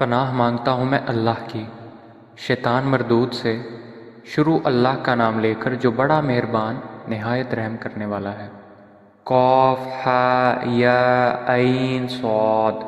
پناہ مانگتا ہوں میں اللہ کی شیطان مردود سے۔ شروع اللہ کا نام لے کر جو بڑا مہربان نہایت رحم کرنے والا ہے۔ قاف ہا یا عین صاد۔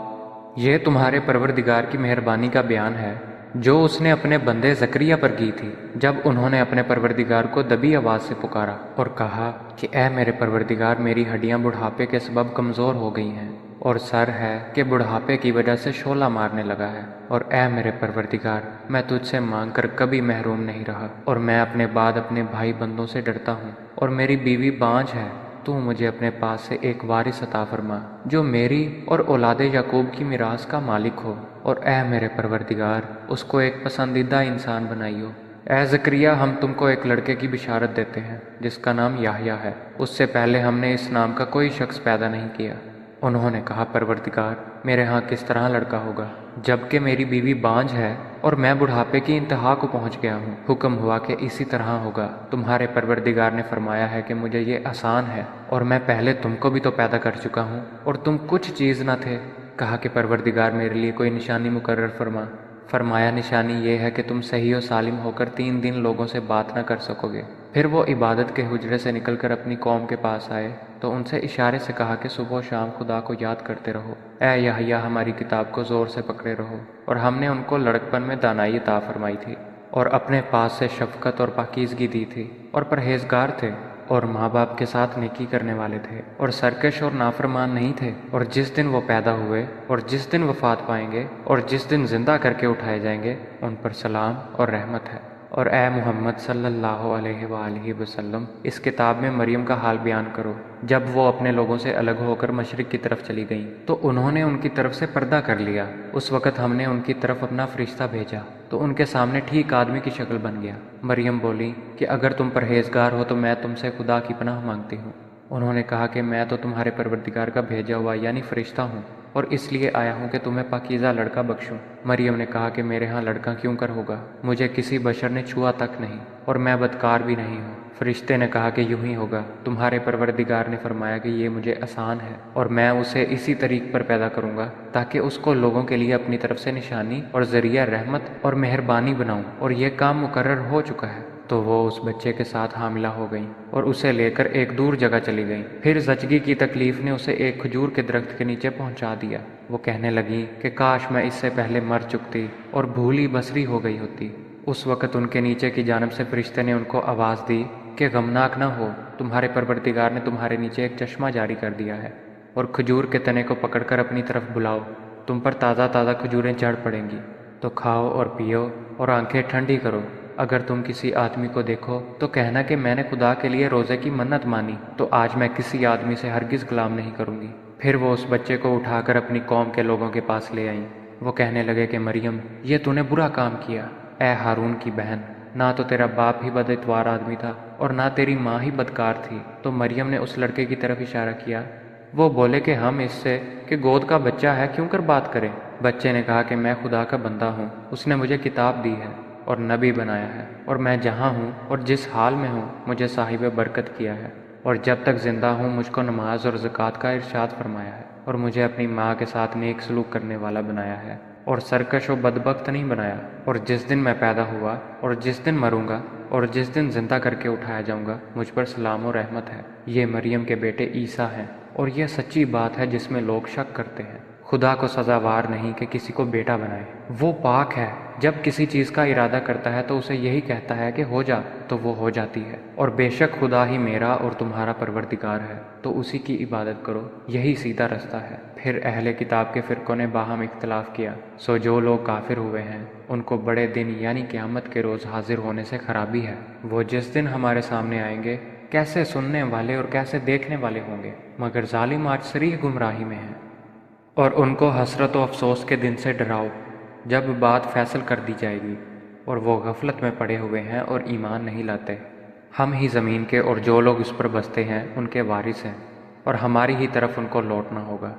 یہ تمہارے پروردگار کی مہربانی کا بیان ہے جو اس نے اپنے بندے زکریا پر کی تھی جب انہوں نے اپنے پروردگار کو دبی آواز سے پکارا اور کہا کہ اے میرے پروردگار، میری ہڈیاں بڑھاپے کے سبب کمزور ہو گئی ہیں اور سر ہے کہ بڑھاپے کی وجہ سے شعلہ مارنے لگا ہے، اور اے میرے پروردگار، میں تجھ سے مانگ کر کبھی محروم نہیں رہا، اور میں اپنے بعد اپنے بھائی بندوں سے ڈرتا ہوں، اور میری بیوی بانجھ ہے۔ تو مجھے اپنے پاس سے ایک وارث عطا فرما جو میری اور اولاد یعقوب کی میراث کا مالک ہو، اور اے میرے پروردگار، اس کو ایک پسندیدہ انسان بنائیو۔ اے زکریا، ہم تم کو ایک لڑکے کی بشارت دیتے ہیں جس کا نام یحییٰ ہے۔ اس سے پہلے ہم نے اس نام کا کوئی شخص پیدا نہیں کیا۔ انہوں نے کہا، پروردگار، میرے ہاں کس طرح لڑکا ہوگا جبکہ میری بیوی بانجھ ہے اور میں بڑھاپے کی انتہا کو پہنچ گیا ہوں؟ حکم ہوا کہ اسی طرح ہوگا۔ تمہارے پروردگار نے فرمایا ہے کہ مجھے یہ آسان ہے، اور میں پہلے تم کو بھی تو پیدا کر چکا ہوں اور تم کچھ چیز نہ تھے۔ کہا کہ پروردگار، میرے لیے کوئی نشانی مقرر فرما۔ فرمایا، نشانی یہ ہے کہ تم صحیح و سالم ہو کر 3 دن لوگوں سے بات نہ کر سکو گے۔ پھر وہ عبادت کے حجرے سے نکل کر اپنی قوم کے پاس آئے تو ان سے اشارے سے کہا کہ صبح و شام خدا کو یاد کرتے رہو۔ اے یحییٰ، ہماری کتاب کو زور سے پکڑے رہو، اور ہم نے ان کو لڑکپن میں دانائی عطا فرمائی تھی، اور اپنے پاس سے شفقت اور پاکیزگی دی تھی، اور پرہیزگار تھے، اور ماں باپ کے ساتھ نیکی کرنے والے تھے، اور سرکش اور نافرمان نہیں تھے۔ اور جس دن وہ پیدا ہوئے اور جس دن وفات پائیں گے اور جس دن زندہ کر کے اٹھائے جائیں گے، ان پر سلام اور رحمت ہے۔ اور اے محمد صلی اللہ علیہ وآلہ وسلم، اس کتاب میں مریم کا حال بیان کرو۔ جب وہ اپنے لوگوں سے الگ ہو کر مشرق کی طرف چلی گئیں تو انہوں نے ان کی طرف سے پردہ کر لیا۔ اس وقت ہم نے ان کی طرف اپنا فرشتہ بھیجا تو ان کے سامنے ٹھیک آدمی کی شکل بن گیا۔ مریم بولی کہ اگر تم پرہیزگار ہو تو میں تم سے خدا کی پناہ مانگتی ہوں۔ انہوں نے کہا کہ میں تو تمہارے پروردگار کا بھیجا ہوا یعنی فرشتہ ہوں، اور اس لیے آیا ہوں کہ تمہیں پاکیزہ لڑکا بخشوں۔ مریم نے کہا کہ میرے ہاں لڑکا کیوں کر ہوگا؟ مجھے کسی بشر نے چھوا تک نہیں، اور میں بدکار بھی نہیں ہوں۔ فرشتے نے کہا کہ یوں ہی ہوگا، تمہارے پروردگار نے فرمایا کہ یہ مجھے آسان ہے، اور میں اسے اسی طریق پر پیدا کروں گا تاکہ اس کو لوگوں کے لیے اپنی طرف سے نشانی اور ذریعہ رحمت اور مہربانی بناؤں، اور یہ کام مقرر ہو چکا ہے۔ تو وہ اس بچے کے ساتھ حاملہ ہو گئیں اور اسے لے کر ایک دور جگہ چلی گئیں۔ پھر زچگی کی تکلیف نے اسے ایک کھجور کے درخت کے نیچے پہنچا دیا۔ وہ کہنے لگیں کہ کاش میں اس سے پہلے مر چکتی اور بھولی بصری ہو گئی ہوتی۔ اس وقت ان کے نیچے کی جانب سے فرشتے نے ان کو آواز دی کہ غمناک نہ ہو، تمہارے پروردگار نے تمہارے نیچے ایک چشمہ جاری کر دیا ہے، اور کھجور کے تنے کو پکڑ کر اپنی طرف بلاؤ، تم پر تازہ تازہ کھجوریں جھڑ پڑیں گی، تو کھاؤ اور پیو اور آنکھیں ٹھنڈی کرو۔ اگر تم کسی آدمی کو دیکھو تو کہنا کہ میں نے خدا کے لیے روزے کی منت مانی، تو آج میں کسی آدمی سے ہرگز کلام نہیں کروں گی۔ پھر وہ اس بچے کو اٹھا کر اپنی قوم کے لوگوں کے پاس لے آئیں۔ وہ کہنے لگے کہ مریم، یہ تو نے برا کام کیا۔ اے ہارون کی بہن، نہ تو تیرا باپ ہی بد اتوار آدمی تھا اور نہ تیری ماں ہی بدکار تھی۔ تو مریم نے اس لڑکے کی طرف اشارہ کیا۔ وہ بولے کہ ہم اس سے کہ گود کا بچہ ہے کیوں کر بات کریں؟ بچے نے کہا کہ میں خدا کا بندہ ہوں، اس نے مجھے کتاب دی ہے اور نبی بنایا ہے، اور میں جہاں ہوں اور جس حال میں ہوں مجھے صاحب برکت کیا ہے، اور جب تک زندہ ہوں مجھ کو نماز اور زکوٰۃ کا ارشاد فرمایا ہے، اور مجھے اپنی ماں کے ساتھ نیک سلوک کرنے والا بنایا ہے، اور سرکش و بدبخت نہیں بنایا۔ اور جس دن میں پیدا ہوا اور جس دن مروں گا اور جس دن زندہ کر کے اٹھایا جاؤں گا، مجھ پر سلام و رحمت ہے۔ یہ مریم کے بیٹے عیسیٰ ہیں، اور یہ سچی بات ہے جس میں لوگ شک کرتے ہیں۔ خدا کو سزاوار نہیں کہ کسی کو بیٹا بنائے۔ وہ پاک ہے، جب کسی چیز کا ارادہ کرتا ہے تو اسے یہی کہتا ہے کہ ہو جا، تو وہ ہو جاتی ہے۔ اور بے شک خدا ہی میرا اور تمہارا پروردگار ہے، تو اسی کی عبادت کرو، یہی سیدھا رستہ ہے۔ پھر اہل کتاب کے فرقوں نے باہم اختلاف کیا، سو جو لوگ کافر ہوئے ہیں ان کو بڑے دن یعنی قیامت کے روز حاضر ہونے سے خرابی ہے۔ وہ جس دن ہمارے سامنے آئیں گے کیسے سننے والے اور کیسے دیکھنے والے ہوں گے، مگر ظالم آج صریح گمراہی میں ہیں۔ اور ان کو حسرت و افسوس کے دن سے ڈراؤ جب بات فیصل کر دی جائے گی، اور وہ غفلت میں پڑے ہوئے ہیں اور ایمان نہیں لاتے۔ ہم ہی زمین کے اور جو لوگ اس پر بستے ہیں ان کے وارث ہیں، اور ہماری ہی طرف ان کو لوٹنا ہوگا۔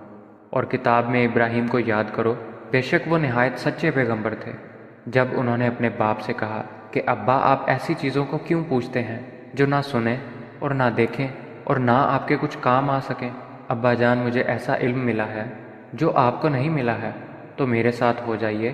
اور کتاب میں ابراہیم کو یاد کرو، بے شک وہ نہایت سچے پیغمبر تھے۔ جب انہوں نے اپنے باپ سے کہا کہ ابا، آپ ایسی چیزوں کو کیوں پوچھتے ہیں جو نہ سنیں اور نہ دیکھیں اور نہ آپ کے کچھ کام آ سکیں؟ ابا جان، مجھے ایسا علم ملا ہے جو آپ کو نہیں ملا ہے، تو میرے ساتھ ہو جائیے،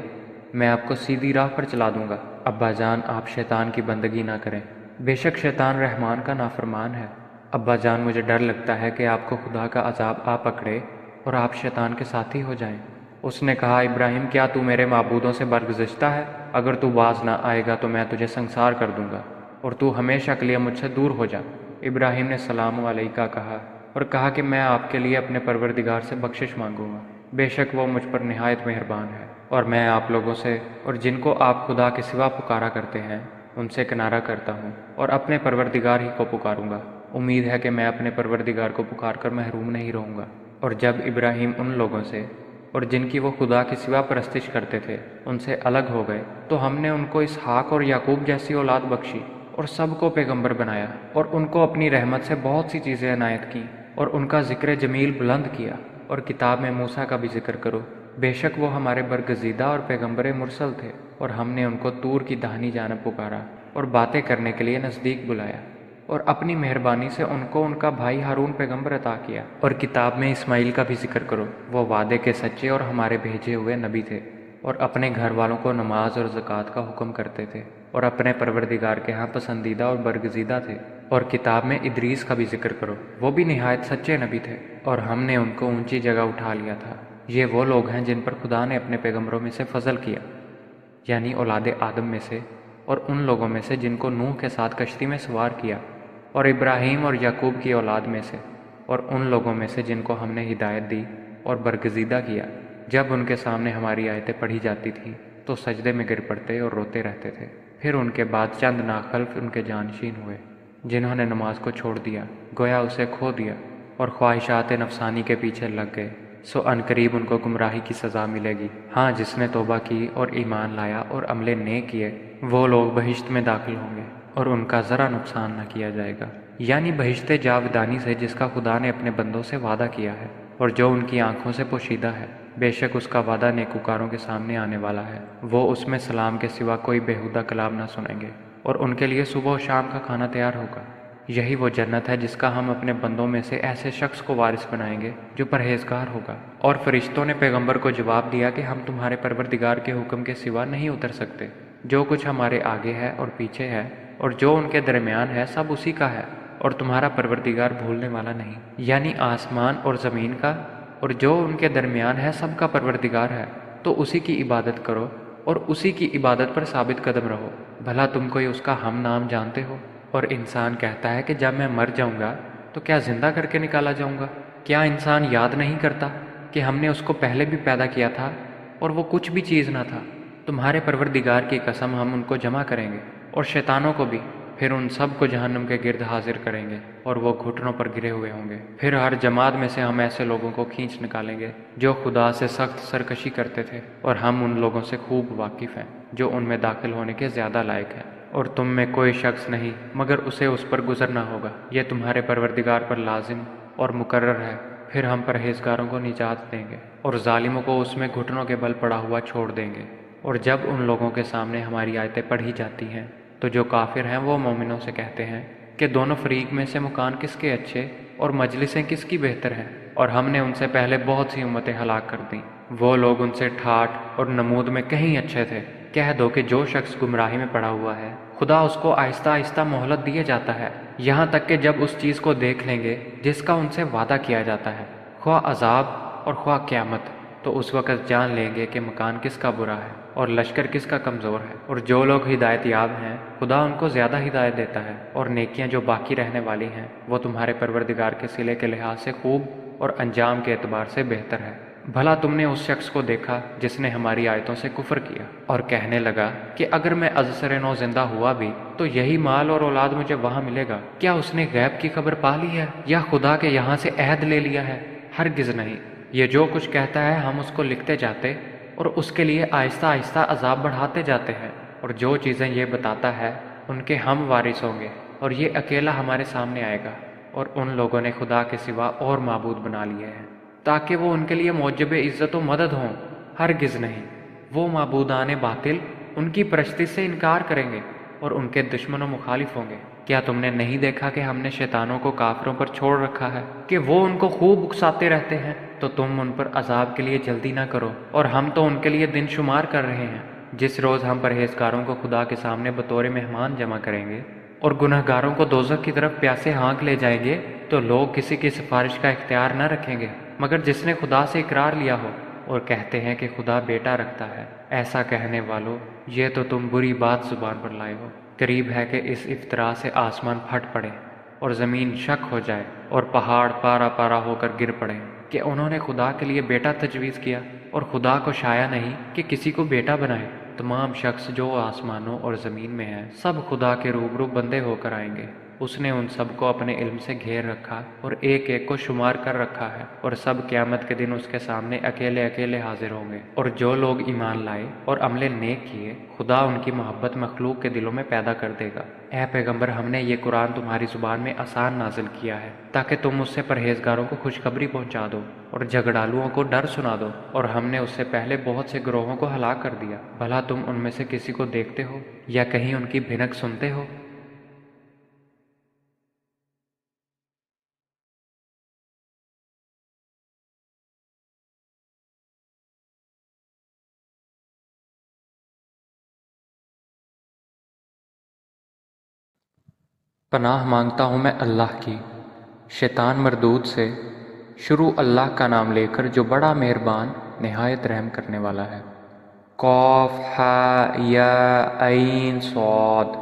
میں آپ کو سیدھی راہ پر چلا دوں گا۔ ابا جان، آپ شیطان کی بندگی نہ کریں، بے شک شیطان رحمان کا نافرمان ہے۔ ابا جان، مجھے ڈر لگتا ہے کہ آپ کو خدا کا عذاب آ پکڑے اور آپ شیطان کے ساتھی ہو جائیں۔ اس نے کہا، ابراہیم، کیا تو میرے معبودوں سے برگزشتہ ہے؟ اگر تو باز نہ آئے گا تو میں تجھے سنسار کر دوں گا اور تو ہمیشہ کے لیے مجھ سے دور ہو جا۔ ابراہیم نے سلام علیکہ کہا اور کہا کہ میں آپ کے لیے اپنے پروردگار سے بخشش مانگوں گا، بے شک وہ مجھ پر نہایت مہربان ہے، اور میں آپ لوگوں سے اور جن کو آپ خدا کے سوا پکارا کرتے ہیں ان سے کنارہ کرتا ہوں اور اپنے پروردگار ہی کو پکاروں گا۔ امید ہے کہ میں اپنے پروردگار کو پکار کر محروم نہیں رہوں گا۔ اور جب ابراہیم ان لوگوں سے اور جن کی وہ خدا کے سوا پرستش کرتے تھے ان سے الگ ہو گئے تو ہم نے ان کو اسحاق اور یعقوب جیسی اولاد بخشی اور سب کو پیغمبر بنایا اور ان کو اپنی رحمت سے بہت سی چیزیں عنایت کیں اور ان کا ذکر جمیل بلند کیا۔ اور کتاب میں موسیٰ کا بھی ذکر کرو، بے شک وہ ہمارے برگزیدہ اور پیغمبر مرسل تھے، اور ہم نے ان کو طور کی داہنی جانب پکارا اور باتیں کرنے کے لیے نزدیک بلایا، اور اپنی مہربانی سے ان کو ان کا بھائی ہارون پیغمبر عطا کیا۔ اور کتاب میں اسماعیل کا بھی ذکر کرو، وہ وعدے کے سچے اور ہمارے بھیجے ہوئے نبی تھے، اور اپنے گھر والوں کو نماز اور زکوٰۃ کا حکم کرتے تھے، اور اپنے پروردگار کے ہاں پسندیدہ اور برگزیدہ تھے۔ اور کتاب میں ادریس کا بھی ذکر کرو، وہ بھی نہایت سچے نبی تھے، اور ہم نے ان کو اونچی جگہ اٹھا لیا تھا۔ یہ وہ لوگ ہیں جن پر خدا نے اپنے پیغمبروں میں سے فضل کیا، یعنی اولاد آدم میں سے، اور ان لوگوں میں سے جن کو نوح کے ساتھ کشتی میں سوار کیا، اور ابراہیم اور یعقوب کی اولاد میں سے، اور ان لوگوں میں سے جن کو ہم نے ہدایت دی اور برگزیدہ کیا۔ جب ان کے سامنے ہماری آیتیں پڑھی جاتی تھیں تو سجدے میں گر پڑتے اور روتے رہتے تھے۔ پھر ان کے بعد چند ناخلف ان کے جانشین ہوئے جنہوں نے نماز کو چھوڑ دیا، گویا اسے کھو دیا، اور خواہشات نفسانی کے پیچھے لگ گئے، سو عنقریب ان کو گمراہی کی سزا ملے گی۔ ہاں، جس نے توبہ کی اور ایمان لایا اور عمل نیک کیے، وہ لوگ بہشت میں داخل ہوں گے اور ان کا ذرا نقصان نہ کیا جائے گا، یعنی بہشت جاودانی سے جس کا خدا نے اپنے بندوں سے وعدہ کیا ہے اور جو ان کی آنکھوں سے پوشیدہ ہے۔ بے شک اس کا وعدہ نیکوکاروں کے سامنے آنے والا ہے، وہ اس میں سلام کے سوا کوئی بیہودہ کلام نہ سنیں گے، اور ان کے لیے صبح و شام کا کھانا تیار ہوگا۔ یہی وہ جنت ہے جس کا ہم اپنے بندوں میں سے ایسے شخص کو وارث بنائیں گے جو پرہیزگار ہوگا۔ اور فرشتوں نے پیغمبر کو جواب دیا کہ ہم تمہارے پروردگار کے حکم کے سوا نہیں اتر سکتے، جو کچھ ہمارے آگے ہے اور پیچھے ہے اور جو ان کے درمیان ہے سب اسی کا ہے، اور تمہارا پروردگار بھولنے والا نہیں، یعنی آسمان اور زمین کا اور جو ان کے درمیان ہے سب کا پروردگار ہے، تو اسی کی عبادت کرو اور اسی کی عبادت پر ثابت قدم رہو۔ بھلا تم کوئی اس کا ہم نام جانتے ہو؟ اور انسان کہتا ہے کہ جب میں مر جاؤں گا تو کیا زندہ کر کے نکالا جاؤں گا؟ کیا انسان یاد نہیں کرتا کہ ہم نے اس کو پہلے بھی پیدا کیا تھا اور وہ کچھ بھی چیز نہ تھا؟ تمہارے پروردگار کی قسم، ہم ان کو جمع کریں گے اور شیطانوں کو بھی، پھر ان سب کو جہنم کے گرد حاضر کریں گے اور وہ گھٹنوں پر گرے ہوئے ہوں گے۔ پھر ہر جماعت میں سے ہم ایسے لوگوں کو کھینچ نکالیں گے جو خدا سے سخت سرکشی کرتے تھے، اور ہم ان لوگوں سے خوب واقف ہیں جو ان میں داخل ہونے کے زیادہ لائق ہیں۔ اور تم میں کوئی شخص نہیں مگر اسے اس پر گزرنا ہوگا، یہ تمہارے پروردگار پر لازم اور مقرر ہے۔ پھر ہم پرہیزگاروں کو نجات دیں گے اور ظالموں کو اس میں گھٹنوں کے بل پڑا ہوا چھوڑ دیں گے۔ اور جب ان لوگوں کے سامنے ہماری آیتیں پڑھی جاتی ہیں تو جو کافر ہیں وہ مومنوں سے کہتے ہیں کہ دونوں فریق میں سے مکان کس کے اچھے اور مجلسیں کس کی بہتر ہیں، اور ہم نے ان سے پہلے بہت سی امتیں ہلاک کر دیں، وہ لوگ ان سے ٹھاٹھ اور نمود میں کہیں اچھے تھے۔ کہہ دو کہ جو شخص گمراہی میں پڑا ہوا ہے خدا اس کو آہستہ آہستہ مہلت دیے جاتا ہے، یہاں تک کہ جب اس چیز کو دیکھ لیں گے جس کا ان سے وعدہ کیا جاتا ہے، خواہ عذاب اور خواہ قیامت، تو اس وقت جان لیں گے کہ مکان کس کا برا ہے اور لشکر کس کا کمزور ہے۔ اور جو لوگ ہدایت یاب ہیں خدا ان کو زیادہ ہدایت دیتا ہے، اور نیکیاں جو باقی رہنے والی ہیں وہ تمہارے پروردگار کے صلے کے لحاظ سے خوب اور انجام کے اعتبار سے بہتر ہے۔ بھلا تم نے اس شخص کو دیکھا جس نے ہماری آیتوں سے کفر کیا اور کہنے لگا کہ اگر میں ازسر نو زندہ ہوا بھی تو یہی مال اور اولاد مجھے وہاں ملے گا؟ کیا اس نے غیب کی خبر پا لی ہے یا خدا کے یہاں سے عہد لے لیا ہے؟ ہرگز نہیں۔ یہ جو کچھ کہتا ہے ہم اس کو لکھتے جاتے اور اس کے لیے آہستہ آہستہ عذاب بڑھاتے جاتے ہیں، اور جو چیزیں یہ بتاتا ہے ان کے ہم وارث ہوں گے، اور یہ اکیلا ہمارے سامنے آئے گا۔ اور ان لوگوں نے خدا کے سوا اور معبود بنا لیے ہیں تاکہ وہ ان کے لیے موجب عزت و مدد ہوں، ہرگز نہیں۔ وہ معبودان باطل ان کی پرستی سے انکار کریں گے اور ان کے دشمن و مخالف ہوں گے۔ کیا تم نے نہیں دیکھا کہ ہم نے شیطانوں کو کافروں پر چھوڑ رکھا ہے کہ وہ ان کو خوب اکساتے رہتے ہیں؟ تو تم ان پر عذاب کے لیے جلدی نہ کرو، اور ہم تو ان کے لیے دن شمار کر رہے ہیں۔ جس روز ہم پرہیزگاروں کو خدا کے سامنے بطور مہمان جمع کریں گے اور گنہگاروں کو دوزخ کی طرف پیاسے ہانک لے جائیں گے، تو لوگ کسی کی سفارش کا اختیار نہ رکھیں گے مگر جس نے خدا سے اقرار لیا ہو، اور کہتے ہیں کہ خدا بیٹا رکھتا ہے۔ ایسا کہنے والو، یہ تو تم بری بات زبان پر لائے ہو۔ قریب ہے کہ اس افطرا سے آسمان پھٹ پڑے اور زمین شک ہو جائے اور پہاڑ پارا پارا ہو کر گر پڑے کہ انہوں نے خدا کے لیے بیٹا تجویز کیا، اور خدا کو شایع نہیں کہ کسی کو بیٹا بنائے۔ تمام شخص جو آسمانوں اور زمین میں ہیں سب خدا کے روبرو بندے ہو کر آئیں گے۔ اس نے ان سب کو اپنے علم سے گھیر رکھا اور ایک ایک کو شمار کر رکھا ہے، اور سب قیامت کے دن اس کے سامنے اکیلے اکیلے حاضر ہوں گے۔ اور جو لوگ ایمان لائے اور عمل نیک کیے، خدا ان کی محبت مخلوق کے دلوں میں پیدا کر دے گا۔ اے پیغمبر، ہم نے یہ قرآن تمہاری زبان میں آسان نازل کیا ہے تاکہ تم اس سے پرہیزگاروں کو خوشخبری پہنچا دو اور جھگڑالوؤں کو ڈر سنا دو، اور ہم نے اس سے پہلے بہت سے گروہوں کو ہلاک کر دیا۔ بھلا تم ان میں سے کسی کو دیکھتے ہو یا کہیں ان کی بھنک سنتے ہو؟ پناہ مانگتا ہوں میں اللہ کی شیطان مردود سے۔ شروع اللہ کا نام لے کر جو بڑا مہربان نہایت رحم کرنے والا ہے۔ قاف ہا یا عین صاد۔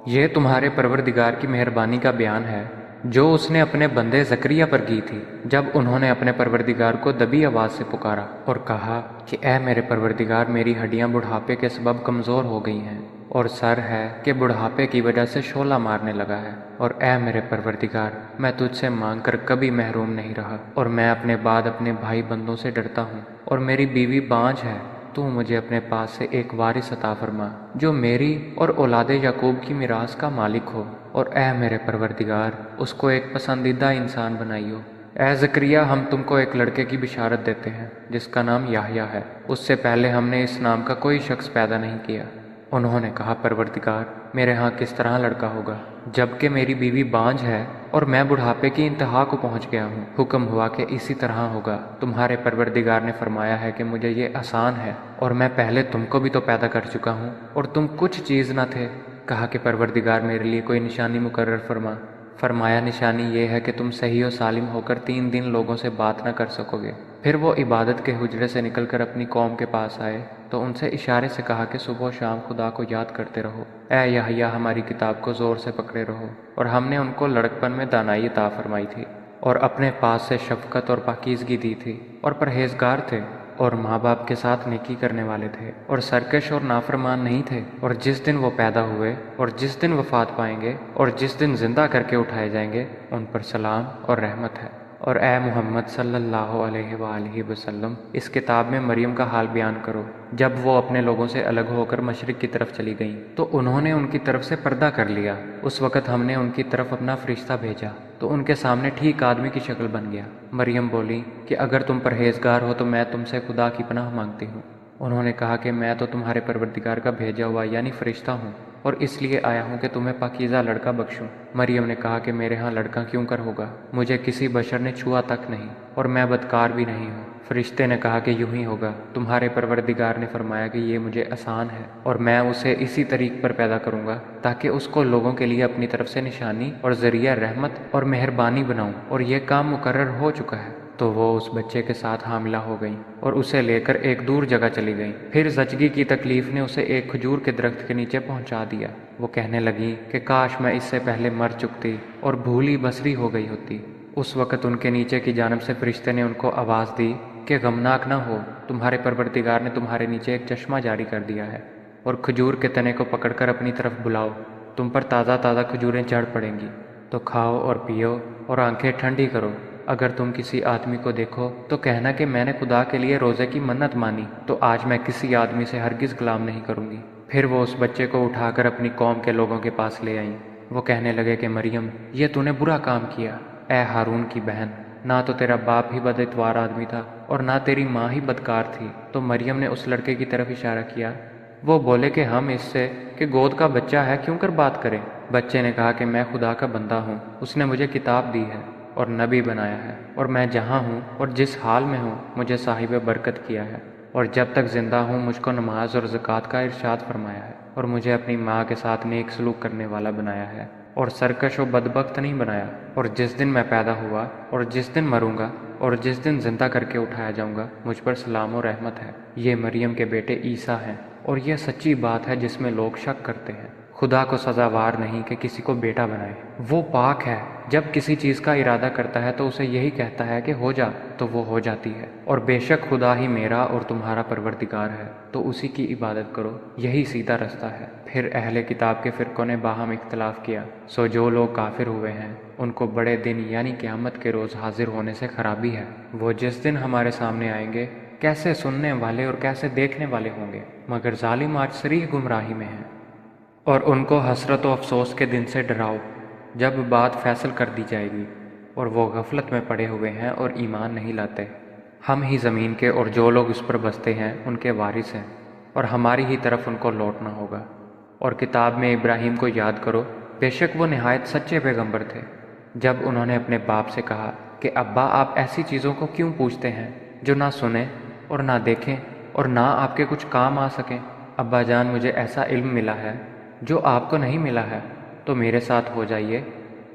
یہ تمہارے پروردگار کی مہربانی کا بیان ہے جو اس نے اپنے بندے زکریا پر کی تھی جب انہوں نے اپنے پروردگار کو دبی آواز سے پکارا اور کہا کہ اے میرے پروردگار، میری ہڈیاں بڑھاپے کے سبب کمزور ہو گئی ہیں، اور سر ہے کہ بڑھاپے کی وجہ سے شعلہ مارنے لگا ہے، اور اے میرے پروردگار، میں تجھ سے مانگ کر کبھی محروم نہیں رہا، اور میں اپنے بعد اپنے بھائی بندوں سے ڈرتا ہوں، اور میری بیوی بانجھ ہے۔ تو مجھے اپنے پاس سے ایک وارث عطا فرما جو میری اور اولاد یعقوب کی میراث کا مالک ہو، اور اے میرے پروردگار، اس کو ایک پسندیدہ انسان بنائیو۔ اے زکریا، ہم تم کو ایک لڑکے کی بشارت دیتے ہیں جس کا نام یحییٰ ہے۔ اس سے پہلے ہم نے اس نام کا کوئی شخص پیدا نہیں کیا۔ انہوں نے کہا، پروردگار، میرے ہاں کس طرح لڑکا ہوگا جبکہ میری بیوی بانجھ ہے اور میں بڑھاپے کی انتہا کو پہنچ گیا ہوں؟ حکم ہوا کہ اسی طرح ہوگا۔ تمہارے پروردگار نے فرمایا ہے کہ مجھے یہ آسان ہے، اور میں پہلے تم کو بھی تو پیدا کر چکا ہوں اور تم کچھ چیز نہ تھے۔ کہا کہ پروردگار، میرے لیے کوئی نشانی مقرر فرما۔ فرمایا، نشانی یہ ہے کہ تم صحیح و سالم ہو کر 3 دن لوگوں سے بات نہ کر سکو گے۔ پھر وہ عبادت کے حجرے سے نکل کر اپنی قوم کے پاس آئے تو ان سے اشارے سے کہا کہ صبح و شام خدا کو یاد کرتے رہو۔ اے یحییٰ، ہماری کتاب کو زور سے پکڑے رہو، اور ہم نے ان کو لڑکپن میں دانائی عطا فرمائی تھی، اور اپنے پاس سے شفقت اور پاکیزگی دی تھی، اور پرہیزگار تھے، اور ماں باپ کے ساتھ نیکی کرنے والے تھے، اور سرکش اور نافرمان نہیں تھے۔ اور جس دن وہ پیدا ہوئے اور جس دن وفات پائیں گے اور جس دن زندہ کر کے اٹھائے جائیں گے، ان پر سلام اور رحمت ہے۔ اور اے محمد صلی اللہ علیہ وآلہ وسلم، اس کتاب میں مریم کا حال بیان کرو۔ جب وہ اپنے لوگوں سے الگ ہو کر مشرق کی طرف چلی گئیں تو انہوں نے ان کی طرف سے پردہ کر لیا۔ اس وقت ہم نے ان کی طرف اپنا فرشتہ بھیجا تو ان کے سامنے ٹھیک آدمی کی شکل بن گیا۔ مریم بولی کہ اگر تم پرہیزگار ہو تو میں تم سے خدا کی پناہ مانگتی ہوں۔ انہوں نے کہا کہ میں تو تمہارے پروردگار کا بھیجا ہوا یعنی فرشتہ ہوں، اور اس لیے آیا ہوں کہ تمہیں پاکیزہ لڑکا بخشوں۔ مریم نے کہا کہ میرے ہاں لڑکا کیوں کر ہوگا؟ مجھے کسی بشر نے چھوا تک نہیں، اور میں بدکار بھی نہیں ہوں۔ فرشتے نے کہا کہ یوں ہی ہوگا، تمہارے پروردگار نے فرمایا کہ یہ مجھے آسان ہے، اور میں اسے اسی طریق پر پیدا کروں گا تاکہ اس کو لوگوں کے لیے اپنی طرف سے نشانی اور ذریعہ رحمت اور مہربانی بناؤں، اور یہ کام مقرر ہو چکا ہے۔ تو وہ اس بچے کے ساتھ حاملہ ہو گئیں اور اسے لے کر ایک دور جگہ چلی گئیں۔ پھر زچگی کی تکلیف نے اسے ایک کھجور کے درخت کے نیچے پہنچا دیا۔ وہ کہنے لگی کہ کاش میں اس سے پہلے مر چکتی اور بھولی بصری ہو گئی ہوتی۔ اس وقت ان کے نیچے کی جانب سے فرشتے نے ان کو آواز دی کہ غمناک نہ ہو، تمہارے پروردگار نے تمہارے نیچے ایک چشمہ جاری کر دیا ہے، اور کھجور کے تنے کو پکڑ کر اپنی طرف بلاؤ، تم پر تازہ تازہ کھجوریں جھڑ پڑیں گی، تو کھاؤ اور پیو اور آنکھیں ٹھنڈی کرو۔ اگر تم کسی آدمی کو دیکھو تو کہنا کہ میں نے خدا کے لیے روزے کی منت مانی، تو آج میں کسی آدمی سے ہرگز کلام نہیں کروں گی۔ پھر وہ اس بچے کو اٹھا کر اپنی قوم کے لوگوں کے پاس لے آئیں۔ وہ کہنے لگے کہ مریم، یہ تو نے برا کام کیا۔ اے ہارون کی بہن، نہ تو تیرا باپ ہی بد اتوار آدمی تھا اور نہ تیری ماں ہی بدکار تھی۔ تو مریم نے اس لڑکے کی طرف اشارہ کیا۔ وہ بولے کہ ہم اس سے کہ گود کا بچہ ہے کیوں کر بات کریں؟ بچے نے کہا کہ میں خدا کا بندہ ہوں، اس نے مجھے کتاب دی ہے اور نبی بنایا ہے، اور میں جہاں ہوں اور جس حال میں ہوں مجھے صاحب برکت کیا ہے، اور جب تک زندہ ہوں مجھ کو نماز اور زکوٰۃ کا ارشاد فرمایا ہے، اور مجھے اپنی ماں کے ساتھ نیک سلوک کرنے والا بنایا ہے، اور سرکش و بدبخت نہیں بنایا، اور جس دن میں پیدا ہوا اور جس دن مروں گا اور جس دن زندہ کر کے اٹھایا جاؤں گا مجھ پر سلام و رحمت ہے۔ یہ مریم کے بیٹے عیسیٰ ہیں، اور یہ سچی بات ہے جس میں لوگ شک کرتے ہیں۔ خدا کو سزاوار نہیں کہ کسی کو بیٹا بنائے، وہ پاک ہے، جب کسی چیز کا ارادہ کرتا ہے تو اسے یہی کہتا ہے کہ ہو جا تو وہ ہو جاتی ہے، اور بے شک خدا ہی میرا اور تمہارا پروردگار ہے، تو اسی کی عبادت کرو، یہی سیدھا رستہ ہے۔ پھر اہل کتاب کے فرقوں نے باہم اختلاف کیا، سو جو لوگ کافر ہوئے ہیں ان کو بڑے دن یعنی قیامت کے روز حاضر ہونے سے خرابی ہے۔ وہ جس دن ہمارے سامنے آئیں گے کیسے سننے والے اور کیسے دیکھنے والے ہوں گے، مگر ظالم آج صریح گمراہی میں ہیں۔ اور ان کو حسرت و افسوس کے دن سے ڈراؤ جب بات فیصل کر دی جائے گی، اور وہ غفلت میں پڑے ہوئے ہیں اور ایمان نہیں لاتے۔ ہم ہی زمین کے اور جو لوگ اس پر بستے ہیں ان کے وارث ہیں، اور ہماری ہی طرف ان کو لوٹنا ہوگا۔ اور کتاب میں ابراہیم کو یاد کرو، بے شک وہ نہایت سچے پیغمبر تھے، جب انہوں نے اپنے باپ سے کہا کہ ابا آپ ایسی چیزوں کو کیوں پوچھتے ہیں جو نہ سنیں اور نہ دیکھیں اور نہ آپ کے کچھ کام آ سکیں۔ ابا جان مجھے ایسا علم ملا ہے جو آپ کو نہیں ملا ہے، تو میرے ساتھ ہو جائیے،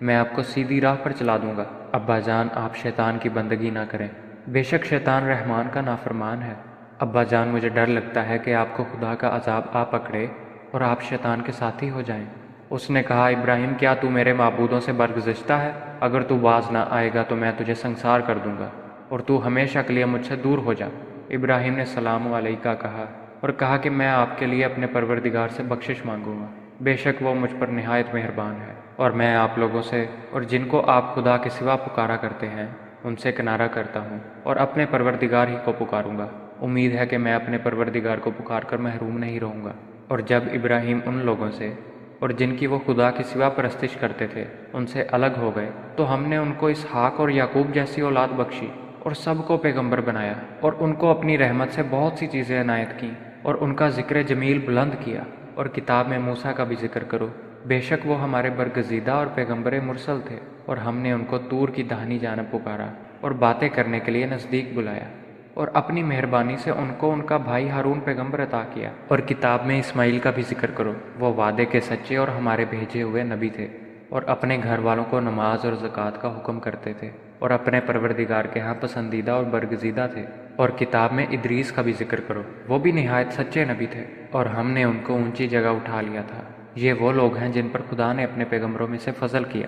میں آپ کو سیدھی راہ پر چلا دوں گا۔ ابا جان آپ شیطان کی بندگی نہ کریں، بے شک شیطان رحمان کا نافرمان ہے۔ ابا جان مجھے ڈر لگتا ہے کہ آپ کو خدا کا عذاب آ پکڑے اور آپ شیطان کے ساتھی ہو جائیں۔ اس نے کہا ابراہیم کیا تو میرے معبودوں سے برگزشتہ ہے؟ اگر تو باز نہ آئے گا تو میں تجھے سنسار کر دوں گا، اور تو ہمیشہ کے لیے مجھ سے دور ہو جا۔ ابراہیم نے سلام علیکہ کہا اور کہا کہ میں آپ کے لیے اپنے پروردگار سے بخشش مانگوں گا، بے شک وہ مجھ پر نہایت مہربان ہے۔ اور میں آپ لوگوں سے اور جن کو آپ خدا کے سوا پکارا کرتے ہیں ان سے کنارہ کرتا ہوں، اور اپنے پروردگار ہی کو پکاروں گا۔ امید ہے کہ میں اپنے پروردگار کو پکار کر محروم نہیں رہوں گا۔ اور جب ابراہیم ان لوگوں سے اور جن کی وہ خدا کے سوا پرستش کرتے تھے ان سے الگ ہو گئے تو ہم نے ان کو اسحاق اور یعقوب جیسی اولاد بخشی، اور سب کو پیغمبر بنایا، اور ان کو اپنی رحمت سے بہت سی چیزیں عنایت کیں، اور ان کا ذکر جمیل بلند کیا۔ اور کتاب میں موسیٰ کا بھی ذکر کرو، بے شک وہ ہمارے برگزیدہ اور پیغمبر مرسل تھے، اور ہم نے ان کو طور کی دہنی جانب پکارا اور باتیں کرنے کے لیے نزدیک بلایا، اور اپنی مہربانی سے ان کو ان کا بھائی ہارون پیغمبر عطا کیا۔ اور کتاب میں اسماعیل کا بھی ذکر کرو، وہ وعدے کے سچے اور ہمارے بھیجے ہوئے نبی تھے، اور اپنے گھر والوں کو نماز اور زکوٰۃ کا حکم کرتے تھے، اور اپنے پروردگار کے ہاں پسندیدہ اور برگزیدہ تھے۔ اور کتاب میں ادریس کا بھی ذکر کرو، وہ بھی نہایت سچے نبی تھے، اور ہم نے ان کو اونچی جگہ اٹھا لیا تھا۔ یہ وہ لوگ ہیں جن پر خدا نے اپنے پیغمبروں میں سے فضل کیا،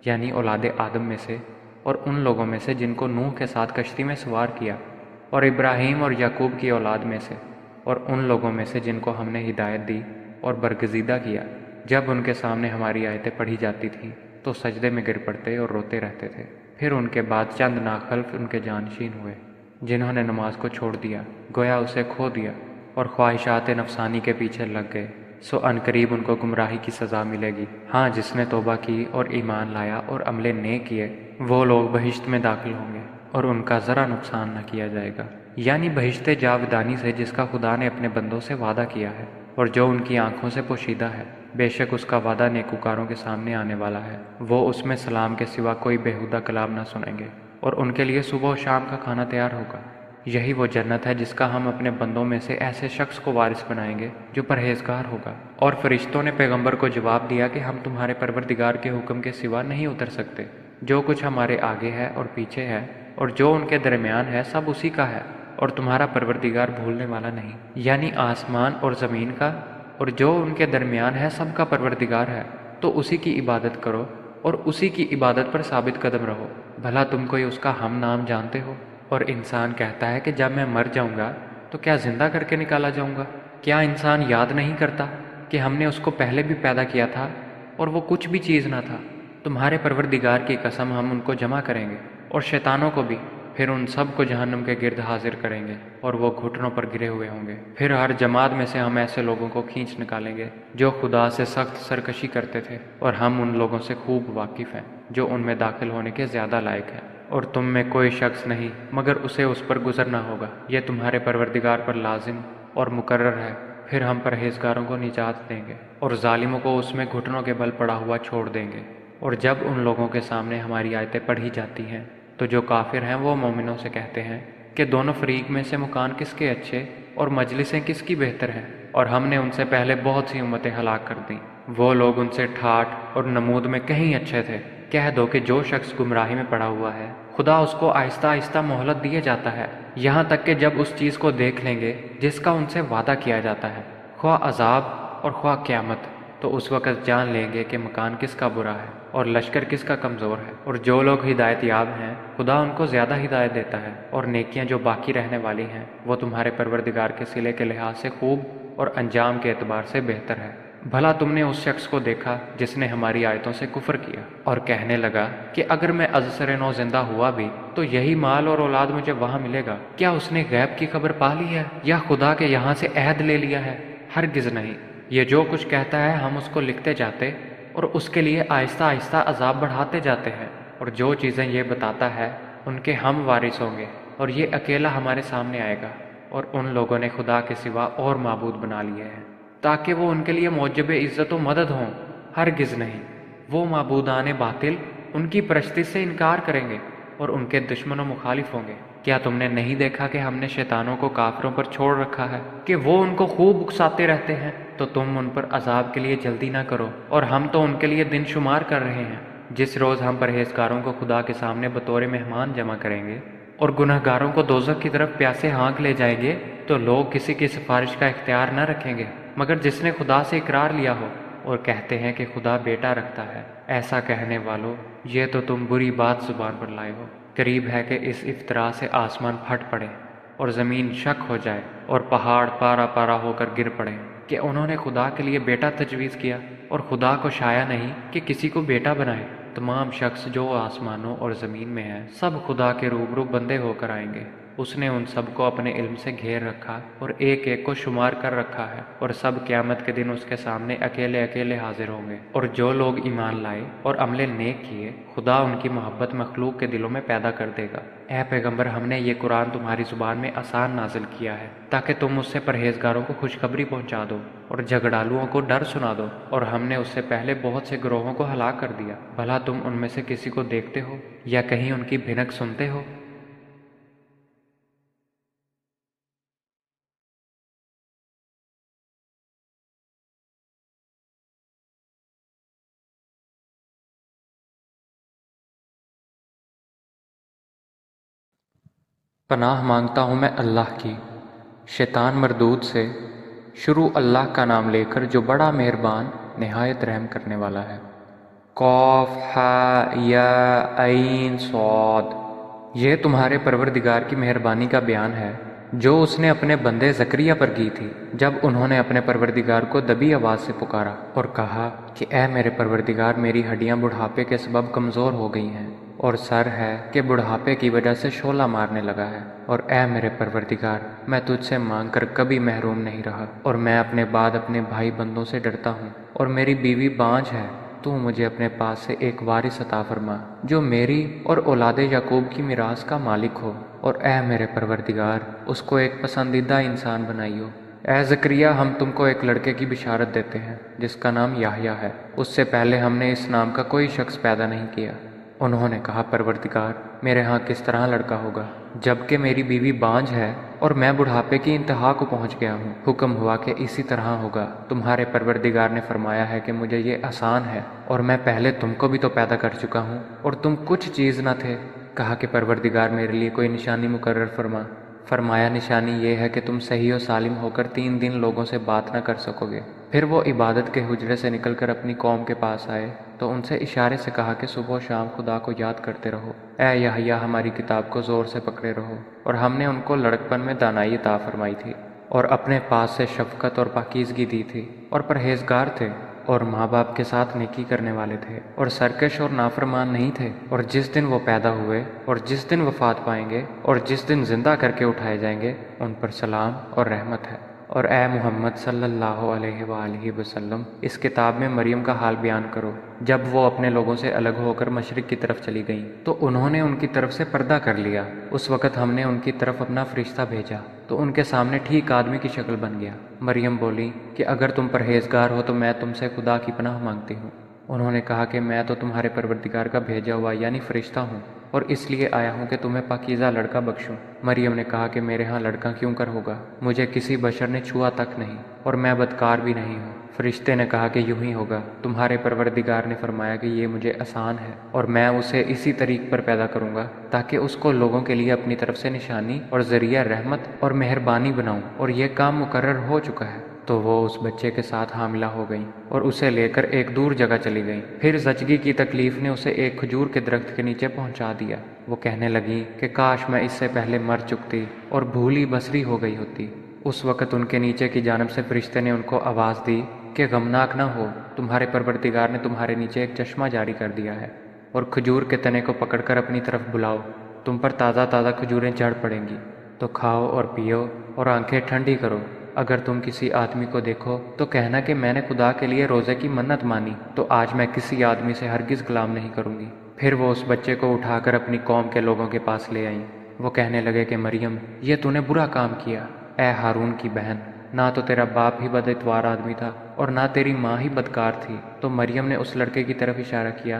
یعنی اولاد آدم میں سے، اور ان لوگوں میں سے جن کو نوح کے ساتھ کشتی میں سوار کیا، اور ابراہیم اور یعقوب کی اولاد میں سے، اور ان لوگوں میں سے جن کو ہم نے ہدایت دی اور برگزیدہ کیا۔ جب ان کے سامنے ہماری آیتیں پڑھی جاتی تھیں تو سجدے میں گر پڑتے اور روتے رہتے تھے۔ پھر ان کے بعد چند ناخلف ان کے جانشین ہوئے جنہوں نے نماز کو چھوڑ دیا، گویا اسے کھو دیا، اور خواہشات نفسانی کے پیچھے لگ گئے، سو عنقریب ان کو گمراہی کی سزا ملے گی۔ ہاں جس نے توبہ کی اور ایمان لایا اور عمل نیک کیے وہ لوگ بہشت میں داخل ہوں گے، اور ان کا ذرا نقصان نہ کیا جائے گا، یعنی بہشت جاودانی سے جس کا خدا نے اپنے بندوں سے وعدہ کیا ہے، اور جو ان کی آنکھوں سے پوشیدہ ہے۔ بے شک اس کا وعدہ نیکوکاروں کے سامنے آنے والا ہے، وہ اس میں سلام کے سوا کوئی بیہودہ کلام نہ سنیں گے، اور ان کے لیے صبح و شام کا کھانا تیار ہوگا۔ یہی وہ جنت ہے جس کا ہم اپنے بندوں میں سے ایسے شخص کو وارث بنائیں گے جو پرہیزگار ہوگا۔ اور فرشتوں نے پیغمبر کو جواب دیا کہ ہم تمہارے پروردگار کے حکم کے سوا نہیں اتر سکتے، جو کچھ ہمارے آگے ہے اور پیچھے ہے اور جو ان کے درمیان ہے سب اسی کا ہے، اور تمہارا پروردگار بھولنے والا نہیں۔ یعنی آسمان اور زمین کا اور جو ان کے درمیان ہے سب کا پروردگار ہے، تو اسی کی عبادت کرو اور اسی کی عبادت پر ثابت قدم رہو۔ بھلا تم کوئی اس کا ہم نام جانتے ہو؟ اور انسان کہتا ہے کہ جب میں مر جاؤں گا تو کیا زندہ کر کے نکالا جاؤں گا؟ کیا انسان یاد نہیں کرتا کہ ہم نے اس کو پہلے بھی پیدا کیا تھا اور وہ کچھ بھی چیز نہ تھا؟ تمہارے پروردگار کی قسم ہم ان کو جمع کریں گے اور شیطانوں کو بھی، پھر ان سب کو جہنم کے گرد حاضر کریں گے اور وہ گھٹنوں پر گرے ہوئے ہوں گے۔ پھر ہر جماعت میں سے ہم ایسے لوگوں کو کھینچ نکالیں گے جو خدا سے سخت سرکشی کرتے تھے، اور ہم ان لوگوں سے خوب واقف ہیں جو ان میں داخل ہونے کے زیادہ لائق ہیں۔ اور تم میں کوئی شخص نہیں مگر اسے اس پر گزرنا ہوگا، یہ تمہارے پروردگار پر لازم اور مقرر ہے۔ پھر ہم پرہیزگاروں کو نجات دیں گے اور ظالموں کو اس میں گھٹنوں کے بل پڑا ہوا چھوڑ دیں گے۔ اور جب ان لوگوں کے سامنے ہماری آیتیں پڑھی جاتی ہیں تو جو کافر ہیں وہ مومنوں سے کہتے ہیں کہ دونوں فریق میں سے مکان کس کے اچھے اور مجلسیں کس کی بہتر ہیں، اور ہم نے ان سے پہلے بہت سی امتیں ہلاک کر دیں، وہ لوگ ان سے ٹھاٹھ اور نمود میں کہیں اچھے تھے۔ کہہ دو کہ جو شخص گمراہی میں پڑا ہوا ہے خدا اس کو آہستہ آہستہ مہلت دیے جاتا ہے، یہاں تک کہ جب اس چیز کو دیکھ لیں گے جس کا ان سے وعدہ کیا جاتا ہے، خواہ عذاب اور خواہ قیامت، تو اس وقت جان لیں گے کہ مکان کس کا برا ہے اور لشکر کس کا کمزور ہے۔ اور جو لوگ ہدایت یاب ہیں خدا ان کو زیادہ ہدایت دیتا ہے، اور نیکیاں جو باقی رہنے والی ہیں وہ تمہارے پروردگار کے صلے کے لحاظ سے خوب اور انجام کے اعتبار سے بہتر ہے۔ بھلا تم نے اس شخص کو دیکھا جس نے ہماری آیتوں سے کفر کیا اور کہنے لگا کہ اگر میں ازسر نو زندہ ہوا بھی تو یہی مال اور اولاد مجھے وہاں ملے گا؟ کیا اس نے غیب کی خبر پا لی ہے یا خدا کے یہاں سے عہد لے لیا ہے؟ ہرگز نہیں، یہ جو کچھ کہتا ہے ہم اس کو لکھتے جاتے اور اس کے لیے آہستہ آہستہ عذاب بڑھاتے جاتے ہیں، اور جو چیزیں یہ بتاتا ہے ان کے ہم وارث ہوں گے، اور یہ اکیلا ہمارے سامنے آئے گا۔ اور ان لوگوں نے خدا کے سوا اور معبود بنا لیے ہیں تاکہ وہ ان کے لیے موجب عزت و مدد ہوں، ہرگز نہیں، وہ معبودان باطل ان کی پرستی سے انکار کریں گے اور ان کے دشمن و مخالف ہوں گے۔ کیا تم نے نہیں دیکھا کہ ہم نے شیطانوں کو کافروں پر چھوڑ رکھا ہے کہ وہ ان کو خوب اکساتے رہتے ہیں؟ تو تم ان پر عذاب کے لیے جلدی نہ کرو، اور ہم تو ان کے لیے دن شمار کر رہے ہیں۔ جس روز ہم پرہیزگاروں کو خدا کے سامنے بطور مہمان جمع کریں گے اور گنہگاروں کو دوزخ کی طرف پیاسے ہانک لے جائیں گے، تو لوگ کسی کی سفارش کا اختیار نہ رکھیں گے مگر جس نے خدا سے اقرار لیا ہو، اور کہتے ہیں کہ خدا بیٹا رکھتا ہے۔ ایسا کہنے والو، یہ تو تم بری بات زبان پر لائے ہو۔ قریب ہے کہ اس افطرا سے آسمان پھٹ پڑے اور زمین شک ہو جائے اور پہاڑ پارا پارا ہو کر گر پڑے کہ انہوں نے خدا کے لیے بیٹا تجویز کیا، اور خدا کو شایع نہیں کہ کسی کو بیٹا بنائے۔ تمام شخص جو آسمانوں اور زمین میں ہیں سب خدا کے روبرو بندے ہو کر آئیں گے۔ اس نے ان سب کو اپنے علم سے گھیر رکھا اور ایک ایک کو شمار کر رکھا ہے، اور سب قیامت کے دن اس کے سامنے اکیلے اکیلے حاضر ہوں گے۔ اور جو لوگ ایمان لائے اور عمل نیک کیے خدا ان کی محبت مخلوق کے دلوں میں پیدا کر دے گا۔ اے پیغمبر، ہم نے یہ قرآن تمہاری زبان میں آسان نازل کیا ہے تاکہ تم اس سے پرہیزگاروں کو خوشخبری پہنچا دو اور جھگڑالوؤں کو ڈر سنا دو، اور ہم نے اس سے پہلے بہت سے گروہوں کو ہلاک کر دیا۔ بھلا تم ان میں سے کسی کو دیکھتے ہو یا کہیں ان کی بھنک سنتے ہو؟ پناہ مانگتا ہوں میں اللہ کی شیطان مردود سے، شروع اللہ کا نام لے کر جو بڑا مہربان نہایت رحم کرنے والا ہے۔ قاف ہا یا عین صاد، یہ تمہارے پروردگار کی مہربانی کا بیان ہے جو اس نے اپنے بندے زکریا پر کی تھی جب انہوں نے اپنے پروردگار کو دبی آواز سے پکارا اور کہا کہ اے میرے پروردگار، میری ہڈیاں بڑھاپے کے سبب کمزور ہو گئی ہیں اور سر ہے کہ بڑھاپے کی وجہ سے شعلہ مارنے لگا ہے، اور اے میرے پروردگار، میں تجھ سے مانگ کر کبھی محروم نہیں رہا، اور میں اپنے بعد اپنے بھائی بندوں سے ڈرتا ہوں، اور میری بیوی بانجھ ہے۔ تو مجھے اپنے پاس سے ایک وارث عطا فرما جو میری اور اولاد یعقوب کی میراث کا مالک ہو، اور اے میرے پروردگار، اس کو ایک پسندیدہ انسان بنائیو۔ اے زکریا، ہم تم کو ایک لڑکے کی بشارت دیتے ہیں جس کا نام یحییٰ ہے، اس سے پہلے ہم نے اس نام کا کوئی شخص پیدا نہیں کیا۔ انہوں نے کہا، پروردگار، میرے ہاں کس طرح لڑکا ہوگا جبکہ میری بیوی بانجھ ہے اور میں بڑھاپے کی انتہا کو پہنچ گیا ہوں؟ حکم ہوا کہ اسی طرح ہوگا۔ تمہارے پروردگار نے فرمایا ہے کہ مجھے یہ آسان ہے، اور میں پہلے تم کو بھی تو پیدا کر چکا ہوں اور تم کچھ چیز نہ تھے۔ کہا کہ پروردگار، میرے لیے کوئی نشانی مقرر فرما۔ فرمایا، نشانی یہ ہے کہ تم صحیح و سالم ہو کر 3 دن لوگوں سے بات نہ کر سکو گے۔ پھر وہ عبادت کے حجرے سے نکل کر اپنی قوم کے پاس آئے تو ان سے اشارے سے کہا کہ صبح و شام خدا کو یاد کرتے رہو۔ اے یحییٰ، ہماری کتاب کو زور سے پکڑے رہو۔ اور ہم نے ان کو لڑکپن میں دانائی عطا فرمائی تھی، اور اپنے پاس سے شفقت اور پاکیزگی دی تھی، اور پرہیزگار تھے، اور ماں باپ کے ساتھ نیکی کرنے والے تھے، اور سرکش اور نافرمان نہیں تھے۔ اور جس دن وہ پیدا ہوئے اور جس دن وفات پائیں گے اور جس دن زندہ کر کے اٹھائے جائیں گے، ان پر سلام اور رحمت ہے۔ اور اے محمد صلی اللہ علیہ وآلہ وسلم، اس کتاب میں مریم کا حال بیان کرو۔ جب وہ اپنے لوگوں سے الگ ہو کر مشرق کی طرف چلی گئیں تو انہوں نے ان کی طرف سے پردہ کر لیا۔ اس وقت ہم نے ان کی طرف اپنا فرشتہ بھیجا تو ان کے سامنے ٹھیک آدمی کی شکل بن گیا۔ مریم بولی کہ اگر تم پرہیزگار ہو تو میں تم سے خدا کی پناہ مانگتی ہوں۔ انہوں نے کہا کہ میں تو تمہارے پروردگار کا بھیجا ہوا یعنی فرشتہ ہوں، اور اس لیے آیا ہوں کہ تمہیں پاکیزہ لڑکا بخشوں۔ مریم نے کہا کہ میرے ہاں لڑکا کیوں کر ہوگا، مجھے کسی بشر نے چھوا تک نہیں، اور میں بدکار بھی نہیں ہوں۔ فرشتے نے کہا کہ یوں ہی ہوگا، تمہارے پروردگار نے فرمایا کہ یہ مجھے آسان ہے، اور میں اسے اسی طریق پر پیدا کروں گا تاکہ اس کو لوگوں کے لیے اپنی طرف سے نشانی اور ذریعہ رحمت اور مہربانی بناؤں، اور یہ کام مقرر ہو چکا ہے۔ تو وہ اس بچے کے ساتھ حاملہ ہو گئیں اور اسے لے کر ایک دور جگہ چلی گئیں۔ پھر زچگی کی تکلیف نے اسے ایک کھجور کے درخت کے نیچے پہنچا دیا۔ وہ کہنے لگیں کہ کاش میں اس سے پہلے مر چکتی اور بھولی بصری ہو گئی ہوتی۔ اس وقت ان کے نیچے کی جانب سے فرشتے نے ان کو آواز دی کہ غمناک نہ ہو، تمہارے پروردگار نے تمہارے نیچے ایک چشمہ جاری کر دیا ہے، اور کھجور کے تنے کو پکڑ کر اپنی طرف بلاؤ، تم پر تازہ تازہ کھجوریں جھڑ پڑیں گی، تو کھاؤ اور پیو اور آنکھیں ٹھنڈی کرو۔ اگر تم کسی آدمی کو دیکھو تو کہنا کہ میں نے خدا کے لیے روزے کی منت مانی، تو آج میں کسی آدمی سے ہرگز غلام نہیں کروں گی۔ پھر وہ اس بچے کو اٹھا کر اپنی قوم کے لوگوں کے پاس لے آئیں۔ وہ کہنے لگے کہ مریم، یہ تو نے برا کام کیا، اے ہارون کی بہن، نہ تو تیرا باپ ہی بد اتوار آدمی تھا اور نہ تیری ماں ہی بدکار تھی۔ تو مریم نے اس لڑکے کی طرف اشارہ کیا۔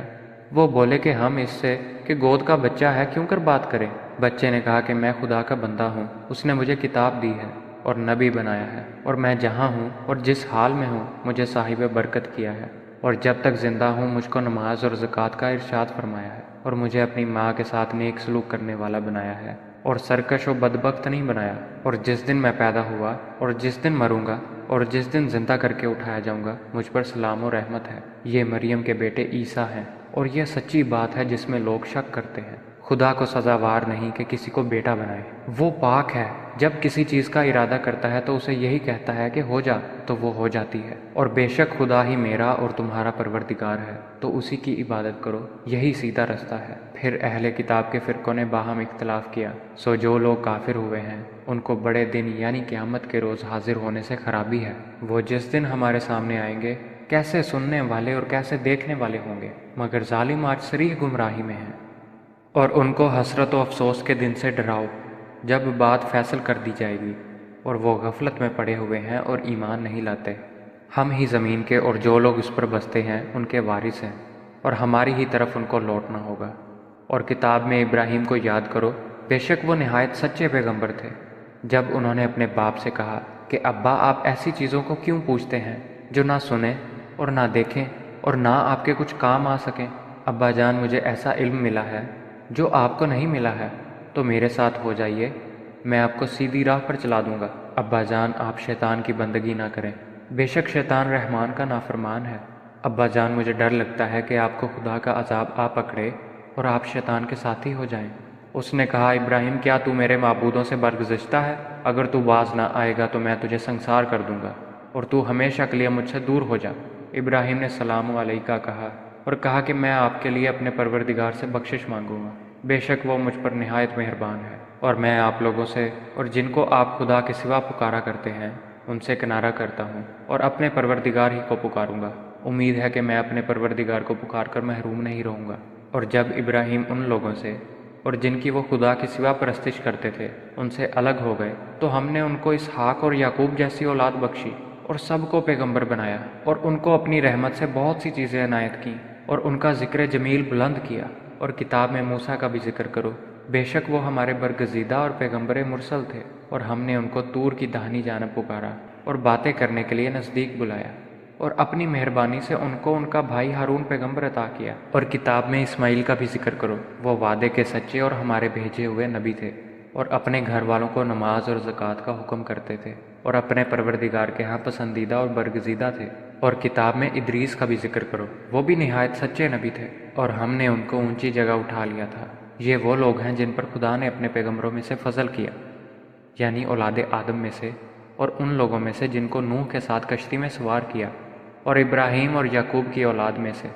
وہ بولے کہ ہم اس سے کہ گود کا بچہ ہے کیوں کر بات کریں؟ بچے نے کہا کہ میں خدا کا بندہ ہوں، اس نے مجھے کتاب دی ہے اور نبی بنایا ہے، اور میں جہاں ہوں اور جس حال میں ہوں مجھے صاحب برکت کیا ہے، اور جب تک زندہ ہوں مجھ کو نماز اور زکوٰۃ کا ارشاد فرمایا ہے، اور مجھے اپنی ماں کے ساتھ نیک سلوک کرنے والا بنایا ہے، اور سرکش و بدبخت نہیں بنایا، اور جس دن میں پیدا ہوا اور جس دن مروں گا اور جس دن زندہ کر کے اٹھایا جاؤں گا مجھ پر سلام و رحمت ہے۔ یہ مریم کے بیٹے عیسیٰ ہیں، اور یہ سچی بات ہے جس میں لوگ شک کرتے ہیں۔ خدا کو سزاوار نہیں کہ کسی کو بیٹا بنائے، وہ پاک ہے، جب کسی چیز کا ارادہ کرتا ہے تو اسے یہی کہتا ہے کہ ہو جا تو وہ ہو جاتی ہے۔ اور بے شک خدا ہی میرا اور تمہارا پروردگار ہے، تو اسی کی عبادت کرو، یہی سیدھا رستہ ہے۔ پھر اہل کتاب کے فرقوں نے باہم اختلاف کیا، سو جو لوگ کافر ہوئے ہیں ان کو بڑے دن یعنی قیامت کے روز حاضر ہونے سے خرابی ہے۔ وہ جس دن ہمارے سامنے آئیں گے کیسے سننے والے اور کیسے دیکھنے والے ہوں گے، مگر ظالم آج صریح گمراہی میں ہیں۔ اور ان کو حسرت و افسوس کے دن سے ڈراؤ جب بات فیصل کر دی جائے گی، اور وہ غفلت میں پڑے ہوئے ہیں اور ایمان نہیں لاتے۔ ہم ہی زمین کے اور جو لوگ اس پر بستے ہیں ان کے وارث ہیں، اور ہماری ہی طرف ان کو لوٹنا ہوگا۔ اور کتاب میں ابراہیم کو یاد کرو، بے شک وہ نہایت سچے پیغمبر تھے۔ جب انہوں نے اپنے باپ سے کہا کہ ابا آپ ایسی چیزوں کو کیوں پوچھتے ہیں جو نہ سنیں اور نہ دیکھیں اور نہ آپ کے کچھ کام آ سکیں؟ ابا جان مجھے ایسا علم ملا ہے جو آپ کو نہیں ملا ہے، تو میرے ساتھ ہو جائیے، میں آپ کو سیدھی راہ پر چلا دوں گا۔ ابا جان آپ شیطان کی بندگی نہ کریں، بے شک شیطان رحمان کا نافرمان ہے۔ ابا جان مجھے ڈر لگتا ہے کہ آپ کو خدا کا عذاب آ پکڑے اور آپ شیطان کے ساتھی ہو جائیں۔ اس نے کہا ابراہیم کیا تو میرے معبودوں سے برگزشتہ ہے؟ اگر تو باز نہ آئے گا تو میں تجھے سنسار کر دوں گا اور تو ہمیشہ کے لیے مجھ سے دور ہو جا۔ ابراہیم نے سلام علیکہ کہا اور کہا کہ میں آپ کے لیے اپنے پروردگار سے بخشش مانگوں گا، بے شک وہ مجھ پر نہایت مہربان ہے، اور میں آپ لوگوں سے اور جن کو آپ خدا کے سوا پکارا کرتے ہیں ان سے کنارہ کرتا ہوں اور اپنے پروردگار ہی کو پکاروں گا۔ امید ہے کہ میں اپنے پروردگار کو پکار کر محروم نہیں رہوں گا۔ اور جب ابراہیم ان لوگوں سے اور جن کی وہ خدا کے سوا پرستش کرتے تھے ان سے الگ ہو گئے تو ہم نے ان کو اسحاق اور یعقوب جیسی اولاد بخشی اور سب کو پیغمبر بنایا، اور ان کو اپنی رحمت سے بہت سی چیزیں عنایت کیں اور ان کا ذکر جمیل بلند کیا۔ اور کتاب میں موسیٰ کا بھی ذکر کرو، بے شک وہ ہمارے برگزیدہ اور پیغمبر مرسل تھے، اور ہم نے ان کو طور کی داہنی جانب پکارا اور باتیں کرنے کے لیے نزدیک بلایا، اور اپنی مہربانی سے ان کو ان کا بھائی ہارون پیغمبر عطا کیا۔ اور کتاب میں اسماعیل کا بھی ذکر کرو، وہ وعدے کے سچے اور ہمارے بھیجے ہوئے نبی تھے، اور اپنے گھر والوں کو نماز اور زکوٰۃ کا حکم کرتے تھے، اور اپنے پروردگار کے ہاں پسندیدہ اور برگزیدہ تھے۔ اور کتاب میں ادریس کا بھی ذکر کرو، وہ بھی نہایت سچے نبی تھے، اور ہم نے ان کو اونچی جگہ اٹھا لیا تھا۔ یہ وہ لوگ ہیں جن پر خدا نے اپنے پیغمبروں میں سے فضل کیا، یعنی اولاد آدم میں سے، اور ان لوگوں میں سے جن کو نوح کے ساتھ کشتی میں سوار کیا، اور ابراہیم اور یعقوب کی اولاد میں سے،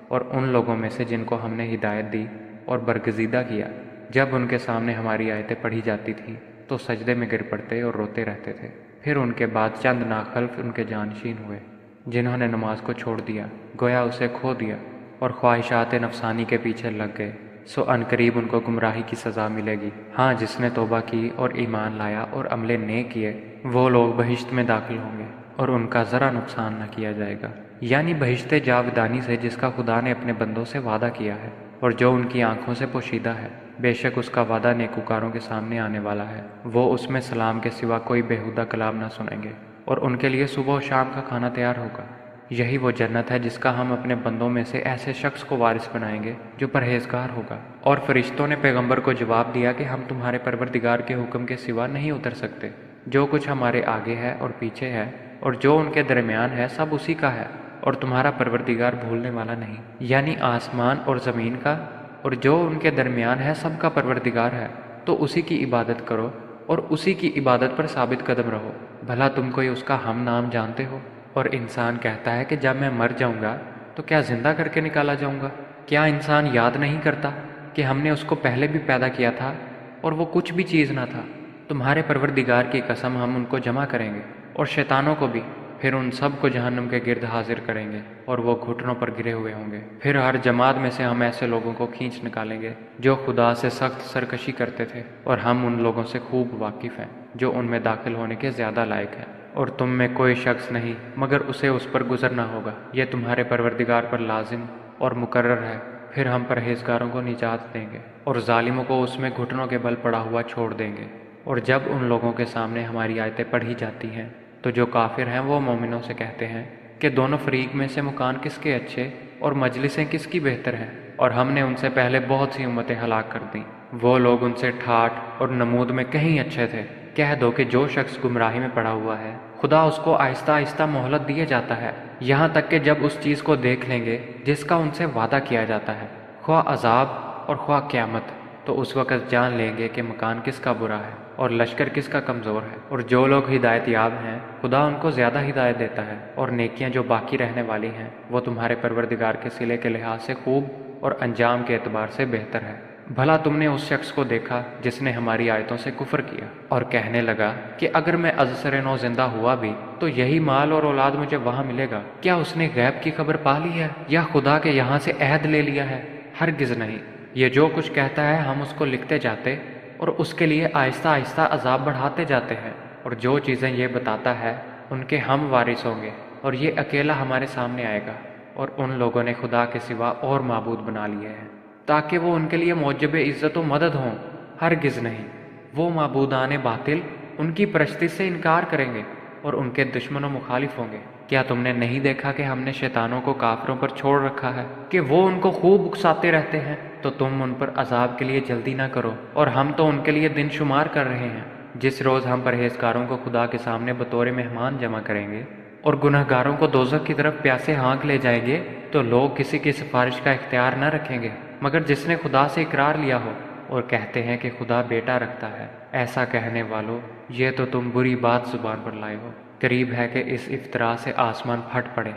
اور ان لوگوں میں سے جن کو ہم نے ہدایت دی اور برگزیدہ کیا۔ جب ان کے سامنے ہماری آیتیں پڑھی جاتی تھیں تو سجدے میں گر پڑتے اور روتے رہتے تھے۔ پھر ان کے بعد چند ناخلف ان کے جانشین ہوئے جنہوں نے نماز کو چھوڑ دیا، گویا اسے کھو دیا، اور خواہشات نفسانی کے پیچھے لگ گئے، سو عنقریب ان کو گمراہی کی سزا ملے گی۔ ہاں جس نے توبہ کی اور ایمان لایا اور عمل نیک کیے وہ لوگ بہشت میں داخل ہوں گے، اور ان کا ذرا نقصان نہ کیا جائے گا۔ یعنی بہشت جاودانی سے جس کا خدا نے اپنے بندوں سے وعدہ کیا ہے اور جو ان کی آنکھوں سے پوشیدہ ہے، بے شک اس کا وعدہ نیکوکاروں کے سامنے آنے والا ہے۔ وہ اس میں سلام کے سوا کوئی بیہودہ کلام نہ سنیں گے اور ان کے لیے صبح و شام کا کھانا تیار ہوگا۔ یہی وہ جنت ہے جس کا ہم اپنے بندوں میں سے ایسے شخص کو وارث بنائیں گے جو پرہیزگار ہوگا۔ اور فرشتوں نے پیغمبر کو جواب دیا کہ ہم تمہارے پروردگار کے حکم کے سوا نہیں اتر سکتے۔ جو کچھ ہمارے آگے ہے اور پیچھے ہے اور جو ان کے درمیان ہے سب اسی کا ہے، اور تمہارا پروردگار بھولنے والا نہیں۔ یعنی آسمان اور زمین کا اور جو ان کے درمیان ہے سب کا پروردگار ہے، تو اسی کی عبادت کرو اور اسی کی عبادت پر ثابت قدم رہو۔ بھلا تم کوئی اس کا ہم نام جانتے ہو؟ اور انسان کہتا ہے کہ جب میں مر جاؤں گا تو کیا زندہ کر کے نکالا جاؤں گا؟ کیا انسان یاد نہیں کرتا کہ ہم نے اس کو پہلے بھی پیدا کیا تھا اور وہ کچھ بھی چیز نہ تھا؟ تمہارے پروردگار کی قسم ہم ان کو جمع کریں گے اور شیطانوں کو بھی، پھر ان سب کو جہنم کے گرد حاضر کریں گے اور وہ گھٹنوں پر گرے ہوئے ہوں گے۔ پھر ہر جماعت میں سے ہم ایسے لوگوں کو کھینچ نکالیں گے جو خدا سے سخت سرکشی کرتے تھے، اور ہم ان لوگوں سے خوب واقف ہیں جو ان میں داخل ہونے کے زیادہ لائق ہیں۔ اور تم میں کوئی شخص نہیں مگر اسے اس پر گزرنا ہوگا، یہ تمہارے پروردگار پر لازم اور مقرر ہے۔ پھر ہم پرہیزگاروں کو نجات دیں گے اور ظالموں کو اس میں گھٹنوں کے بل پڑا ہوا چھوڑ دیں گے۔ اور جب ان لوگوں کے سامنے ہماری آیتیں پڑھی جاتی ہیں تو جو کافر ہیں وہ مومنوں سے کہتے ہیں کہ دونوں فریق میں سے مکان کس کے اچھے اور مجلسیں کس کی بہتر ہیں، اور ہم نے ان سے پہلے بہت سی امتیں ہلاک کر دیں۔ وہ لوگ ان سے ٹھاٹھ اور نمود میں کہیں اچھے تھے۔ کہہ دو کہ جو شخص گمراہی میں پڑا ہوا ہے خدا اس کو آہستہ آہستہ مہلت دیے جاتا ہے، یہاں تک کہ جب اس چیز کو دیکھ لیں گے جس کا ان سے وعدہ کیا جاتا ہے، خواہ عذاب اور خواہ قیامت، تو اس وقت جان لیں گے کہ مکان کس کا برا ہے اور لشکر کس کا کمزور ہے۔ اور جو لوگ ہدایت یاب ہیں خدا ان کو زیادہ ہدایت دیتا ہے، اور نیکیاں جو باقی رہنے والی ہیں وہ تمہارے پروردگار کے صلے کے لحاظ سے خوب اور انجام کے اعتبار سے بہتر ہے۔ بھلا تم نے اس شخص کو دیکھا جس نے ہماری آیتوں سے کفر کیا اور کہنے لگا کہ اگر میں ازسر نو زندہ ہوا بھی تو یہی مال اور اولاد مجھے وہاں ملے گا؟ کیا اس نے غیب کی خبر پا لی ہے یا خدا کے یہاں سے عہد لے لیا ہے؟ ہرگز نہیں۔ یہ جو کچھ کہتا ہے ہم اس کو لکھتے جاتے اور اس کے لیے آہستہ آہستہ عذاب بڑھاتے جاتے ہیں، اور جو چیزیں یہ بتاتا ہے ان کے ہم وارث ہوں گے، اور یہ اکیلا ہمارے سامنے آئے گا۔ اور ان لوگوں نے خدا کے سوا اور معبود بنا لیے ہیں تاکہ وہ ان کے لیے موجب عزت و مدد ہوں۔ ہرگز نہیں، وہ معبودان باطل ان کی پرستی سے انکار کریں گے اور ان کے دشمن و مخالف ہوں گے۔ کیا تم نے نہیں دیکھا کہ ہم نے شیطانوں کو کافروں پر چھوڑ رکھا ہے کہ وہ ان کو خوب اکساتے رہتے ہیں؟ تو تم ان پر عذاب کے لیے جلدی نہ کرو، اور ہم تو ان کے لیے دن شمار کر رہے ہیں۔ جس روز ہم پرہیزگاروں کو خدا کے سامنے بطور مہمان جمع کریں گے اور گنہگاروں کو دوزخ کی طرف پیاسے ہانک لے جائیں گے، تو لوگ کسی کی سفارش کا اختیار نہ رکھیں گے مگر جس نے خدا سے اقرار لیا ہو، اور کہتے ہیں کہ خدا بیٹا رکھتا ہے۔ ایسا کہنے والو، یہ تو تم بری بات زبان پر لائے ہو۔ قریب ہے کہ اس افطرا سے آسمان پھٹ پڑے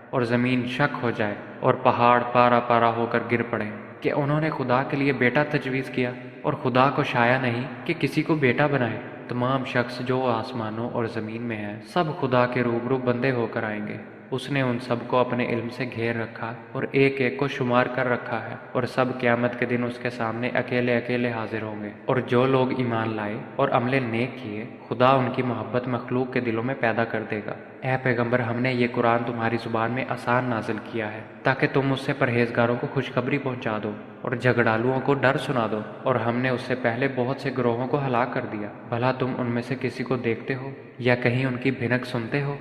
اور زمین شک ہو جائے اور پہاڑ پارا پارا ہو کر گر پڑے کہ انہوں نے خدا کے لیے بیٹا تجویز کیا، اور خدا کو شایع نہیں کہ کسی کو بیٹا بنائے۔ تمام شخص جو آسمانوں اور زمین میں ہیں سب خدا کے روبرو بندے ہو کر آئیں گے۔ اس نے ان سب کو اپنے علم سے گھیر رکھا اور ایک ایک کو شمار کر رکھا ہے، اور سب قیامت کے دن اس کے سامنے اکیلے اکیلے حاضر ہوں گے۔ اور جو لوگ ایمان لائے اور عمل نیک کیے خدا ان کی محبت مخلوق کے دلوں میں پیدا کر دے گا۔ اے پیغمبر، ہم نے یہ قرآن تمہاری زبان میں آسان نازل کیا ہے تاکہ تم اس سے پرہیزگاروں کو خوشخبری پہنچا دو اور جھگڑالوؤں کو ڈر سنا دو، اور ہم نے اس سے پہلے بہت سے گروہوں کو ہلاک کر دیا۔ بھلا تم ان میں سے کسی کو دیکھتے ہو یا کہیں ان کی بھنک سنتے ہو؟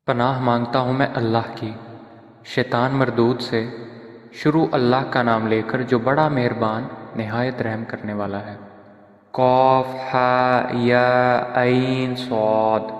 پناہ مانگتا ہوں میں اللہ کی شیطان مردود سے۔ شروع اللہ کا نام لے کر جو بڑا مہربان نہایت رحم کرنے والا ہے۔ قاف ہا یا عین صاد۔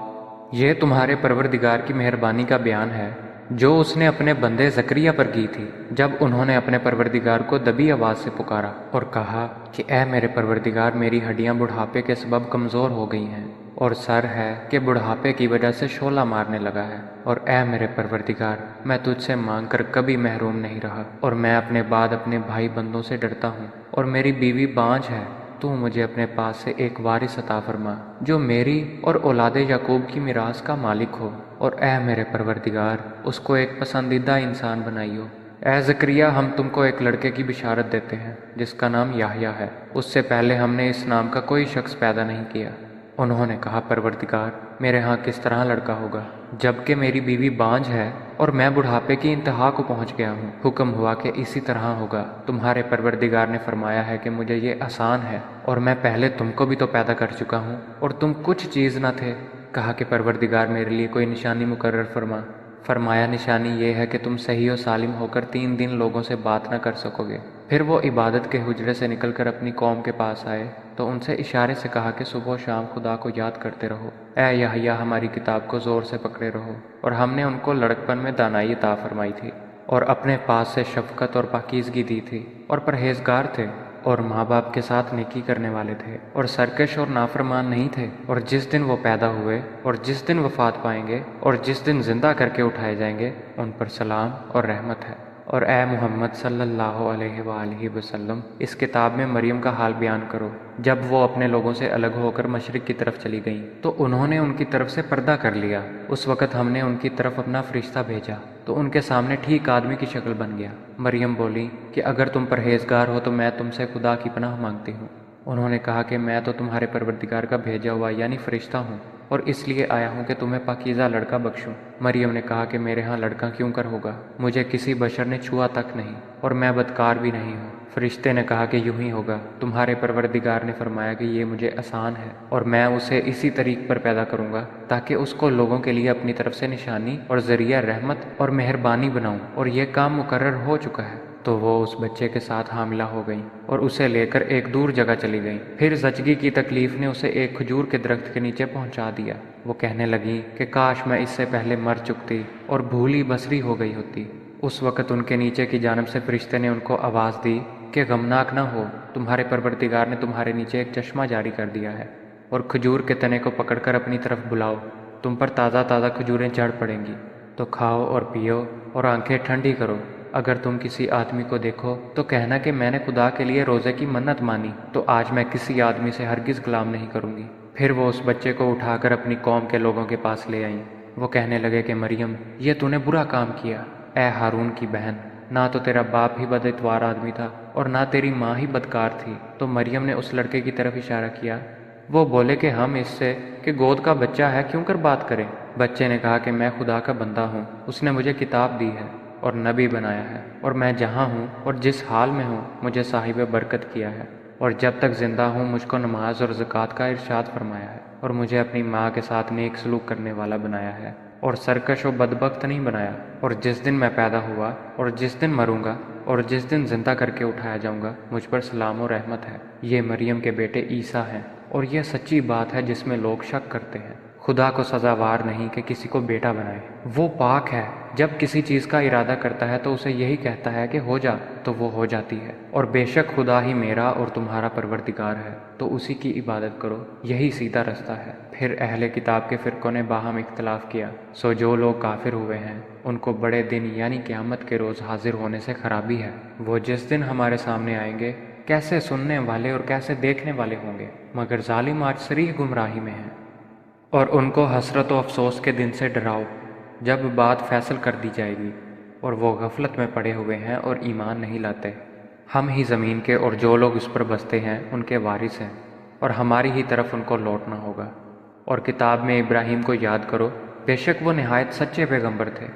یہ تمہارے پروردگار کی مہربانی کا بیان ہے جو اس نے اپنے بندے زکریا پر کی تھی جب انہوں نے اپنے پروردگار کو دبی آواز سے پکارا اور کہا کہ اے میرے پروردگار، میری ہڈیاں بڑھاپے کے سبب کمزور ہو گئی ہیں اور سر ہے کہ بڑھاپے کی وجہ سے شعلہ مارنے لگا ہے، اور اے میرے پروردگار، میں تجھ سے مانگ کر کبھی محروم نہیں رہا، اور میں اپنے بعد اپنے بھائی بندوں سے ڈرتا ہوں، اور میری بیوی بانجھ ہے تو مجھے اپنے پاس سے ایک وارث عطا فرما جو میری اور اولاد یعقوب کی میراث کا مالک ہو، اور اے میرے پروردگار اس کو ایک پسندیدہ انسان بنائیو۔ اے زکریہ، ہم تم کو ایک لڑکے کی بشارت دیتے ہیں جس کا نام یحییٰ ہے، اس سے پہلے ہم نے اس نام کا کوئی شخص پیدا نہیں کیا۔ انہوں نے کہا، پروردگار میرے ہاں کس طرح لڑکا ہوگا جبکہ میری بیوی بانجھ ہے اور میں بڑھاپے کی انتہا کو پہنچ گیا ہوں۔ حکم ہوا کہ اسی طرح ہوگا۔ تمہارے پروردگار نے فرمایا ہے کہ مجھے یہ آسان ہے، اور میں پہلے تم کو بھی تو پیدا کر چکا ہوں اور تم کچھ چیز نہ تھے۔ کہا کہ پروردگار میرے لیے کوئی نشانی مقرر فرما۔ فرمایا، نشانی یہ ہے کہ تم صحیح و سالم ہو کر 3 دن لوگوں سے بات نہ کر سکو گے۔ پھر وہ عبادت کے حجرے سے نکل کر اپنی قوم کے پاس آئے تو ان سے اشارے سے کہا کہ صبح و شام خدا کو یاد کرتے رہو۔ اے یحییٰ، ہماری کتاب کو زور سے پکڑے رہو، اور ہم نے ان کو لڑکپن میں دانائی عطا فرمائی تھی، اور اپنے پاس سے شفقت اور پاکیزگی دی تھی، اور پرہیزگار تھے، اور ماں باپ کے ساتھ نیکی کرنے والے تھے، اور سرکش اور نافرمان نہیں تھے۔ اور جس دن وہ پیدا ہوئے اور جس دن وفات پائیں گے اور جس دن زندہ کر کے اٹھائے جائیں گے، ان پر سلام اور رحمت ہے۔ اور اے محمد صلی اللہ علیہ وآلہ وسلم، اس کتاب میں مریم کا حال بیان کرو۔ جب وہ اپنے لوگوں سے الگ ہو کر مشرق کی طرف چلی گئیں تو انہوں نے ان کی طرف سے پردہ کر لیا۔ اس وقت ہم نے ان کی طرف اپنا فرشتہ بھیجا تو ان کے سامنے ٹھیک آدمی کی شکل بن گیا۔ مریم بولی کہ اگر تم پرہیزگار ہو تو میں تم سے خدا کی پناہ مانگتی ہوں۔ انہوں نے کہا کہ میں تو تمہارے پروردگار کا بھیجا ہوا یعنی فرشتہ ہوں، اور اس لیے آیا ہوں کہ تمہیں پاکیزہ لڑکا بخشوں۔ مریم نے کہا کہ میرے ہاں لڑکا کیوں کر ہوگا؟ مجھے کسی بشر نے چھوا تک نہیں، اور میں بدکار بھی نہیں ہوں۔ فرشتے نے کہا کہ یوں ہی ہوگا، تمہارے پروردگار نے فرمایا کہ یہ مجھے آسان ہے، اور میں اسے اسی طریق پر پیدا کروں گا تاکہ اس کو لوگوں کے لیے اپنی طرف سے نشانی اور ذریعہ رحمت اور مہربانی بناؤں، اور یہ کام مقرر ہو چکا ہے۔ تو وہ اس بچے کے ساتھ حاملہ ہو گئیں اور اسے لے کر ایک دور جگہ چلی گئیں۔ پھر زچگی کی تکلیف نے اسے ایک کھجور کے درخت کے نیچے پہنچا دیا۔ وہ کہنے لگی کہ کاش میں اس سے پہلے مر چکتی اور بھولی بصری ہو گئی ہوتی۔ اس وقت ان کے نیچے کی جانب سے فرشتے نے ان کو آواز دی کہ غمناک نہ ہو، تمہارے پروردگار نے تمہارے نیچے ایک چشمہ جاری کر دیا ہے، اور کھجور کے تنے کو پکڑ کر اپنی طرف بلاؤ، تم پر تازہ تازہ کھجوریں چڑھ پڑیں گی، تو کھاؤ اور پیو اور آنکھیں ٹھنڈی کرو۔ اگر تم کسی آدمی کو دیکھو تو کہنا کہ میں نے خدا کے لیے روزے کی منت مانی، تو آج میں کسی آدمی سے ہرگز کلام نہیں کروں گی۔ پھر وہ اس بچے کو اٹھا کر اپنی قوم کے لوگوں کے پاس لے آئیں۔ وہ کہنے لگے کہ مریم، یہ تو نے برا کام کیا۔ اے ہارون کی بہن، نہ تو تیرا باپ ہی بد اتوار آدمی تھا اور نہ تیری ماں ہی بدکار تھی۔ تو مریم نے اس لڑکے کی طرف اشارہ کیا۔ وہ بولے کہ ہم اس سے کہ گود کا بچہ ہے کیوں کر بات کریں؟ بچے نے کہا کہ میں خدا کا بندہ ہوں، اس نے مجھے کتاب دی ہے اور نبی بنایا ہے، اور میں جہاں ہوں اور جس حال میں ہوں مجھے صاحب برکت کیا ہے، اور جب تک زندہ ہوں مجھ کو نماز اور زکوٰۃ کا ارشاد فرمایا ہے، اور مجھے اپنی ماں کے ساتھ نیک سلوک کرنے والا بنایا ہے، اور سرکش و بدبخت نہیں بنایا۔ اور جس دن میں پیدا ہوا اور جس دن مروں گا اور جس دن زندہ کر کے اٹھایا جاؤں گا مجھ پر سلام و رحمت ہے۔ یہ مریم کے بیٹے عیسیٰ ہیں، اور یہ سچی بات ہے جس میں لوگ شک کرتے ہیں۔ خدا کو سزاوار نہیں کہ کسی کو بیٹا بنائے، وہ پاک ہے۔ جب کسی چیز کا ارادہ کرتا ہے تو اسے یہی کہتا ہے کہ ہو جا، تو وہ ہو جاتی ہے۔ اور بے شک خدا ہی میرا اور تمہارا پروردگار ہے، تو اسی کی عبادت کرو، یہی سیدھا رستہ ہے۔ پھر اہل کتاب کے فرقوں نے باہم اختلاف کیا، سو جو لوگ کافر ہوئے ہیں ان کو بڑے دن یعنی قیامت کے روز حاضر ہونے سے خرابی ہے۔ وہ جس دن ہمارے سامنے آئیں گے کیسے سننے والے اور کیسے دیکھنے والے ہوں گے، مگر ظالم آج صریح گمراہی میں ہیں۔ اور ان کو حسرت و افسوس کے دن سے ڈراؤ جب بات فیصل کر دی جائے گی، اور وہ غفلت میں پڑے ہوئے ہیں اور ایمان نہیں لاتے۔ ہم ہی زمین کے اور جو لوگ اس پر بستے ہیں ان کے وارث ہیں، اور ہماری ہی طرف ان کو لوٹنا ہوگا۔ اور کتاب میں ابراہیم کو یاد کرو، بے شک وہ نہایت سچے پیغمبر تھے۔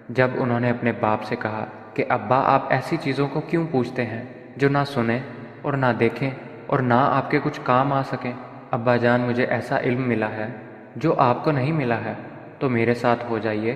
جب انہوں نے اپنے باپ سے کہا کہ ابا، آپ ایسی چیزوں کو کیوں پوچھتے ہیں جو نہ سنیں اور نہ دیکھیں اور نہ آپ کے کچھ کام آ سکیں؟ ابا جان، مجھے ایسا علم ملا ہے جو آپ کو نہیں ملا ہے، تو میرے ساتھ ہو جائیے،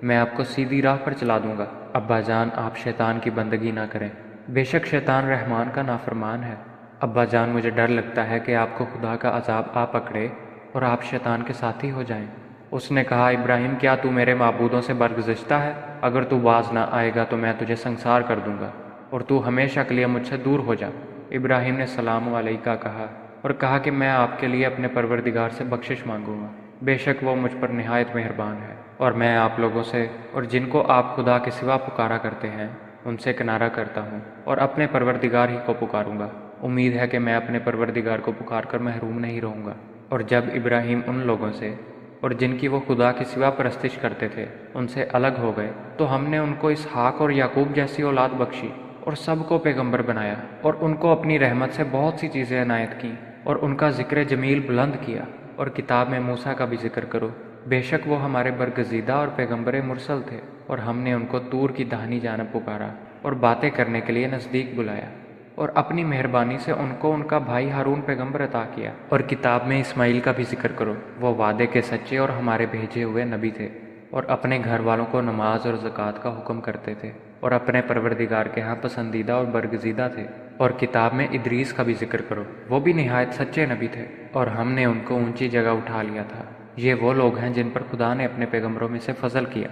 میں آپ کو سیدھی راہ پر چلا دوں گا۔ ابا جان، آپ شیطان کی بندگی نہ کریں، بے شک شیطان رحمان کا نافرمان ہے۔ ابا جان، مجھے ڈر لگتا ہے کہ آپ کو خدا کا عذاب آ پکڑے اور آپ شیطان کے ساتھی ہو جائیں۔ اس نے کہا، ابراہیم، کیا تو میرے معبودوں سے برگزشتہ ہے؟ اگر تو باز نہ آئے گا تو میں تجھے سنسار کر دوں گا، اور تو ہمیشہ کے لیے مجھ سے دور ہو جا۔ ابراہیم نے سلام علیکہ کہا اور کہا کہ میں آپ کے لیے اپنے پروردگار سے بخشش مانگوں گا، بے شک وہ مجھ پر نہایت مہربان ہے۔ اور میں آپ لوگوں سے اور جن کو آپ خدا کے سوا پکارا کرتے ہیں ان سے کنارہ کرتا ہوں، اور اپنے پروردگار ہی کو پکاروں گا۔ امید ہے کہ میں اپنے پروردگار کو پکار کر محروم نہیں رہوں گا۔ اور جب ابراہیم ان لوگوں سے اور جن کی وہ خدا کے سوا پرستش کرتے تھے ان سے الگ ہو گئے تو ہم نے ان کو اسحاق اور یعقوب جیسی اولاد بخشی اور سب کو پیغمبر بنایا اور ان کو اپنی رحمت سے بہت سی چیزیں عنایت کیں اور ان کا ذکر جمیل بلند کیا۔ اور کتاب میں موسیٰ کا بھی ذکر کرو، بے شک وہ ہمارے برگزیدہ اور پیغمبر مرسل تھے، اور ہم نے ان کو طور کی داہنی جانب پکارا اور باتیں کرنے کے لیے نزدیک بلایا، اور اپنی مہربانی سے ان کو ان کا بھائی ہارون پیغمبر عطا کیا۔ اور کتاب میں اسماعیل کا بھی ذکر کرو، وہ وعدے کے سچے اور ہمارے بھیجے ہوئے نبی تھے، اور اپنے گھر والوں کو نماز اور زکوٰۃ کا حکم کرتے تھے، اور اپنے پروردگار کے ہاں پسندیدہ اور برگزیدہ تھے۔ اور کتاب میں ادریس کا بھی ذکر کرو، وہ بھی نہایت سچے نبی تھے، اور ہم نے ان کو اونچی جگہ اٹھا لیا تھا۔ یہ وہ لوگ ہیں جن پر خدا نے اپنے پیغمبروں میں سے فضل کیا،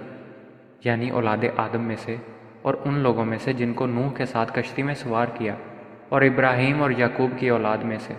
یعنی اولاد آدم میں سے، اور ان لوگوں میں سے جن کو نوح کے ساتھ کشتی میں سوار کیا، اور ابراہیم اور یعقوب کی اولاد میں سے،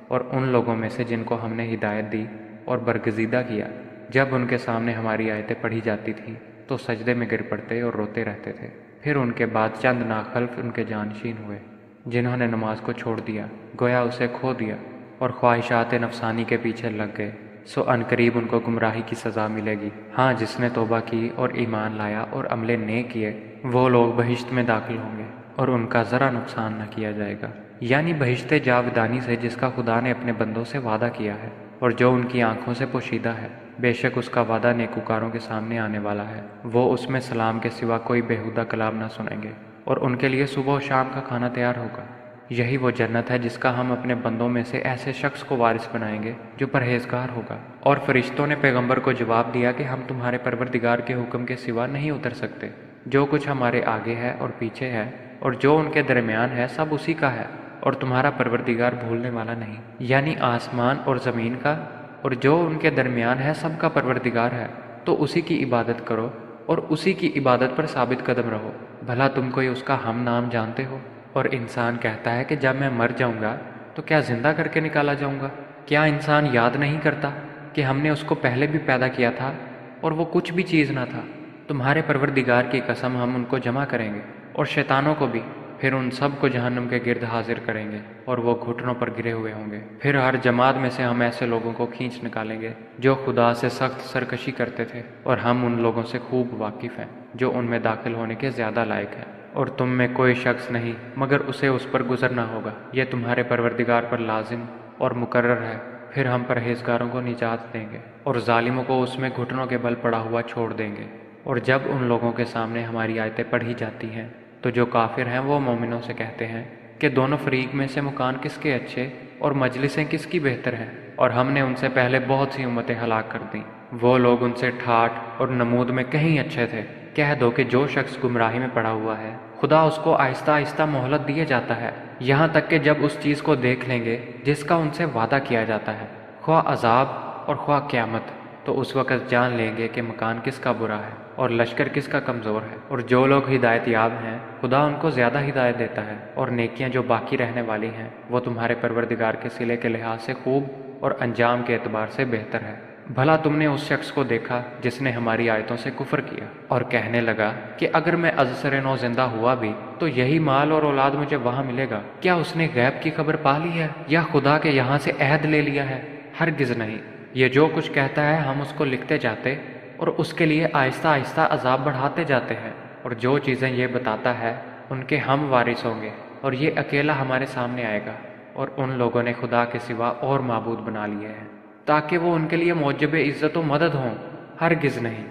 اور ان لوگوں میں سے جن کو ہم نے ہدایت دی اور برگزیدہ کیا۔ جب ان کے سامنے ہماری آیتیں پڑھی جاتی تھیں تو سجدے میں گر پڑتے اور روتے رہتے تھے۔ پھر ان کے بعد چند ناخلف ان کے جانشین ہوئے جنہوں نے نماز کو چھوڑ دیا، گویا اسے کھو دیا، اور خواہشات نفسانی کے پیچھے لگ گئے، سو عنقریب ان کو گمراہی کی سزا ملے گی۔ ہاں، جس نے توبہ کی اور ایمان لایا اور عمل نیک کیے، وہ لوگ بہشت میں داخل ہوں گے اور ان کا ذرا نقصان نہ کیا جائے گا، یعنی بہشت جاودانی سے جس کا خدا نے اپنے بندوں سے وعدہ کیا ہے اور جو ان کی آنکھوں سے پوشیدہ ہے۔ بے شک اس کا وعدہ نیکوکاروں کے سامنے آنے والا ہے، وہ اس میں سلام کے سوا کوئی بیہودہ کلام نہ سنیں گے، اور ان کے لیے صبح و شام کا کھانا تیار ہوگا۔ یہی وہ جنت ہے جس کا ہم اپنے بندوں میں سے ایسے شخص کو وارث بنائیں گے جو پرہیزگار ہوگا۔ اور فرشتوں نے پیغمبر کو جواب دیا کہ ہم تمہارے پروردگار کے حکم کے سوا نہیں اتر سکتے۔ جو کچھ ہمارے آگے ہے اور پیچھے ہے اور جو ان کے درمیان ہے سب اسی کا ہے، اور تمہارا پروردگار بھولنے والا نہیں، یعنی آسمان اور زمین کا اور جو ان کے درمیان ہے سب کا پروردگار ہے، تو اسی کی عبادت کرو اور اسی کی عبادت پر ثابت قدم رہو۔ بھلا تم کوئی اس کا ہم نام جانتے ہو؟ اور انسان کہتا ہے کہ جب میں مر جاؤں گا تو کیا زندہ کر کے نکالا جاؤں گا؟ کیا انسان یاد نہیں کرتا کہ ہم نے اس کو پہلے بھی پیدا کیا تھا اور وہ کچھ بھی چیز نہ تھا؟ تمہارے پروردگار کی قسم ہم ان کو جمع کریں گے اور شیطانوں کو بھی، پھر ان سب کو جہنم کے گرد حاضر کریں گے اور وہ گھٹنوں پر گرے ہوئے ہوں گے۔ پھر ہر جماعت میں سے ہم ایسے لوگوں کو کھینچ نکالیں گے جو خدا سے سخت سرکشی کرتے تھے، اور ہم ان لوگوں سے خوب واقف ہیں جو ان میں داخل ہونے کے زیادہ لائق ہیں۔ اور تم میں کوئی شخص نہیں مگر اسے اس پر گزرنا ہوگا، یہ تمہارے پروردگار پر لازم اور مقرر ہے۔ پھر ہم پرہیزگاروں کو نجات دیں گے اور ظالموں کو اس میں گھٹنوں کے بل پڑا ہوا چھوڑ دیں گے۔ اور جب ان لوگوں کے سامنے ہماری آیتیں پڑھی جاتی ہیں تو جو کافر ہیں وہ مومنوں سے کہتے ہیں کہ دونوں فریق میں سے مکان کس کے اچھے اور مجلسیں کس کی بہتر ہیں، اور ہم نے ان سے پہلے بہت سی امتیں ہلاک کر دیں۔ وہ لوگ ان سے ٹھاٹھ اور نمود میں کہیں اچھے تھے۔ کہہ دو کہ جو شخص گمراہی میں پڑا ہوا ہے خدا اس کو آہستہ آہستہ مہلت دیے جاتا ہے، یہاں تک کہ جب اس چیز کو دیکھ لیں گے جس کا ان سے وعدہ کیا جاتا ہے، خواہ عذاب اور خواہ قیامت، تو اس وقت جان لیں گے کہ مکان کس کا برا ہے اور لشکر کس کا کمزور ہے۔ اور جو لوگ ہدایت یاب ہیں خدا ان کو زیادہ ہدایت دیتا ہے، اور نیکیاں جو باقی رہنے والی ہیں وہ تمہارے پروردگار کے صلے کے لحاظ سے خوب اور انجام کے اعتبار سے بہتر ہے۔ بھلا تم نے اس شخص کو دیکھا جس نے ہماری آیتوں سے کفر کیا اور کہنے لگا کہ اگر میں ازسر نو زندہ ہوا بھی تو یہی مال اور اولاد مجھے وہاں ملے گا؟ کیا اس نے غیب کی خبر پا لی ہے یا خدا کے یہاں سے عہد لے لیا ہے؟ ہرگز نہیں۔ یہ جو کچھ کہتا ہے ہم اس کو لکھتے جاتے اور اس کے لیے آہستہ آہستہ عذاب بڑھاتے جاتے ہیں، اور جو چیزیں یہ بتاتا ہے ان کے ہم وارث ہوں گے، اور یہ اکیلا ہمارے سامنے آئے گا۔ اور ان لوگوں نے خدا کے سوا اور معبود بنا لیے ہیں تاکہ وہ ان کے لیے موجب عزت و مدد ہوں۔ ہرگز نہیں،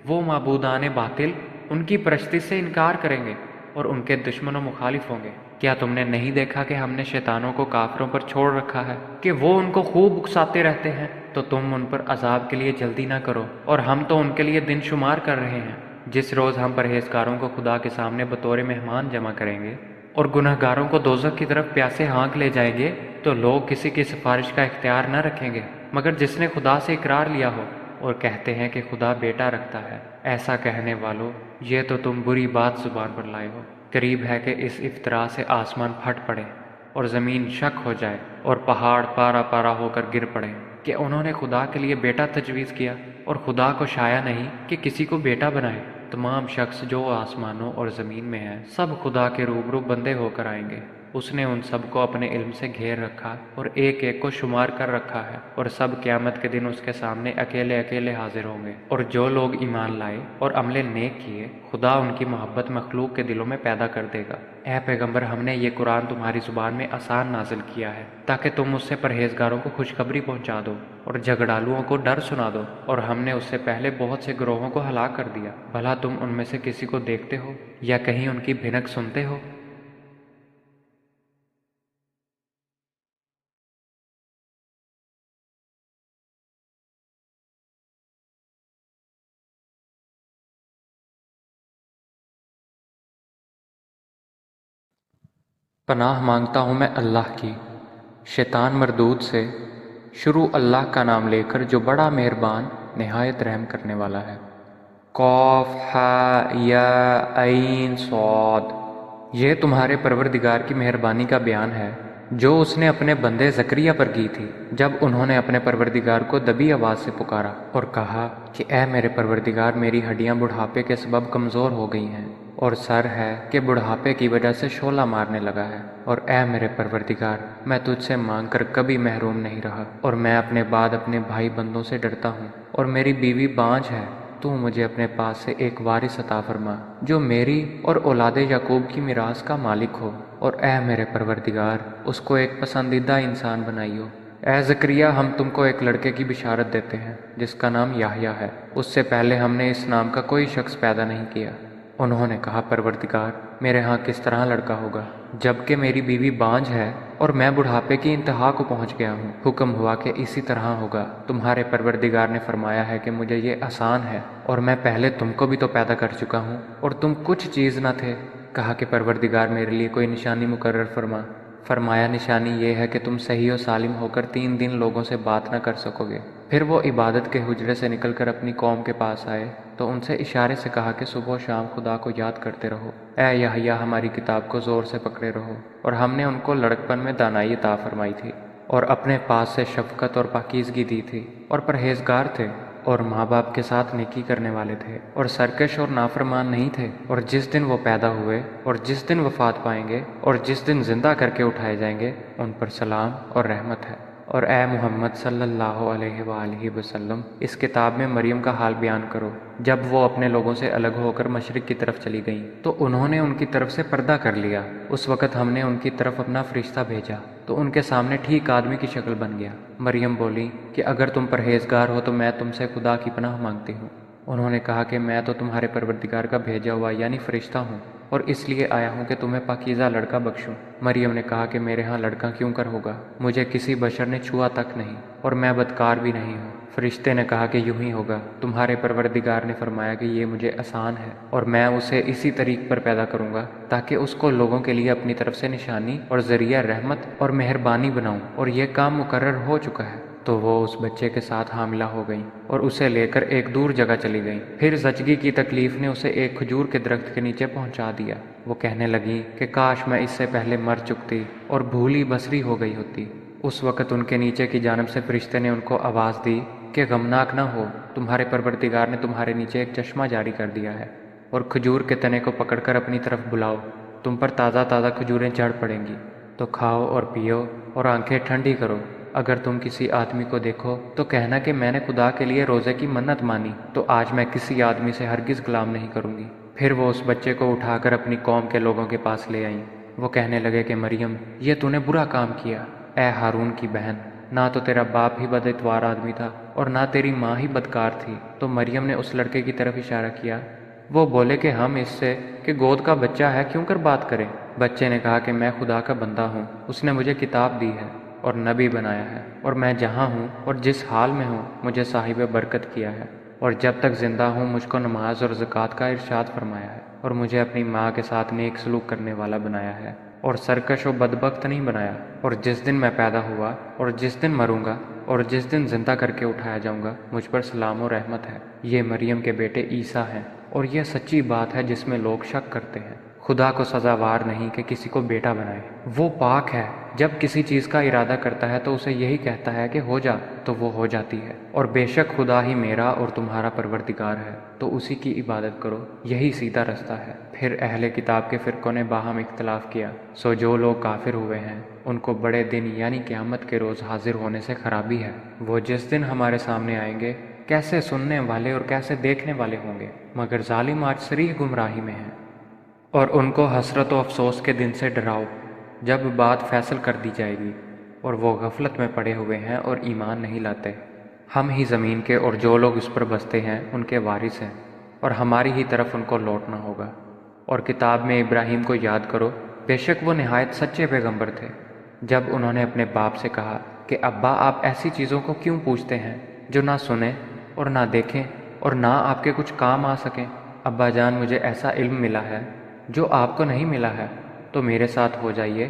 وہ معبودان باطل ان کی پرستی سے انکار کریں گے اور ان کے دشمن و مخالف ہوں گے۔ کیا تم نے نہیں دیکھا کہ ہم نے شیطانوں کو کافروں پر چھوڑ رکھا ہے کہ وہ ان کو خوب اکساتے رہتے ہیں؟ تو تم ان پر عذاب کے لیے جلدی نہ کرو، اور ہم تو ان کے لیے دن شمار کر رہے ہیں۔ جس روز ہم پرہیزگاروں کو خدا کے سامنے بطور مہمان جمع کریں گے اور گنہگاروں کو دوزخ کی طرف پیاسے ہانک لے جائیں گے، تو لوگ کسی کی سفارش کا اختیار نہ رکھیں گے مگر جس نے خدا سے اقرار لیا ہو، اور کہتے ہیں کہ خدا بیٹا رکھتا ہے۔ ایسا کہنے والو، یہ تو تم بری بات زبان پر لائے ہو۔ قریب ہے کہ اس افطرا سے آسمان پھٹ پڑے اور زمین شک ہو جائے اور پہاڑ پارا پارا ہو کر گر پڑے کہ انہوں نے خدا کے لیے بیٹا تجویز کیا، اور خدا کو شایع نہیں کہ کسی کو بیٹا بنائے۔ تمام شخص جو آسمانوں اور زمین میں ہیں سب خدا کے روبرو بندے ہو کر آئیں گے، اس نے ان سب کو اپنے علم سے گھیر رکھا اور ایک ایک کو شمار کر رکھا ہے، اور سب قیامت کے دن اس کے سامنے اکیلے اکیلے حاضر ہوں گے۔ اور جو لوگ ایمان لائے اور عمل نیک کیے، خدا ان کی محبت مخلوق کے دلوں میں پیدا کر دے گا۔ اے پیغمبر، ہم نے یہ قرآن تمہاری زبان میں آسان نازل کیا ہے تاکہ تم اس سے پرہیزگاروں کو خوشخبری پہنچا دو اور جھگڑالوؤں کو ڈر سنا دو، اور ہم نے اس سے پہلے بہت سے گروہوں کو ہلاک کر دیا۔ بھلا تم ان میں سے کسی کو دیکھتے ہو یا کہیں ان کی بھنک سنتے ہو؟ پناہ مانگتا ہوں میں اللہ کی شیطان مردود سے۔ شروع اللہ کا نام لے کر جو بڑا مہربان نہایت رحم کرنے والا ہے۔ قاف ہا یا عین صاد۔ یہ تمہارے پروردگار کی مہربانی کا بیان ہے جو اس نے اپنے بندے زکریا پر کی تھی جب انہوں نے اپنے پروردگار کو دبی آواز سے پکارا اور کہا کہ اے میرے پروردگار، میری ہڈیاں بڑھاپے کے سبب کمزور ہو گئی ہیں اور سر ہے کہ بڑھاپے کی وجہ سے شعلہ مارنے لگا ہے، اور اے میرے پروردگار، میں تجھ سے مانگ کر کبھی محروم نہیں رہا، اور میں اپنے بعد اپنے بھائی بندوں سے ڈرتا ہوں، اور میری بیوی بانجھ ہے۔ تو مجھے اپنے پاس سے ایک وارث عطا فرما جو میری اور اولاد یعقوب کی میراث کا مالک ہو، اور اے میرے پروردگار، اس کو ایک پسندیدہ انسان بنائیو۔ اے زکریا، ہم تم کو ایک لڑکے کی بشارت دیتے ہیں جس کا نام یحییٰ ہے۔ اس سے پہلے ہم نے اس نام کا کوئی شخص پیدا نہیں کیا۔ انہوں نے کہا، پروردگار، میرے ہاں کس طرح لڑکا ہوگا جبکہ میری بیوی بانجھ ہے اور میں بڑھاپے کی انتہا کو پہنچ گیا ہوں؟ حکم ہوا کہ اسی طرح ہوگا۔ تمہارے پروردگار نے فرمایا ہے کہ مجھے یہ آسان ہے، اور میں پہلے تم کو بھی تو پیدا کر چکا ہوں اور تم کچھ چیز نہ تھے۔ کہا کہ پروردگار، میرے لیے کوئی نشانی مقرر فرما۔ فرمایا، نشانی یہ ہے کہ تم صحیح و سالم ہو کر 3 دن لوگوں سے بات نہ کر سکو گے۔ پھر وہ عبادت کے حجرے سے نکل کر اپنی قوم کے پاس آئے تو ان سے اشارے سے کہا کہ صبح و شام خدا کو یاد کرتے رہو۔ اے یحییٰ، ہماری کتاب کو زور سے پکڑے رہو۔ اور ہم نے ان کو لڑکپن میں دانائی عطا فرمائی تھی، اور اپنے پاس سے شفقت اور پاکیزگی دی تھی، اور پرہیزگار تھے، اور ماں باپ کے ساتھ نیکی کرنے والے تھے، اور سرکش اور نافرمان نہیں تھے۔ اور جس دن وہ پیدا ہوئے اور جس دن وفات پائیں گے اور جس دن زندہ کر کے اٹھائے جائیں گے، ان پر سلام اور رحمت ہے۔ اور اے محمد صلی اللہ علیہ وآلہ وسلم، اس کتاب میں مریم کا حال بیان کرو۔ جب وہ اپنے لوگوں سے الگ ہو کر مشرق کی طرف چلی گئیں تو انہوں نے ان کی طرف سے پردہ کر لیا۔ اس وقت ہم نے ان کی طرف اپنا فرشتہ بھیجا تو ان کے سامنے ٹھیک آدمی کی شکل بن گیا۔ مریم بولی کہ اگر تم پرہیزگار ہو تو میں تم سے خدا کی پناہ مانگتی ہوں۔ انہوں نے کہا کہ میں تو تمہارے پروردگار کا بھیجا ہوا یعنی فرشتہ ہوں، اور اس لیے آیا ہوں کہ تمہیں پاکیزہ لڑکا بخشوں۔ مریم نے کہا کہ میرے ہاں لڑکا کیوں کر ہوگا؟ مجھے کسی بشر نے چھوا تک نہیں، اور میں بدکار بھی نہیں ہوں۔ فرشتے نے کہا کہ یوں ہی ہوگا، تمہارے پروردگار نے فرمایا کہ یہ مجھے آسان ہے، اور میں اسے اسی طریق پر پیدا کروں گا تاکہ اس کو لوگوں کے لیے اپنی طرف سے نشانی اور ذریعہ رحمت اور مہربانی بناؤں، اور یہ کام مقرر ہو چکا ہے۔ تو وہ اس بچے کے ساتھ حاملہ ہو گئیں اور اسے لے کر ایک دور جگہ چلی گئیں۔ پھر زچگی کی تکلیف نے اسے ایک کھجور کے درخت کے نیچے پہنچا دیا۔ وہ کہنے لگیں کہ کاش میں اس سے پہلے مر چکتی اور بھولی بسری ہو گئی ہوتی۔ اس وقت ان کے نیچے کی جانب سے فرشتے نے ان کو آواز دی کہ غمناک نہ ہو، تمہارے پروردگار نے تمہارے نیچے ایک چشمہ جاری کر دیا ہے، اور کھجور کے تنے کو پکڑ کر اپنی طرف بلاؤ، تم پر تازہ تازہ کھجوریں جھڑ پڑیں گی، تو کھاؤ اور پیو اور آنکھیں ٹھنڈی کرو۔ اگر تم کسی آدمی کو دیکھو تو کہنا کہ میں نے خدا کے لیے روزے کی منت مانی، تو آج میں کسی آدمی سے ہرگز غلام نہیں کروں گی۔ پھر وہ اس بچے کو اٹھا کر اپنی قوم کے لوگوں کے پاس لے آئیں۔ وہ کہنے لگے کہ مریم، یہ تو نے برا کام کیا۔ اے ہارون کی بہن، نہ تو تیرا باپ ہی بد اتوار آدمی تھا اور نہ تیری ماں ہی بدکار تھی۔ تو مریم نے اس لڑکے کی طرف اشارہ کیا۔ وہ بولے کہ ہم اس سے کہ گود کا بچہ ہے کیوں کر بات کریں؟ بچے نے کہا کہ میں خدا کا بندہ ہوں، اس نے مجھے کتاب دی ہے اور نبی بنایا ہے، اور میں جہاں ہوں اور جس حال میں ہوں مجھے صاحب برکت کیا ہے، اور جب تک زندہ ہوں مجھ کو نماز اور زکوٰۃ کا ارشاد فرمایا ہے، اور مجھے اپنی ماں کے ساتھ نیک سلوک کرنے والا بنایا ہے، اور سرکش و بدبخت نہیں بنایا۔ اور جس دن میں پیدا ہوا اور جس دن مروں گا اور جس دن زندہ کر کے اٹھایا جاؤں گا، مجھ پر سلام و رحمت ہے۔ یہ مریم کے بیٹے عیسیٰ ہیں، اور یہ سچی بات ہے جس میں لوگ شک کرتے ہیں۔ خدا کو سزاوار نہیں کہ کسی کو بیٹا بنائے، وہ پاک ہے، جب کسی چیز کا ارادہ کرتا ہے تو اسے یہی کہتا ہے کہ ہو جا تو وہ ہو جاتی ہے۔ اور بے شک خدا ہی میرا اور تمہارا پروردگار ہے، تو اسی کی عبادت کرو، یہی سیدھا رستہ ہے۔ پھر اہل کتاب کے فرقوں نے باہم اختلاف کیا، سو جو لوگ کافر ہوئے ہیں ان کو بڑے دن یعنی قیامت کے روز حاضر ہونے سے خرابی ہے۔ وہ جس دن ہمارے سامنے آئیں گے کیسے سننے والے اور کیسے دیکھنے والے ہوں گے، مگر ظالم آج صریح گمراہی میں ہیں۔ اور ان کو حسرت و افسوس کے دن سے ڈراؤ جب بات فیصل کر دی جائے گی اور وہ غفلت میں پڑے ہوئے ہیں اور ایمان نہیں لاتے۔ ہم ہی زمین کے اور جو لوگ اس پر بستے ہیں ان کے وارث ہیں، اور ہماری ہی طرف ان کو لوٹنا ہوگا۔ اور کتاب میں ابراہیم کو یاد کرو، بے شک وہ نہایت سچے پیغمبر تھے۔ جب انہوں نے اپنے باپ سے کہا کہ ابا آپ ایسی چیزوں کو کیوں پوچھتے ہیں جو نہ سنیں اور نہ دیکھیں اور نہ آپ کے کچھ کام آ سکیں؟ ابا جان مجھے ایسا علم ملا ہے جو آپ کو نہیں ملا ہے، تو میرے ساتھ ہو جائیے،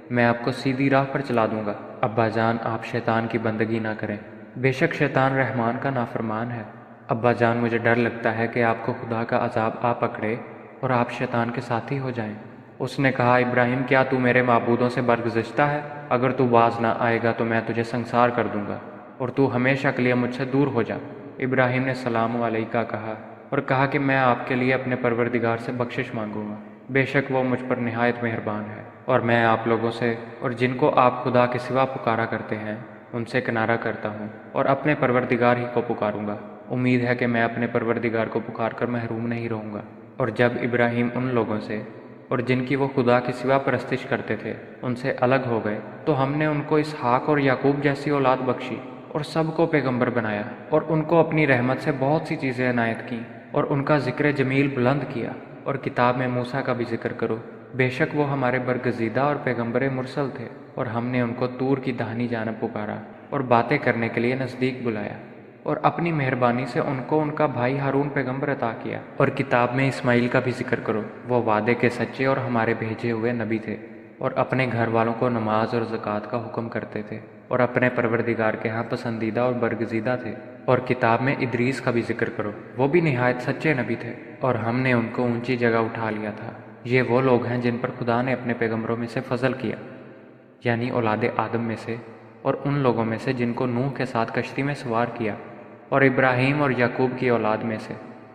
میں آپ کو سیدھی راہ پر چلا دوں گا۔ ابا جان آپ شیطان کی بندگی نہ کریں، بے شک شیطان رحمان کا نافرمان ہے۔ ابا جان مجھے ڈر لگتا ہے کہ آپ کو خدا کا عذاب آ پکڑے اور آپ شیطان کے ساتھی ہو جائیں۔ اس نے کہا ابراہیم کیا تو میرے معبودوں سے برگزشتہ ہے؟ اگر تو باز نہ آئے گا تو میں تجھے سنسار کر دوں گا اور تو ہمیشہ کے لیے مجھ سے دور ہو جا۔ ابراہیم نے سلام علیکہ کہا اور کہا کہ میں آپ کے لیے اپنے پروردگار سے بخشش مانگوں گا، بے شک وہ مجھ پر نہایت مہربان ہے۔ اور میں آپ لوگوں سے اور جن کو آپ خدا کے سوا پکارا کرتے ہیں ان سے کنارہ کرتا ہوں اور اپنے پروردگار ہی کو پکاروں گا۔ امید ہے کہ میں اپنے پروردگار کو پکار کر محروم نہیں رہوں گا۔ اور جب ابراہیم ان لوگوں سے اور جن کی وہ خدا کے سوا پرستش کرتے تھے ان سے الگ ہو گئے تو ہم نے ان کو اسحاق اور یعقوب جیسی اولاد بخشی اور سب کو پیغمبر بنایا، اور ان کو اپنی رحمت سے بہت سی چیزیں عنایت کیں اور ان کا ذکر جمیل بلند کیا۔ اور کتاب میں موسیٰ کا بھی ذکر کرو، بے شک وہ ہمارے برگزیدہ اور پیغمبر مرسل تھے، اور ہم نے ان کو طور کی داہنی جانب پکارا اور باتیں کرنے کے لیے نزدیک بلایا، اور اپنی مہربانی سے ان کو ان کا بھائی ہارون پیغمبر عطا کیا۔ اور کتاب میں اسماعیل کا بھی ذکر کرو، وہ وعدے کے سچے اور ہمارے بھیجے ہوئے نبی تھے، اور اپنے گھر والوں کو نماز اور زکوٰۃ کا حکم کرتے تھے، اور اپنے پروردگار کے ہاں پسندیدہ اور برگزیدہ تھے۔ اور کتاب میں ادریس کا بھی ذکر کرو، وہ بھی نہایت سچے نبی تھے، اور ہم نے ان کو اونچی جگہ اٹھا لیا تھا۔ یہ وہ لوگ ہیں جن پر خدا نے اپنے پیغمبروں میں سے فضل کیا، یعنی اولاد آدم میں سے، اور ان لوگوں میں سے جن کو نوح کے ساتھ کشتی میں سوار کیا، اور ابراہیم اور یعقوب کی اولاد میں سے،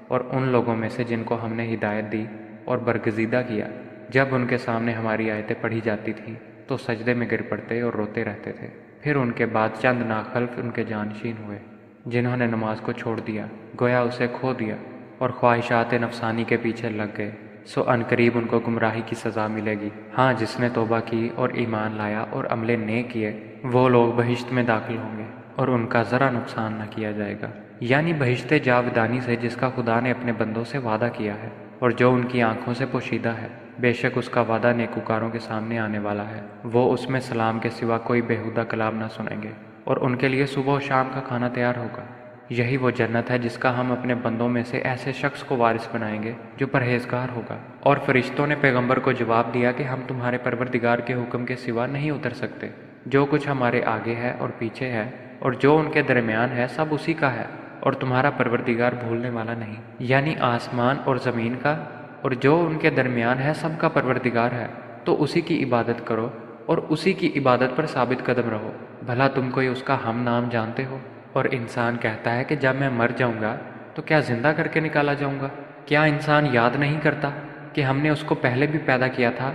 اور ان لوگوں میں سے جن کو ہم نے ہدایت دی اور برگزیدہ کیا۔ جب ان کے سامنے ہماری آیتیں پڑھی جاتی تھیں تو سجدے میں گر پڑتے اور روتے رہتے تھے۔ پھر ان کے بعد چند ناخلف ان کے جانشین ہوئے جنہوں نے نماز کو چھوڑ دیا، گویا اسے کھو دیا، اور خواہشات نفسانی کے پیچھے لگ گئے، سو عنقریب ان کو گمراہی کی سزا ملے گی۔ ہاں جس نے توبہ کی اور ایمان لایا اور عمل نیک کیے وہ لوگ بہشت میں داخل ہوں گے، اور ان کا ذرا نقصان نہ کیا جائے گا، یعنی بہشت جاودانی سے جس کا خدا نے اپنے بندوں سے وعدہ کیا ہے اور جو ان کی آنکھوں سے پوشیدہ ہے۔ بے شک اس کا وعدہ نیکوکاروں کے سامنے آنے والا ہے، وہ اس میں سلام کے سوا کوئی بیہودہ کلام نہ سنیں گے، اور ان کے لیے صبح و شام کا کھانا تیار ہوگا۔ یہی وہ جنت ہے جس کا ہم اپنے بندوں میں سے ایسے شخص کو وارث بنائیں گے جو پرہیزگار ہوگا۔ اور فرشتوں نے پیغمبر کو جواب دیا کہ ہم تمہارے پروردگار کے حکم کے سوا نہیں اتر سکتے، جو کچھ ہمارے آگے ہے اور پیچھے ہے اور جو ان کے درمیان ہے سب اسی کا ہے، اور تمہارا پروردگار بھولنے والا نہیں، یعنی آسمان اور زمین کا اور جو ان کے درمیان ہے سب کا پروردگار ہے، تو اسی کی عبادت کرو اور اسی کی عبادت پر ثابت قدم رہو۔ بھلا تم کوئی اس کا ہم نام جانتے ہو؟ اور انسان کہتا ہے کہ جب میں مر جاؤں گا تو کیا زندہ کر کے نکالا جاؤں گا؟ کیا انسان یاد نہیں کرتا کہ ہم نے اس کو پہلے بھی پیدا کیا تھا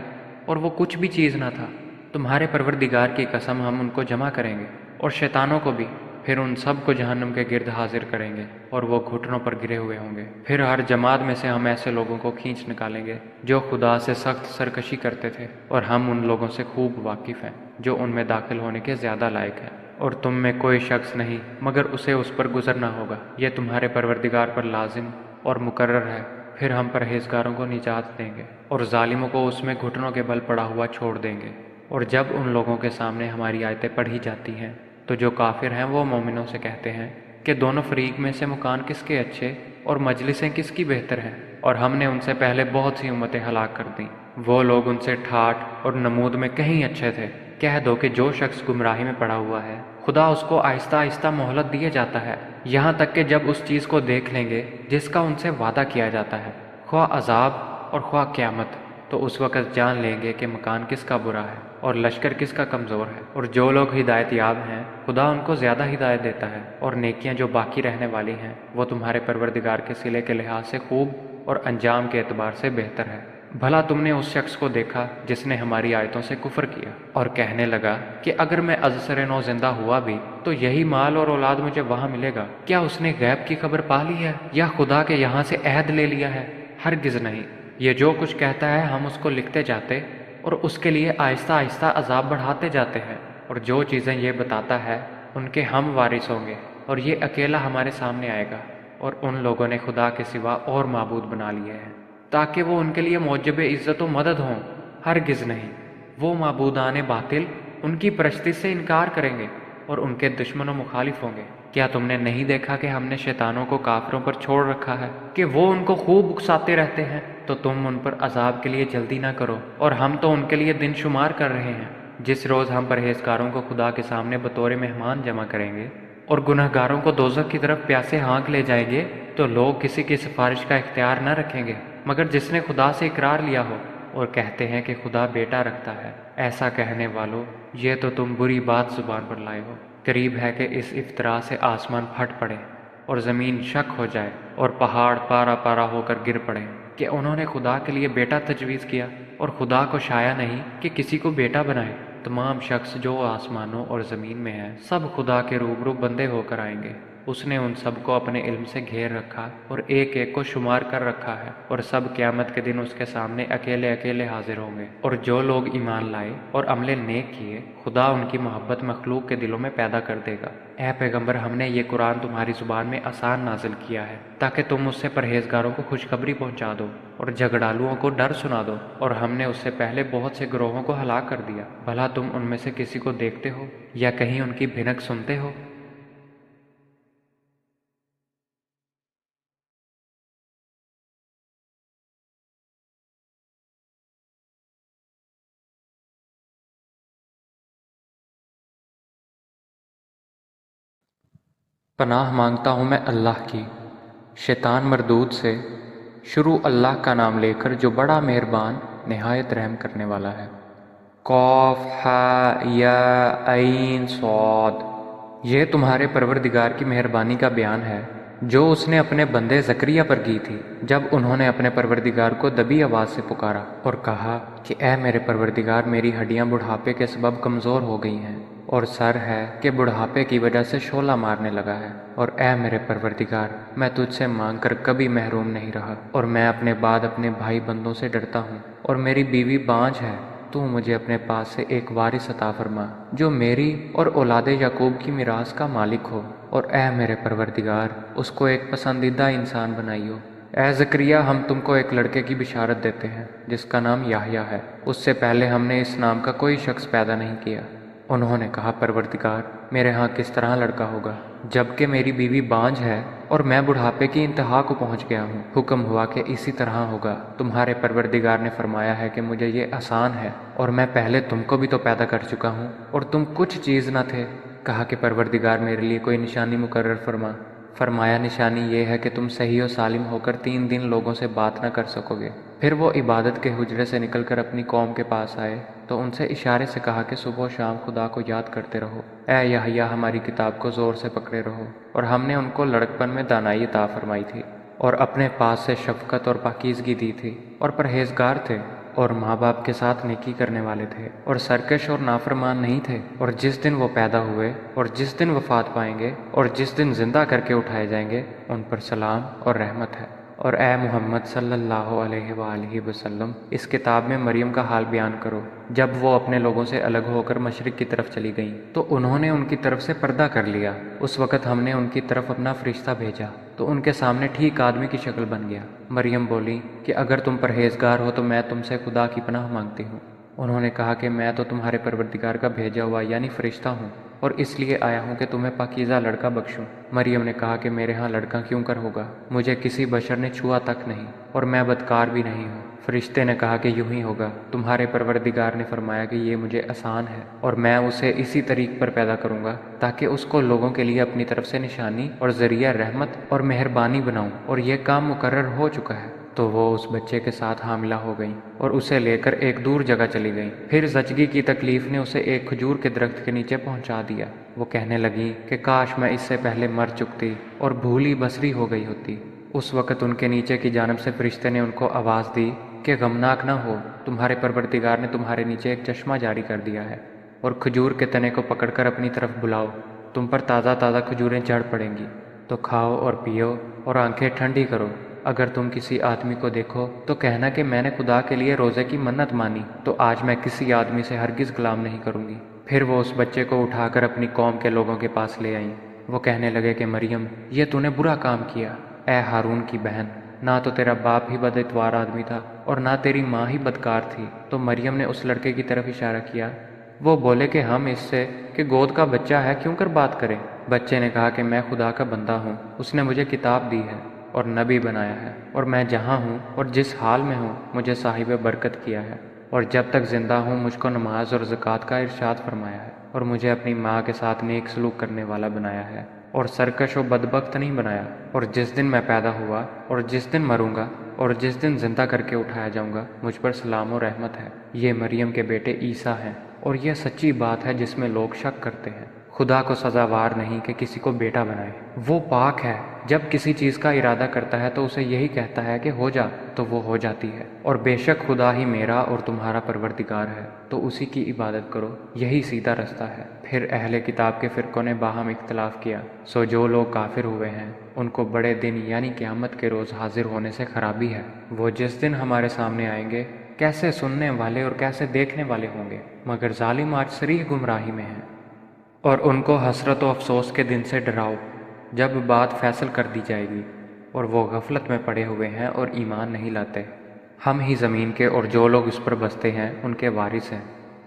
اور وہ کچھ بھی چیز نہ تھا؟ تمہارے پروردگار کی قسم ہم ان کو جمع کریں گے اور شیطانوں کو بھی، پھر ان سب کو جہنم کے گرد حاضر کریں گے اور وہ گھٹنوں پر گرے ہوئے ہوں گے۔ پھر ہر جماعت میں سے ہم ایسے لوگوں کو کھینچ نکالیں گے جو خدا سے سخت سرکشی کرتے تھے، اور ہم ان لوگوں سے خوب واقف ہیں جو ان میں داخل ہونے کے زیادہ لائق ہیں۔ اور تم میں کوئی شخص نہیں مگر اسے اس پر گزرنا ہوگا، یہ تمہارے پروردگار پر لازم اور مقرر ہے۔ پھر ہم پرہیزگاروں کو نجات دیں گے اور ظالموں کو اس میں گھٹنوں کے بل پڑا ہوا چھوڑ دیں گے۔ اور جب ان لوگوں کے سامنے ہماری آیتیں پڑھی جاتی ہیں تو جو کافر ہیں وہ مومنوں سے کہتے ہیں کہ دونوں فریق میں سے مکان کس کے اچھے اور مجلسیں کس کی بہتر ہیں، اور ہم نے ان سے پہلے بہت سی امتیں ہلاک کر دیں، وہ لوگ ان سے ٹھاٹھ اور نمود میں کہیں اچھے تھے۔ کہہ دو کہ جو شخص گمراہی میں پڑا ہوا ہے خدا اس کو آہستہ آہستہ مہلت دیے جاتا ہے، یہاں تک کہ جب اس چیز کو دیکھ لیں گے جس کا ان سے وعدہ کیا جاتا ہے، خواہ عذاب اور خواہ قیامت۔ تو اس وقت جان لیں گے کہ مکان کس کا برا ہے اور لشکر کس کا کمزور ہے۔ اور جو لوگ ہدایت یاب ہیں خدا ان کو زیادہ ہدایت دیتا ہے، اور نیکیاں جو باقی رہنے والی ہیں وہ تمہارے پروردگار کے صلے کے لحاظ سے خوب اور انجام کے اعتبار سے بہتر ہے۔ بھلا تم نے اس شخص کو دیکھا جس نے ہماری آیتوں سے کفر کیا اور کہنے لگا کہ اگر میں از سر نو زندہ ہوا بھی تو یہی مال اور اولاد مجھے وہاں ملے گا؟ کیا اس نے غیب کی خبر پا لی ہے یا خدا کے یہاں سے عہد لے لیا ہے؟ ہرگز نہیں۔ یہ جو کچھ کہتا ہے ہم اس کو لکھتے جاتے اور اس کے لیے آہستہ آہستہ عذاب بڑھاتے جاتے ہیں، اور جو چیزیں یہ بتاتا ہے ان کے ہم وارث ہوں گے، اور یہ اکیلا ہمارے سامنے آئے گا۔ اور ان لوگوں نے خدا کے سوا اور معبود بنا لیے ہیں تاکہ وہ ان کے لیے موجب عزت و مدد ہوں۔ ہرگز نہیں، وہ معبودان باطل ان کی پرستی سے انکار کریں گے اور ان کے دشمن و مخالف ہوں گے۔ کیا تم نے نہیں دیکھا کہ ہم نے شیطانوں کو کافروں پر چھوڑ رکھا ہے کہ وہ ان کو خوب اکساتے رہتے ہیں؟ تو تم ان پر عذاب کے لیے جلدی نہ کرو، اور ہم تو ان کے لیے دن شمار کر رہے ہیں۔ جس روز ہم پرہیزگاروں کو خدا کے سامنے بطور مہمان جمع کریں گے اور گنہگاروں کو دوزخ کی طرف پیاسے ہانک لے جائیں گے، تو لوگ کسی کی سفارش کا اختیار نہ رکھیں گے مگر جس نے خدا سے اقرار لیا ہو، اور کہتے ہیں کہ خدا بیٹا رکھتا ہے۔ ایسا کہنے والوں، یہ تو تم بری بات زبان پر لائے ہو۔ قریب ہے کہ اس افطرا سے آسمان پھٹ پڑے اور زمین شک ہو جائے اور پہاڑ پارا پارا ہو کر گر پڑے کہ انہوں نے خدا کے لیے بیٹا تجویز کیا، اور خدا کو شایع نہیں کہ کسی کو بیٹا بنائے۔ تمام شخص جو آسمانوں اور زمین میں ہیں سب خدا کے روبرو بندے ہو کر آئیں گے۔ اس نے ان سب کو اپنے علم سے گھیر رکھا اور ایک ایک کو شمار کر رکھا ہے، اور سب قیامت کے دن اس کے سامنے اکیلے اکیلے حاضر ہوں گے۔ اور جو لوگ ایمان لائے اور عمل نیک کیے خدا ان کی محبت مخلوق کے دلوں میں پیدا کر دے گا۔ اے پیغمبر، ہم نے یہ قرآن تمہاری زبان میں آسان نازل کیا ہے تاکہ تم اس سے پرہیزگاروں کو خوشخبری پہنچا دو اور جھگڑالوؤں کو ڈر سنا دو، اور ہم نے اس سے پہلے بہت سے گروہوں کو ہلاک کر دیا۔ بھلا تم ان میں سے کسی کو دیکھتے ہو یا کہیں ان کی بھنک سنتے ہو؟ پناہ مانگتا ہوں میں اللہ کی شیطان مردود سے۔ شروع اللہ کا نام لے کر جو بڑا مہربان نہایت رحم کرنے والا ہے۔ قاف ہا یا عین صاد۔ یہ تمہارے پروردگار کی مہربانی کا بیان ہے جو اس نے اپنے بندے زکریا پر کی تھی جب انہوں نے اپنے پروردگار کو دبی آواز سے پکارا اور کہا کہ اے میرے پروردگار، میری ہڈیاں بڑھاپے کے سبب کمزور ہو گئی ہیں، اور سر ہے کہ بڑھاپے کی وجہ سے شعلہ مارنے لگا ہے، اور اے میرے پروردگار، میں تجھ سے مانگ کر کبھی محروم نہیں رہا، اور میں اپنے بعد اپنے بھائی بندوں سے ڈرتا ہوں، اور میری بیوی بانجھ ہے۔ تو مجھے اپنے پاس سے ایک وارث عطا فرما جو میری اور اولاد یعقوب کی میراث کا مالک ہو، اور اے میرے پروردگار، اس کو ایک پسندیدہ انسان بنائیو۔ اے زکریا، ہم تم کو ایک لڑکے کی بشارت دیتے ہیں جس کا نام یحییٰ ہے۔ اس سے پہلے ہم نے اس نام کا کوئی شخص پیدا نہیں کیا۔ انہوں نے کہا، پروردگار، میرے ہاں کس طرح لڑکا ہوگا جبکہ میری بیوی بانجھ ہے اور میں بڑھاپے کی انتہا کو پہنچ گیا ہوں؟ حکم ہوا کہ اسی طرح ہوگا۔ تمہارے پروردگار نے فرمایا ہے کہ مجھے یہ آسان ہے، اور میں پہلے تم کو بھی تو پیدا کر چکا ہوں اور تم کچھ چیز نہ تھے۔ کہا کہ پروردگار، میرے لیے کوئی نشانی مقرر فرما۔ فرمایا، نشانی یہ ہے کہ تم صحیح و سالم ہو کر 3 دن لوگوں سے بات نہ کر سکو گے۔ پھر وہ عبادت کے حجرے سے نکل کر اپنی قوم کے پاس آئے تو ان سے اشارے سے کہا کہ صبح و شام خدا کو یاد کرتے رہو۔ اے یحییٰ، ہماری کتاب کو زور سے پکڑے رہو۔ اور ہم نے ان کو لڑکپن میں دانائی عطا فرمائی تھی، اور اپنے پاس سے شفقت اور پاکیزگی دی تھی، اور پرہیزگار تھے، اور ماں باپ کے ساتھ نیکی کرنے والے تھے، اور سرکش اور نافرمان نہیں تھے۔ اور جس دن وہ پیدا ہوئے اور جس دن وفات پائیں گے اور جس دن زندہ کر کے اٹھائے جائیں گے، ان پر سلام اور رحمت ہے۔ اور اے محمد صلی اللہ علیہ وآلہ وسلم، اس کتاب میں مریم کا حال بیان کرو جب وہ اپنے لوگوں سے الگ ہو کر مشرق کی طرف چلی گئیں تو انہوں نے ان کی طرف سے پردہ کر لیا۔ اس وقت ہم نے ان کی طرف اپنا فرشتہ بھیجا تو ان کے سامنے ٹھیک آدمی کی شکل بن گیا۔ مریم بولی کہ اگر تم پرہیزگار ہو تو میں تم سے خدا کی پناہ مانگتی ہوں۔ انہوں نے کہا کہ میں تو تمہارے پروردگار کا بھیجا ہوا یعنی فرشتہ ہوں، اور اس لیے آیا ہوں کہ تمہیں پاکیزہ لڑکا بخشوں۔ مریم نے کہا کہ میرے ہاں لڑکا کیوں کر ہوگا؟ مجھے کسی بشر نے چھوا تک نہیں، اور میں بدکار بھی نہیں ہوں۔ فرشتے نے کہا کہ یوں ہی ہوگا، تمہارے پروردگار نے فرمایا کہ یہ مجھے آسان ہے، اور میں اسے اسی طریق پر پیدا کروں گا تاکہ اس کو لوگوں کے لیے اپنی طرف سے نشانی اور ذریعہ رحمت اور مہربانی بناؤں، اور یہ کام مقرر ہو چکا ہے۔ تو وہ اس بچے کے ساتھ حاملہ ہو گئیں اور اسے لے کر ایک دور جگہ چلی گئیں۔ پھر زچگی کی تکلیف نے اسے ایک کھجور کے درخت کے نیچے پہنچا دیا۔ وہ کہنے لگیں کہ کاش میں اس سے پہلے مر چکتی اور بھولی بسری ہو گئی ہوتی۔ اس وقت ان کے نیچے کی جانب سے فرشتے نے ان کو آواز دی کہ غمناک نہ ہو، تمہارے پروردگار نے تمہارے نیچے ایک چشمہ جاری کر دیا ہے، اور کھجور کے تنے کو پکڑ کر اپنی طرف بلاؤ، تم پر تازہ تازہ کھجوریں جھڑ پڑیں گی، تو کھاؤ اور پیو اور آنکھیں ٹھنڈی کرو۔ اگر تم کسی آدمی کو دیکھو تو کہنا کہ میں نے خدا کے لیے روزے کی منت مانی، تو آج میں کسی آدمی سے ہرگز کلام نہیں کروں گی۔ پھر وہ اس بچے کو اٹھا کر اپنی قوم کے لوگوں کے پاس لے آئیں۔ وہ کہنے لگے کہ مریم، یہ تو نے برا کام کیا، اے ہارون کی بہن، نہ تو تیرا باپ ہی بد اتوار آدمی تھا اور نہ تیری ماں ہی بدکار تھی۔ تو مریم نے اس لڑکے کی طرف اشارہ کیا۔ وہ بولے کہ ہم اس سے کہ گود کا بچہ ہے کیوں کر بات کریں؟ بچے نے کہا کہ میں خدا کا بندہ ہوں، اس نے مجھے کتاب دی ہے اور نبی بنایا ہے، اور میں جہاں ہوں اور جس حال میں ہوں مجھے صاحب برکت کیا ہے، اور جب تک زندہ ہوں مجھ کو نماز اور زکوٰۃ کا ارشاد فرمایا ہے، اور مجھے اپنی ماں کے ساتھ نیک سلوک کرنے والا بنایا ہے، اور سرکش و بدبخت نہیں بنایا، اور جس دن میں پیدا ہوا اور جس دن مروں گا اور جس دن زندہ کر کے اٹھایا جاؤں گا مجھ پر سلام و رحمت ہے۔ یہ مریم کے بیٹے عیسیٰ ہیں، اور یہ سچی بات ہے جس میں لوگ شک کرتے ہیں۔ خدا کو سزاوار نہیں کہ کسی کو بیٹا بنائے، وہ پاک ہے، جب کسی چیز کا ارادہ کرتا ہے تو اسے یہی کہتا ہے کہ ہو جا تو وہ ہو جاتی ہے۔ اور بے شک خدا ہی میرا اور تمہارا پروردگار ہے، تو اسی کی عبادت کرو، یہی سیدھا رستہ ہے۔ پھر اہل کتاب کے فرقوں نے باہم اختلاف کیا، سو جو لوگ کافر ہوئے ہیں ان کو بڑے دن یعنی قیامت کے روز حاضر ہونے سے خرابی ہے۔ وہ جس دن ہمارے سامنے آئیں گے کیسے سننے والے اور کیسے دیکھنے والے ہوں گے، مگر ظالم آج صریح گمراہی میں ہیں۔ اور ان کو حسرت و افسوس کے دن سے ڈراؤ جب بات فیصل کر دی جائے گی، اور وہ غفلت میں پڑے ہوئے ہیں اور ایمان نہیں لاتے۔ ہم ہی زمین کے اور جو لوگ اس پر بستے ہیں ان کے وارث ہیں،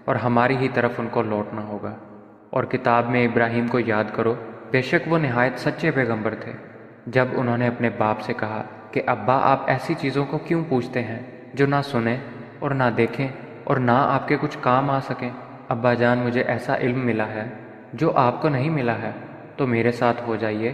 اور ہماری ہی طرف ان کو لوٹنا ہوگا۔ اور کتاب میں ابراہیم کو یاد کرو، بے شک وہ نہایت سچے پیغمبر تھے۔ جب انہوں نے اپنے باپ سے کہا کہ ابا آپ ایسی چیزوں کو کیوں پوچھتے ہیں جو نہ سنیں اور نہ دیکھیں اور نہ آپ کے کچھ کام آ سکیں؟ ابا جان مجھے ایسا علم ملا ہے جو آپ کو نہیں ملا ہے، تو میرے ساتھ ہو جائیے،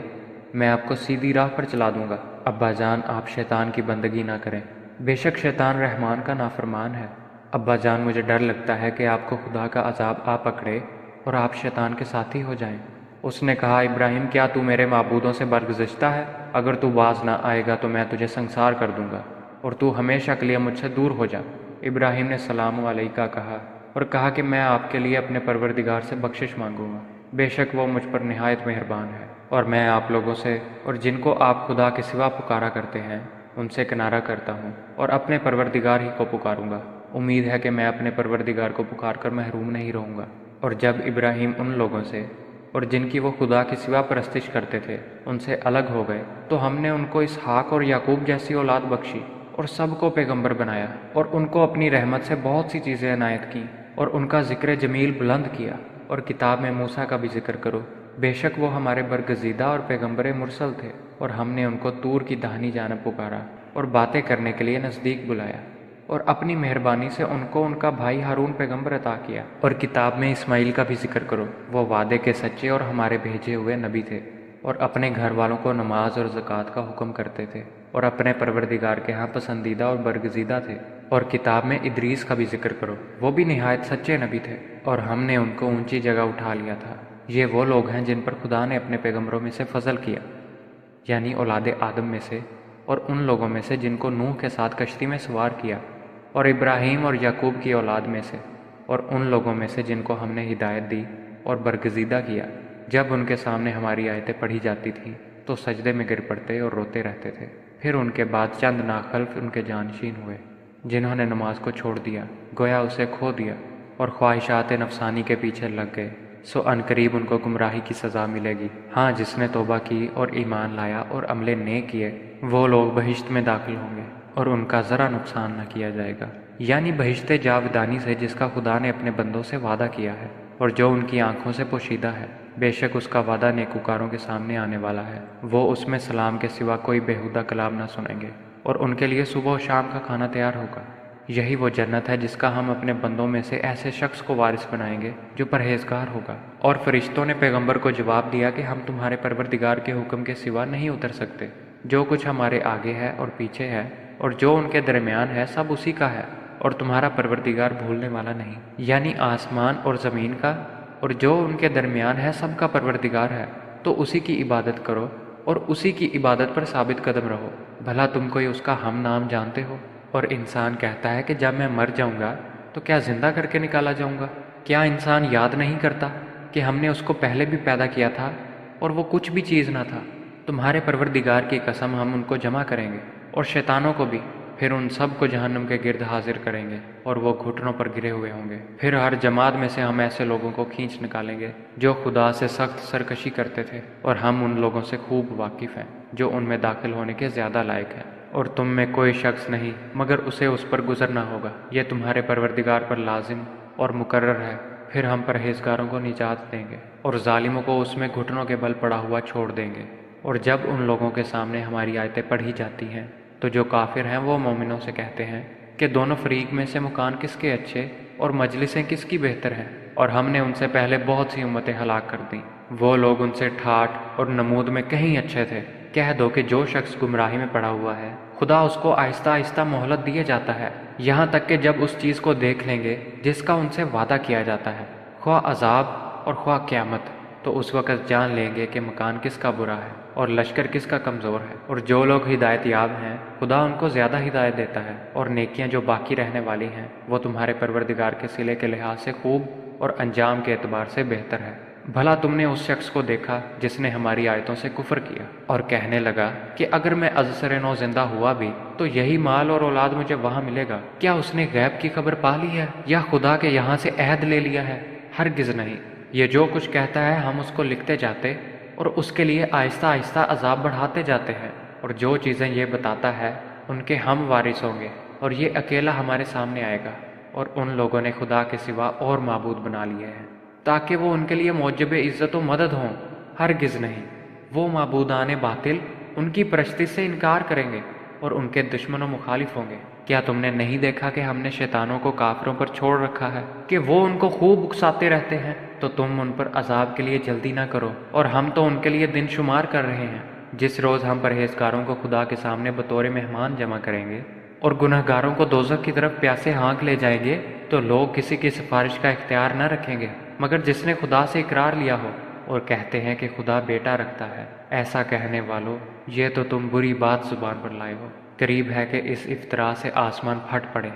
میں آپ کو سیدھی راہ پر چلا دوں گا۔ ابا جان آپ شیطان کی بندگی نہ کریں، بے شک شیطان رحمان کا نافرمان ہے۔ ابا جان مجھے ڈر لگتا ہے کہ آپ کو خدا کا عذاب آ پکڑے اور آپ شیطان کے ساتھی ہو جائیں۔ اس نے کہا ابراہیم کیا تو میرے معبودوں سے برگزشتہ ہے؟ اگر تو باز نہ آئے گا تو میں تجھے سنسار کر دوں گا اور تو ہمیشہ کے لیے مجھ سے دور ہو جا۔ ابراہیم نے سلام علیکہ کہا اور کہا کہ میں آپ کے لیے اپنے پروردگار سے بخشش مانگوں گا، بے شک وہ مجھ پر نہایت مہربان ہے۔ اور میں آپ لوگوں سے اور جن کو آپ خدا کے سوا پکارا کرتے ہیں ان سے کنارہ کرتا ہوں اور اپنے پروردگار ہی کو پکاروں گا۔ امید ہے کہ میں اپنے پروردگار کو پکار کر محروم نہیں رہوں گا۔ اور جب ابراہیم ان لوگوں سے اور جن کی وہ خدا کے سوا پرستش کرتے تھے ان سے الگ ہو گئے تو ہم نے ان کو اسحاق اور یعقوب جیسی اولاد بخشی اور سب کو پیغمبر بنایا، اور ان کو اپنی رحمت سے بہت سی چیزیں عنایت کیں اور ان کا ذکر جمیل بلند کیا۔ اور کتاب میں موسیٰ کا بھی ذکر کرو، بے شک وہ ہمارے برگزیدہ اور پیغمبر مرسل تھے، اور ہم نے ان کو طور کی داہنی جانب پکارا اور باتیں کرنے کے لیے نزدیک بلایا، اور اپنی مہربانی سے ان کو ان کا بھائی ہارون پیغمبر عطا کیا۔ اور کتاب میں اسماعیل کا بھی ذکر کرو، وہ وعدے کے سچے اور ہمارے بھیجے ہوئے نبی تھے، اور اپنے گھر والوں کو نماز اور زکوٰۃ کا حکم کرتے تھے، اور اپنے پروردگار کے ہاں پسندیدہ اور برگزیدہ تھے۔ اور کتاب میں ادریس کا بھی ذکر کرو، وہ بھی نہایت سچے نبی تھے، اور ہم نے ان کو اونچی جگہ اٹھا لیا تھا۔ یہ وہ لوگ ہیں جن پر خدا نے اپنے پیغمبروں میں سے فضل کیا، یعنی اولاد آدم میں سے، اور ان لوگوں میں سے جن کو نوح کے ساتھ کشتی میں سوار کیا، اور ابراہیم اور یعقوب کی اولاد میں سے، اور ان لوگوں میں سے جن کو ہم نے ہدایت دی اور برگزیدہ کیا۔ جب ان کے سامنے ہماری آیتیں پڑھی جاتی تھیں تو سجدے میں گر پڑتے اور روتے رہتے تھے۔ پھر ان کے بعد چند ناخلف ان کے جانشین ہوئے جنہوں نے نماز کو چھوڑ دیا، گویا اسے کھو دیا، اور خواہشات نفسانی کے پیچھے لگ گئے، سو عنقریب ان کو گمراہی کی سزا ملے گی۔ ہاں جس نے توبہ کی اور ایمان لایا اور عمل نیک کیے وہ لوگ بہشت میں داخل ہوں گے، اور ان کا ذرا نقصان نہ کیا جائے گا، یعنی بہشت جاودانی سے جس کا خدا نے اپنے بندوں سے وعدہ کیا ہے اور جو ان کی آنکھوں سے پوشیدہ ہے۔ بے شک اس کا وعدہ نیکوکاروں کے سامنے آنے والا ہے، وہ اس میں سلام کے سوا کوئی بیہودہ کلام نہ سنیں گے، اور ان کے لیے صبح و شام کا کھانا تیار ہوگا۔ یہی وہ جنت ہے جس کا ہم اپنے بندوں میں سے ایسے شخص کو وارث بنائیں گے جو پرہیزگار ہوگا۔ اور فرشتوں نے پیغمبر کو جواب دیا کہ ہم تمہارے پروردگار کے حکم کے سوا نہیں اتر سکتے، جو کچھ ہمارے آگے ہے اور پیچھے ہے اور جو ان کے درمیان ہے سب اسی کا ہے، اور تمہارا پروردگار بھولنے والا نہیں۔ یعنی آسمان اور زمین کا اور جو ان کے درمیان ہے سب کا پروردگار ہے، تو اسی کی عبادت کرو اور اسی کی عبادت پر ثابت قدم رہو۔ بھلا تم کوئی اس کا ہم نام جانتے ہو؟ اور انسان کہتا ہے کہ جب میں مر جاؤں گا تو کیا زندہ کر کے نکالا جاؤں گا؟ کیا انسان یاد نہیں کرتا کہ ہم نے اس کو پہلے بھی پیدا کیا تھا اور وہ کچھ بھی چیز نہ تھا؟ تمہارے پروردگار کی قسم ہم ان کو جمع کریں گے اور شیطانوں کو بھی، پھر ان سب کو جہنم کے گرد حاضر کریں گے اور وہ گھٹنوں پر گرے ہوئے ہوں گے۔ پھر ہر جماعت میں سے ہم ایسے لوگوں کو کھینچ نکالیں گے جو خدا سے سخت سرکشی کرتے تھے، اور ہم ان لوگوں سے خوب واقف ہیں جو ان میں داخل ہونے کے زیادہ لائق ہیں۔ اور تم میں کوئی شخص نہیں مگر اسے اس پر گزرنا ہوگا، یہ تمہارے پروردگار پر لازم اور مقرر ہے۔ پھر ہم پرہیزگاروں کو نجات دیں گے اور ظالموں کو اس میں گھٹنوں کے بل پڑا ہوا چھوڑ دیں گے۔ اور جب ان لوگوں کے سامنے ہماری آیتیں پڑھی جاتی ہیں تو جو کافر ہیں وہ مومنوں سے کہتے ہیں کہ دونوں فریق میں سے مکان کس کے اچھے اور مجلسیں کس کی بہتر ہیں، اور ہم نے ان سے پہلے بہت سی امتیں ہلاک کر دیں۔ وہ لوگ ان سے ٹھاٹھ اور نمود میں کہیں اچھے تھے۔ کہہ دو کہ جو شخص گمراہی میں پڑا ہوا ہے خدا اس کو آہستہ آہستہ مہلت دیے جاتا ہے، یہاں تک کہ جب اس چیز کو دیکھ لیں گے جس کا ان سے وعدہ کیا جاتا ہے، خواہ عذاب اور خواہ قیامت، تو اس وقت جان لیں گے کہ مکان کس کا برا ہے اور لشکر کس کا کمزور ہے۔ اور جو لوگ ہدایت یاب ہیں خدا ان کو زیادہ ہدایت دیتا ہے، اور نیکیاں جو باقی رہنے والی ہیں وہ تمہارے پروردگار کے صلے کے لحاظ سے خوب اور انجام کے اعتبار سے بہتر ہے۔ بھلا تم نے اس شخص کو دیکھا جس نے ہماری آیتوں سے کفر کیا اور کہنے لگا کہ اگر میں ازسر نو زندہ ہوا بھی تو یہی مال اور اولاد مجھے وہاں ملے گا؟ کیا اس نے غیب کی خبر پا لی ہے یا خدا کے یہاں سے عہد لے لیا ہے؟ ہرگز نہیں۔ یہ جو کچھ کہتا ہے ہم اس کو لکھتے جاتے اور اس کے لیے آہستہ آہستہ عذاب بڑھاتے جاتے ہیں، اور جو چیزیں یہ بتاتا ہے ان کے ہم وارث ہوں گے، اور یہ اکیلا ہمارے سامنے آئے گا۔ اور ان لوگوں نے خدا کے سوا اور معبود بنا لیے ہیں تاکہ وہ ان کے لیے موجب عزت و مدد ہوں۔ ہرگز نہیں، وہ معبودان باطل ان کی پرستی سے انکار کریں گے اور ان کے دشمن و مخالف ہوں گے۔ کیا تم نے نہیں دیکھا کہ ہم نے شیطانوں کو کافروں پر چھوڑ رکھا ہے کہ وہ ان کو خوب اکساتے رہتے ہیں؟ تو تم ان پر عذاب کے لیے جلدی نہ کرو، اور ہم تو ان کے لیے دن شمار کر رہے ہیں۔ جس روز ہم پرہیزگاروں کو خدا کے سامنے بطور مہمان جمع کریں گے اور گنہگاروں کو دوزخ کی طرف پیاسے ہانک لے جائیں گے، تو لوگ کسی کی سفارش کا اختیار نہ رکھیں گے مگر جس نے خدا سے اقرار لیا ہو، اور کہتے ہیں کہ خدا بیٹا رکھتا ہے۔ ایسا کہنے والو، یہ تو تم بری بات زبان پر لائے ہو۔ قریب ہے کہ اس افطرا سے آسمان پھٹ پڑے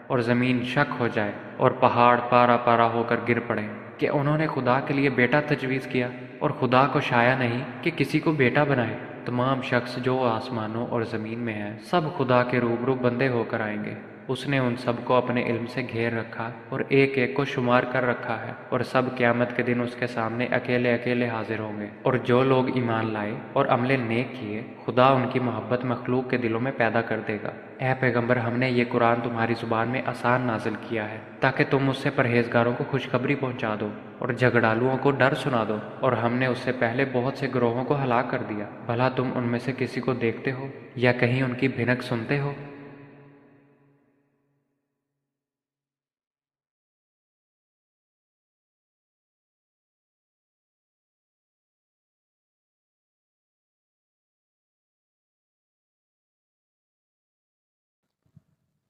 اور زمین شک ہو جائے اور پہاڑ پارا پارا ہو کر گر پڑے کہ انہوں نے خدا کے لیے بیٹا تجویز کیا، اور خدا کو شایع نہیں کہ کسی کو بیٹا بنائے۔ تمام شخص جو آسمانوں اور زمین میں ہیں سب خدا کے روبرو بندے ہو کر آئیں گے۔ اس نے ان سب کو اپنے علم سے گھیر رکھا اور ایک ایک کو شمار کر رکھا ہے، اور سب قیامت کے دن اس کے سامنے اکیلے اکیلے حاضر ہوں گے۔ اور جو لوگ ایمان لائے اور عمل نیک کیے خدا ان کی محبت مخلوق کے دلوں میں پیدا کر دے گا۔ اے پیغمبر، ہم نے یہ قرآن تمہاری زبان میں آسان نازل کیا ہے تاکہ تم اس سے پرہیزگاروں کو خوشخبری پہنچا دو اور جھگڑالوؤں کو ڈر سنا دو، اور ہم نے اس سے پہلے بہت سے گروہوں کو ہلاک کر دیا۔ بھلا تم ان میں سے کسی کو دیکھتے ہو یا کہیں ان کی بھنک سنتے ہو؟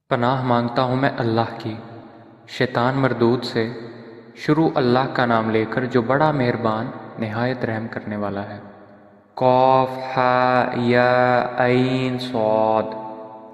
پناہ مانگتا ہوں میں اللہ کی شیطان مردود سے۔ شروع اللہ کا نام لے کر جو بڑا مہربان نہایت رحم کرنے والا ہے۔ قاف ہا یا عین صاد۔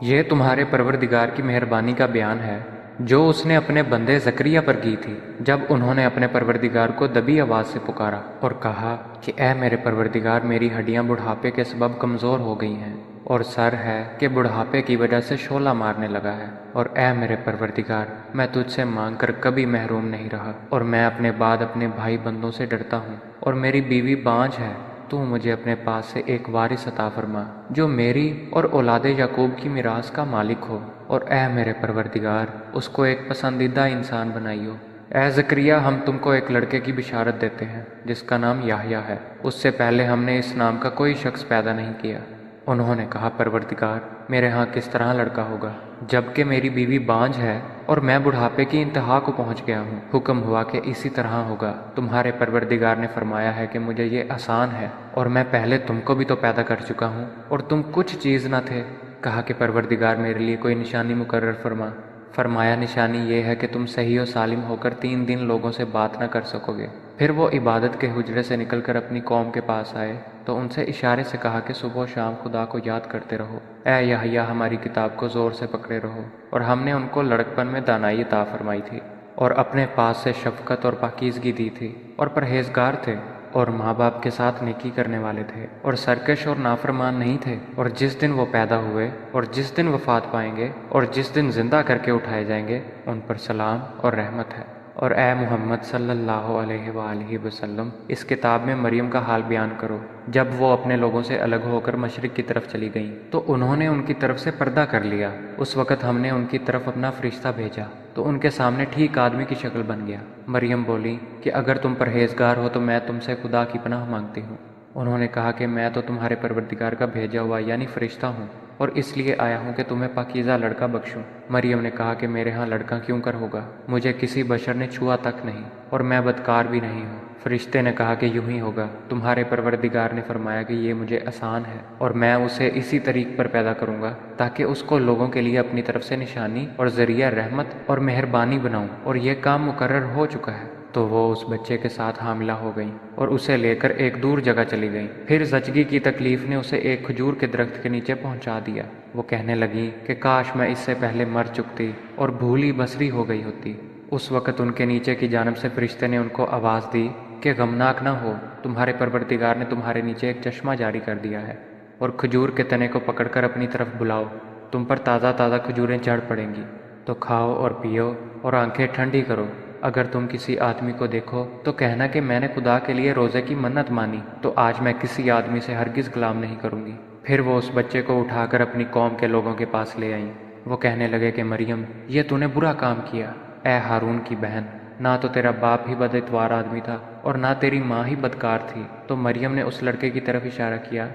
یہ تمہارے پروردگار کی مہربانی کا بیان ہے جو اس نے اپنے بندے زکریا پر کی تھی جب انہوں نے اپنے پروردگار کو دبی آواز سے پکارا اور کہا کہ اے میرے پروردگار، میری ہڈیاں بڑھاپے کے سبب کمزور ہو گئی ہیں، اور سر ہے کہ بڑھاپے کی وجہ سے شعلہ مارنے لگا ہے، اور اے میرے پروردگار، میں تجھ سے مانگ کر کبھی محروم نہیں رہا، اور میں اپنے بعد اپنے بھائی بندوں سے ڈرتا ہوں، اور میری بیوی بانجھ ہے۔ تو مجھے اپنے پاس سے ایک وارث عطا فرما جو میری اور اولاد یعقوب کی میراث کا مالک ہو، اور اے میرے پروردگار، اس کو ایک پسندیدہ انسان بنائیو۔ اے زکریا، ہم تم کو ایک لڑکے کی بشارت دیتے ہیں جس کا نام یحییٰ ہے، اس سے پہلے ہم نے اس نام کا کوئی شخص پیدا نہیں کیا۔ انہوں نے کہا پروردگار، میرے ہاں کس طرح لڑکا ہوگا جبکہ میری بیوی بانجھ ہے اور میں بڑھاپے کی انتہا کو پہنچ گیا ہوں؟ حکم ہوا کہ اسی طرح ہوگا۔ تمہارے پروردگار نے فرمایا ہے کہ مجھے یہ آسان ہے، اور میں پہلے تم کو بھی تو پیدا کر چکا ہوں اور تم کچھ چیز نہ تھے، کہا کہ پروردگار میرے لیے کوئی نشانی مقرر فرما۔ فرمایا نشانی یہ ہے کہ تم صحیح و سالم ہو کر 3 دن لوگوں سے بات نہ کر سکو گے۔ پھر وہ عبادت کے حجرے سے نکل کر اپنی قوم کے پاس آئے تو ان سے اشارے سے کہا کہ صبح و شام خدا کو یاد کرتے رہو، اے یحییٰ ہماری کتاب کو زور سے پکڑے رہو۔ اور ہم نے ان کو لڑکپن میں دانائی عطا فرمائی تھی، اور اپنے پاس سے شفقت اور پاکیزگی دی تھی، اور پرہیزگار تھے، اور ماں باپ کے ساتھ نیکی کرنے والے تھے، اور سرکش اور نافرمان نہیں تھے۔ اور جس دن وہ پیدا ہوئے اور جس دن وفات پائیں گے اور جس دن زندہ کر کے اٹھائے جائیں گے ان پر سلام اور رحمت ہے۔ اور اے محمد صلی اللہ علیہ وآلہ وسلم اس کتاب میں مریم کا حال بیان کرو۔ جب وہ اپنے لوگوں سے الگ ہو کر مشرق کی طرف چلی گئیں تو انہوں نے ان کی طرف سے پردہ کر لیا۔ اس وقت ہم نے ان کی طرف اپنا فرشتہ بھیجا تو ان کے سامنے ٹھیک آدمی کی شکل بن گیا۔ مریم بولی کہ اگر تم پرہیزگار ہو تو میں تم سے خدا کی پناہ مانگتی ہوں۔ انہوں نے کہا کہ میں تو تمہارے پروردگار کا بھیجا ہوا یعنی فرشتہ ہوں، اور اس لیے آیا ہوں کہ تمہیں پاکیزہ لڑکا بخشوں۔ مریم نے کہا کہ میرے ہاں لڑکا کیوں کر ہوگا، مجھے کسی بشر نے چھوا تک نہیں، اور میں بدکار بھی نہیں ہوں۔ فرشتے نے کہا کہ یوں ہی ہوگا، تمہارے پروردگار نے فرمایا کہ یہ مجھے آسان ہے، اور میں اسے اسی طریق پر پیدا کروں گا تاکہ اس کو لوگوں کے لیے اپنی طرف سے نشانی اور ذریعہ رحمت اور مہربانی بناؤں، اور یہ کام مقرر ہو چکا ہے۔ تو وہ اس بچے کے ساتھ حاملہ ہو گئیں اور اسے لے کر ایک دور جگہ چلی گئیں۔ پھر زچگی کی تکلیف نے اسے ایک کھجور کے درخت کے نیچے پہنچا دیا۔ وہ کہنے لگی کہ کاش میں اس سے پہلے مر چکتی اور بھولی بسری ہو گئی ہوتی۔ اس وقت ان کے نیچے کی جانب سے فرشتے نے ان کو آواز دی کہ غمناک نہ ہو، تمہارے پروردگار نے تمہارے نیچے ایک چشمہ جاری کر دیا ہے، اور کھجور کے تنے کو پکڑ کر اپنی طرف بلاؤ، تم پر تازہ تازہ کھجوریں جھڑ پڑیں گی، تو کھاؤ اور پیو اور آنکھیں ٹھنڈی کرو۔ اگر تم کسی آدمی کو دیکھو تو کہنا کہ میں نے خدا کے لیے روزے کی منت مانی، تو آج میں کسی آدمی سے ہرگز کلام نہیں کروں گی۔ پھر وہ اس بچے کو اٹھا کر اپنی قوم کے لوگوں کے پاس لے آئیں۔ وہ کہنے لگے کہ مریم یہ تو نے برا کام کیا، اے ہارون کی بہن، نہ تو تیرا باپ ہی بد اتوار آدمی تھا اور نہ تیری ماں ہی بدکار تھی۔ تو مریم نے اس لڑکے کی طرف اشارہ کیا۔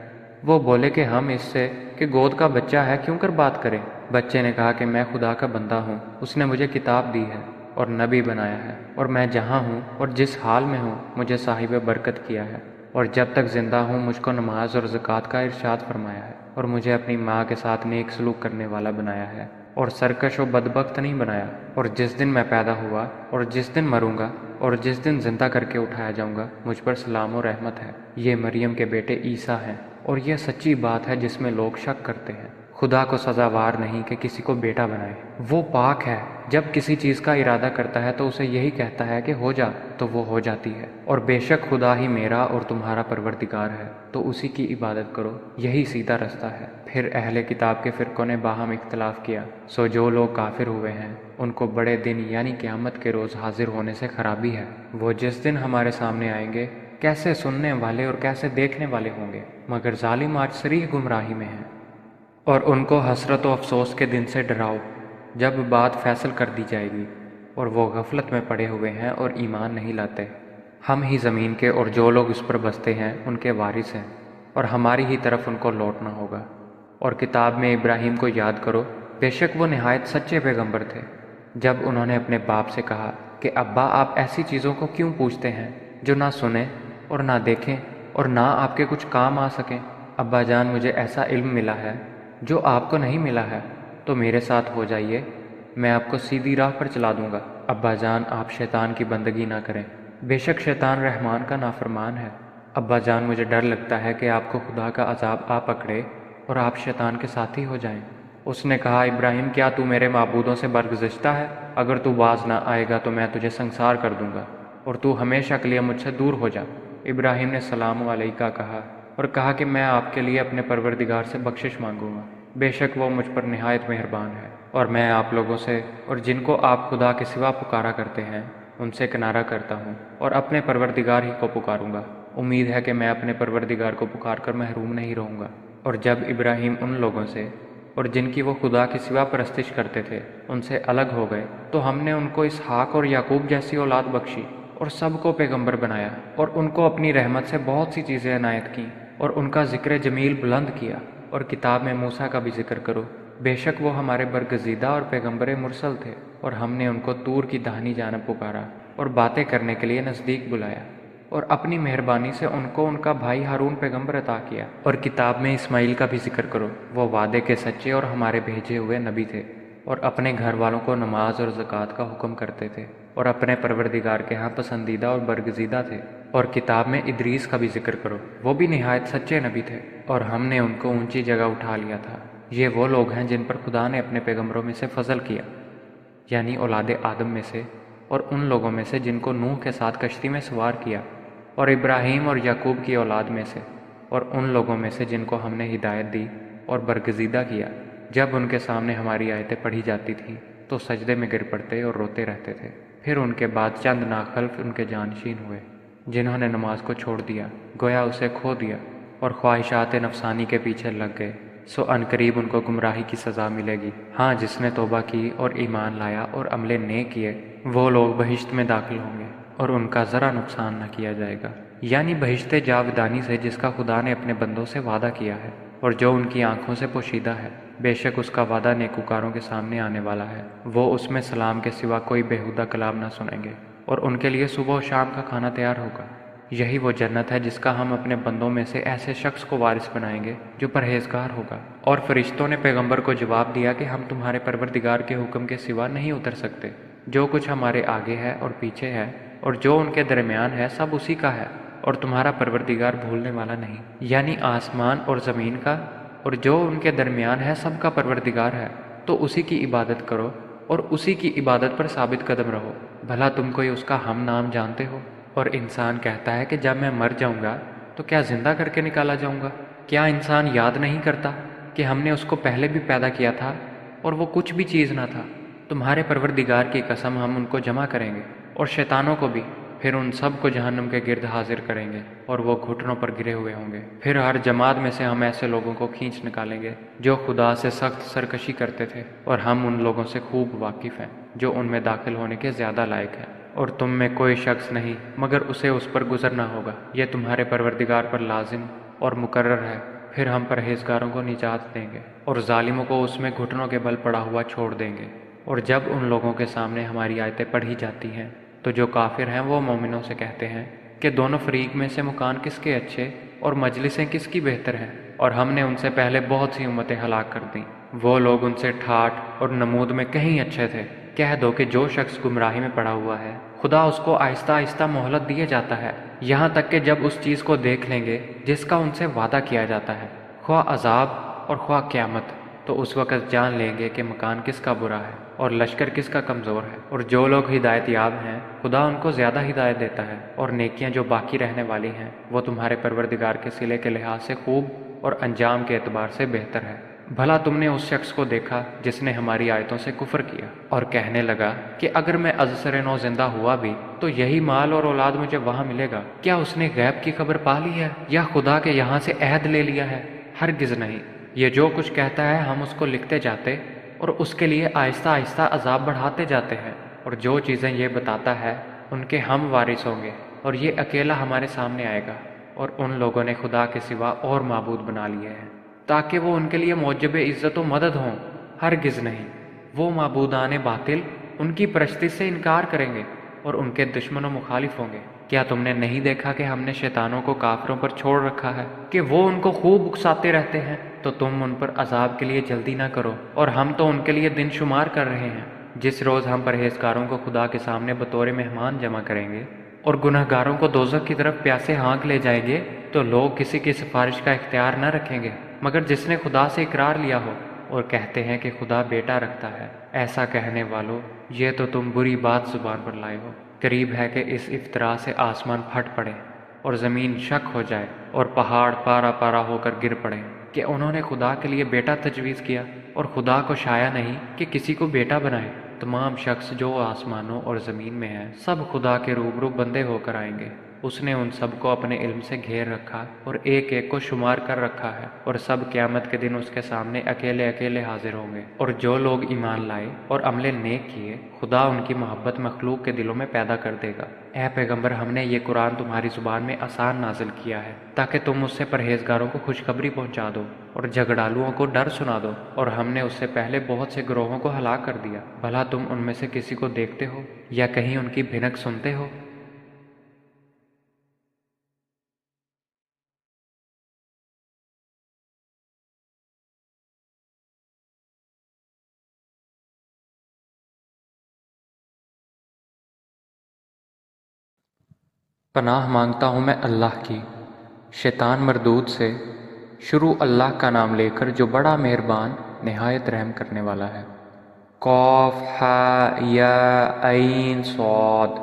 وہ بولے کہ ہم اس سے کہ گود کا بچہ ہے کیوں کر بات کریں۔ بچے نے کہا کہ میں خدا کا بندہ ہوں، اس نے مجھے کتاب دی ہے اور نبی بنایا ہے، اور میں جہاں ہوں اور جس حال میں ہوں مجھے صاحب برکت کیا ہے، اور جب تک زندہ ہوں مجھ کو نماز اور زکوٰۃ کا ارشاد فرمایا ہے، اور مجھے اپنی ماں کے ساتھ نیک سلوک کرنے والا بنایا ہے، اور سرکش و بدبخت نہیں بنایا۔ اور جس دن میں پیدا ہوا اور جس دن مروں گا اور جس دن زندہ کر کے اٹھایا جاؤں گا مجھ پر سلام و رحمت ہے۔ یہ مریم کے بیٹے عیسیٰ ہیں، اور یہ سچی بات ہے جس میں لوگ شک کرتے ہیں۔ خدا کو سزاوار نہیں کہ کسی کو بیٹا بنائے، وہ پاک ہے، جب کسی چیز کا ارادہ کرتا ہے تو اسے یہی کہتا ہے کہ ہو جا تو وہ ہو جاتی ہے۔ اور بے شک خدا ہی میرا اور تمہارا پروردگار ہے، تو اسی کی عبادت کرو، یہی سیدھا رستہ ہے۔ پھر اہل کتاب کے فرقوں نے باہم اختلاف کیا، سو جو لوگ کافر ہوئے ہیں ان کو بڑے دن یعنی قیامت کے روز حاضر ہونے سے خرابی ہے۔ وہ جس دن ہمارے سامنے آئیں گے کیسے سننے والے اور کیسے دیکھنے والے ہوں گے، مگر ظالم آج صریح گمراہی میں ہیں۔ اور ان کو حسرت و افسوس کے دن سے ڈراؤ جب بات فیصل کر دی جائے گی، اور وہ غفلت میں پڑے ہوئے ہیں اور ایمان نہیں لاتے۔ ہم ہی زمین کے اور جو لوگ اس پر بستے ہیں ان کے وارث ہیں، اور ہماری ہی طرف ان کو لوٹنا ہوگا۔ اور کتاب میں ابراہیم کو یاد کرو، بے شک وہ نہایت سچے پیغمبر تھے۔ جب انہوں نے اپنے باپ سے کہا کہ ابا آپ ایسی چیزوں کو کیوں پوچھتے ہیں جو نہ سنیں اور نہ دیکھیں اور نہ آپ کے کچھ کام آ سکیں؟ ابا جان مجھے ایسا علم ملا ہے جو آپ کو نہیں ملا ہے، تو میرے ساتھ ہو جائیے، میں آپ کو سیدھی راہ پر چلا دوں گا۔ ابا جان آپ شیطان کی بندگی نہ کریں، بے شک شیطان رحمان کا نافرمان ہے۔ ابا جان مجھے ڈر لگتا ہے کہ آپ کو خدا کا عذاب آ پکڑے اور آپ شیطان کے ساتھی ہو جائیں۔ اس نے کہا ابراہیم کیا تو میرے معبودوں سے برگزشتہ ہے؟ اگر تو باز نہ آئے گا تو میں تجھے سنسار کر دوں گا، اور تو ہمیشہ کے لیے مجھ سے دور ہو جا۔ ابراہیم نے سلام علیکہ کہا اور کہا کہ میں آپ کے لیے اپنے پروردگار سے بخشش مانگوں گا، بے شک وہ مجھ پر نہایت مہربان ہے۔ اور میں آپ لوگوں سے اور جن کو آپ خدا کے سوا پکارا کرتے ہیں ان سے کنارہ کرتا ہوں، اور اپنے پروردگار ہی کو پکاروں گا۔ امید ہے کہ میں اپنے پروردگار کو پکار کر محروم نہیں رہوں گا۔ اور جب ابراہیم ان لوگوں سے اور جن کی وہ خدا کے سوا پرستش کرتے تھے ان سے الگ ہو گئے تو ہم نے ان کو اسحاق اور یعقوب جیسی اولاد بخشی، اور سب کو پیغمبر بنایا، اور ان کو اپنی رحمت سے بہت سی چیزیں عنایت کیں، اور ان کا ذکر جمیل بلند کیا۔ اور کتاب میں موسیٰ کا بھی ذکر کرو، بے شک وہ ہمارے برگزیدہ اور پیغمبر مرسل تھے، اور ہم نے ان کو طور کی داہنی جانب پکارا اور باتیں کرنے کے لیے نزدیک بلایا۔ اور اپنی مہربانی سے ان کو ان کا بھائی ہارون پیغمبر عطا کیا۔ اور کتاب میں اسماعیل کا بھی ذکر کرو، وہ وعدے کے سچے اور ہمارے بھیجے ہوئے نبی تھے، اور اپنے گھر والوں کو نماز اور زکوٰۃ کا حکم کرتے تھے، اور اپنے پروردگار کے ہاں پسندیدہ اور برگزیدہ تھے۔ اور کتاب میں ادریس کا بھی ذکر کرو، وہ بھی نہایت سچے نبی تھے، اور ہم نے ان کو اونچی جگہ اٹھا لیا تھا۔ یہ وہ لوگ ہیں جن پر خدا نے اپنے پیغمبروں میں سے فضل کیا، یعنی اولاد آدم میں سے، اور ان لوگوں میں سے جن کو نوح کے ساتھ کشتی میں سوار کیا، اور ابراہیم اور یعقوب کی اولاد میں سے، اور ان لوگوں میں سے جن کو ہم نے ہدایت دی اور برگزیدہ کیا۔ جب ان کے سامنے ہماری آیتیں پڑھی جاتی تھیں تو سجدے میں گر پڑتے اور روتے رہتے تھے۔ پھر ان کے بعد چند ناخلف ان کے جانشین ہوئے، جنہوں نے نماز کو چھوڑ دیا، گویا اسے کھو دیا، اور خواہشات نفسانی کے پیچھے لگ گئے، سو عنقریب ان کو گمراہی کی سزا ملے گی۔ ہاں، جس نے توبہ کی اور ایمان لایا اور عمل نیک کیے، وہ لوگ بہشت میں داخل ہوں گے، اور ان کا ذرا نقصان نہ کیا جائے گا، یعنی بہشت جاودانی سے جس کا خدا نے اپنے بندوں سے وعدہ کیا ہے، اور جو ان کی آنکھوں سے پوشیدہ ہے۔ بے شک اس کا وعدہ نیکوکاروں کے سامنے آنے والا ہے، وہ اس میں سلام کے سوا کوئی بیہودہ کلام نہ سنیں گے، اور ان کے لیے صبح و شام کا کھانا تیار ہوگا۔ یہی وہ جنت ہے جس کا ہم اپنے بندوں میں سے ایسے شخص کو وارث بنائیں گے جو پرہیزگار ہوگا۔ اور فرشتوں نے پیغمبر کو جواب دیا کہ ہم تمہارے پروردگار کے حکم کے سوا نہیں اتر سکتے۔ جو کچھ ہمارے آگے ہے اور پیچھے ہے اور جو ان کے درمیان ہے، سب اسی کا ہے، اور تمہارا پروردگار بھولنے والا نہیں۔ یعنی آسمان اور زمین کا اور جو ان کے درمیان ہے سب کا پروردگار ہے، تو اسی کی عبادت کرو اور اسی کی عبادت پر ثابت قدم رہو۔ بھلا تم کوئی اس کا ہم نام جانتے ہو؟ اور انسان کہتا ہے کہ جب میں مر جاؤں گا تو کیا زندہ کر کے نکالا جاؤں گا؟ کیا انسان یاد نہیں کرتا کہ ہم نے اس کو پہلے بھی پیدا کیا تھا اور وہ کچھ بھی چیز نہ تھا؟ تمہارے پروردگار کی قسم، ہم ان کو جمع کریں گے اور شیطانوں کو بھی، پھر ان سب کو جہنم کے گرد حاضر کریں گے، اور وہ گھٹنوں پر گرے ہوئے ہوں گے۔ پھر ہر جماعت میں سے ہم ایسے لوگوں کو کھینچ نکالیں گے جو خدا سے سخت سرکشی کرتے تھے، اور ہم ان لوگوں سے خوب واقف ہیں جو ان میں داخل ہونے کے زیادہ لائق ہیں۔ اور تم میں کوئی شخص نہیں مگر اسے اس پر گزرنا ہوگا، یہ تمہارے پروردگار پر لازم اور مقرر ہے۔ پھر ہم پرہیزگاروں کو نجات دیں گے اور ظالموں کو اس میں گھٹنوں کے بل پڑا ہوا چھوڑ دیں گے۔ اور جب ان لوگوں کے سامنے ہماری آیتیں پڑھی جاتی ہیں تو جو کافر ہیں وہ مومنوں سے کہتے ہیں کہ دونوں فریق میں سے مکان کس کے اچھے اور مجلسیں کس کی بہتر ہیں، اور ہم نے ان سے پہلے بہت سی امتیں ہلاک کر دیں، وہ لوگ ان سے ٹھاٹھ اور نمود میں کہیں اچھے تھے۔ کہہ دو کہ جو شخص گمراہی میں پڑا ہوا ہے، خدا اس کو آہستہ آہستہ مہلت دیے جاتا ہے، یہاں تک کہ جب اس چیز کو دیکھ لیں گے جس کا ان سے وعدہ کیا جاتا ہے، خواہ عذاب اور خواہ قیامت، تو اس وقت جان لیں گے کہ مکان کس کا برا ہے اور لشکر کس کا کمزور ہے۔ اور جو لوگ ہدایت یاب ہیں، خدا ان کو زیادہ ہدایت دیتا ہے، اور نیکیاں جو باقی رہنے والی ہیں وہ تمہارے پروردگار کے صلے کے لحاظ سے خوب اور انجام کے اعتبار سے بہتر ہے۔ بھلا تم نے اس شخص کو دیکھا جس نے ہماری آیتوں سے کفر کیا اور کہنے لگا کہ اگر میں ازسر نو زندہ ہوا بھی تو یہی مال اور اولاد مجھے وہاں ملے گا؟ کیا اس نے غیب کی خبر پا لی ہے یا خدا کے یہاں سے عہد لے لیا ہے؟ ہرگز نہیں۔ یہ جو کچھ کہتا ہے ہم اس کو لکھتے جاتے اور اس کے لیے آہستہ آہستہ عذاب بڑھاتے جاتے ہیں، اور جو چیزیں یہ بتاتا ہے ان کے ہم وارث ہوں گے، اور یہ اکیلا ہمارے سامنے آئے گا۔ اور ان لوگوں نے خدا کے سوا اور معبود بنا لیے ہیں تاکہ وہ ان کے لیے موجب عزت و مدد ہوں۔ ہرگز نہیں، وہ معبودان باطل ان کی پرستی سے انکار کریں گے اور ان کے دشمن و مخالف ہوں گے۔ کیا تم نے نہیں دیکھا کہ ہم نے شیطانوں کو کافروں پر چھوڑ رکھا ہے کہ وہ ان کو خوب اکساتے رہتے ہیں؟ تو تم ان پر عذاب کے لیے جلدی نہ کرو، اور ہم تو ان کے لیے دن شمار کر رہے ہیں۔ جس روز ہم پرہیزگاروں کو خدا کے سامنے بطور مہمان جمع کریں گے اور گنہگاروں کو دوزخ کی طرف پیاسے ہانک لے جائیں گے، تو لوگ کسی کی سفارش کا اختیار نہ رکھیں گے مگر جس نے خدا سے اقرار لیا ہو، اور کہتے ہیں کہ خدا بیٹا رکھتا ہے۔ ایسا کہنے والو، یہ تو تم بری بات زبان پر لائے ہو۔ قریب ہے کہ اس افطرا سے آسمان پھٹ پڑے اور زمین شک ہو جائے اور پہاڑ پارا پارا ہو کر گر پڑے کہ انہوں نے خدا کے لیے بیٹا تجویز کیا، اور خدا کو شایع نہیں کہ کسی کو بیٹا بنائے۔ تمام شخص جو آسمانوں اور زمین میں ہیں سب خدا کے روبرو بندے ہو کر آئیں گے۔ اس نے ان سب کو اپنے علم سے گھیر رکھا اور ایک ایک کو شمار کر رکھا ہے، اور سب قیامت کے دن اس کے سامنے اکیلے اکیلے حاضر ہوں گے۔ اور جو لوگ ایمان لائے اور عمل نیک کیے، خدا ان کی محبت مخلوق کے دلوں میں پیدا کر دے گا۔ اے پیغمبر، ہم نے یہ قرآن تمہاری زبان میں آسان نازل کیا ہے تاکہ تم اس سے پرہیزگاروں کو خوشخبری پہنچا دو اور جھگڑالوؤں کو ڈر سنا دو، اور ہم نے اس سے پہلے بہت سے گروہوں کو ہلاک کر دیا۔ بھلا تم ان میں سے کسی کو دیکھتے ہو یا کہیں ان کی بھنک سنتے ہو؟ پناہ مانگتا ہوں میں اللہ کی شیطان مردود سے، شروع اللہ کا نام لے کر جو بڑا مہربان نہایت رحم کرنے والا ہے۔ قاف ہا یا عین صاد،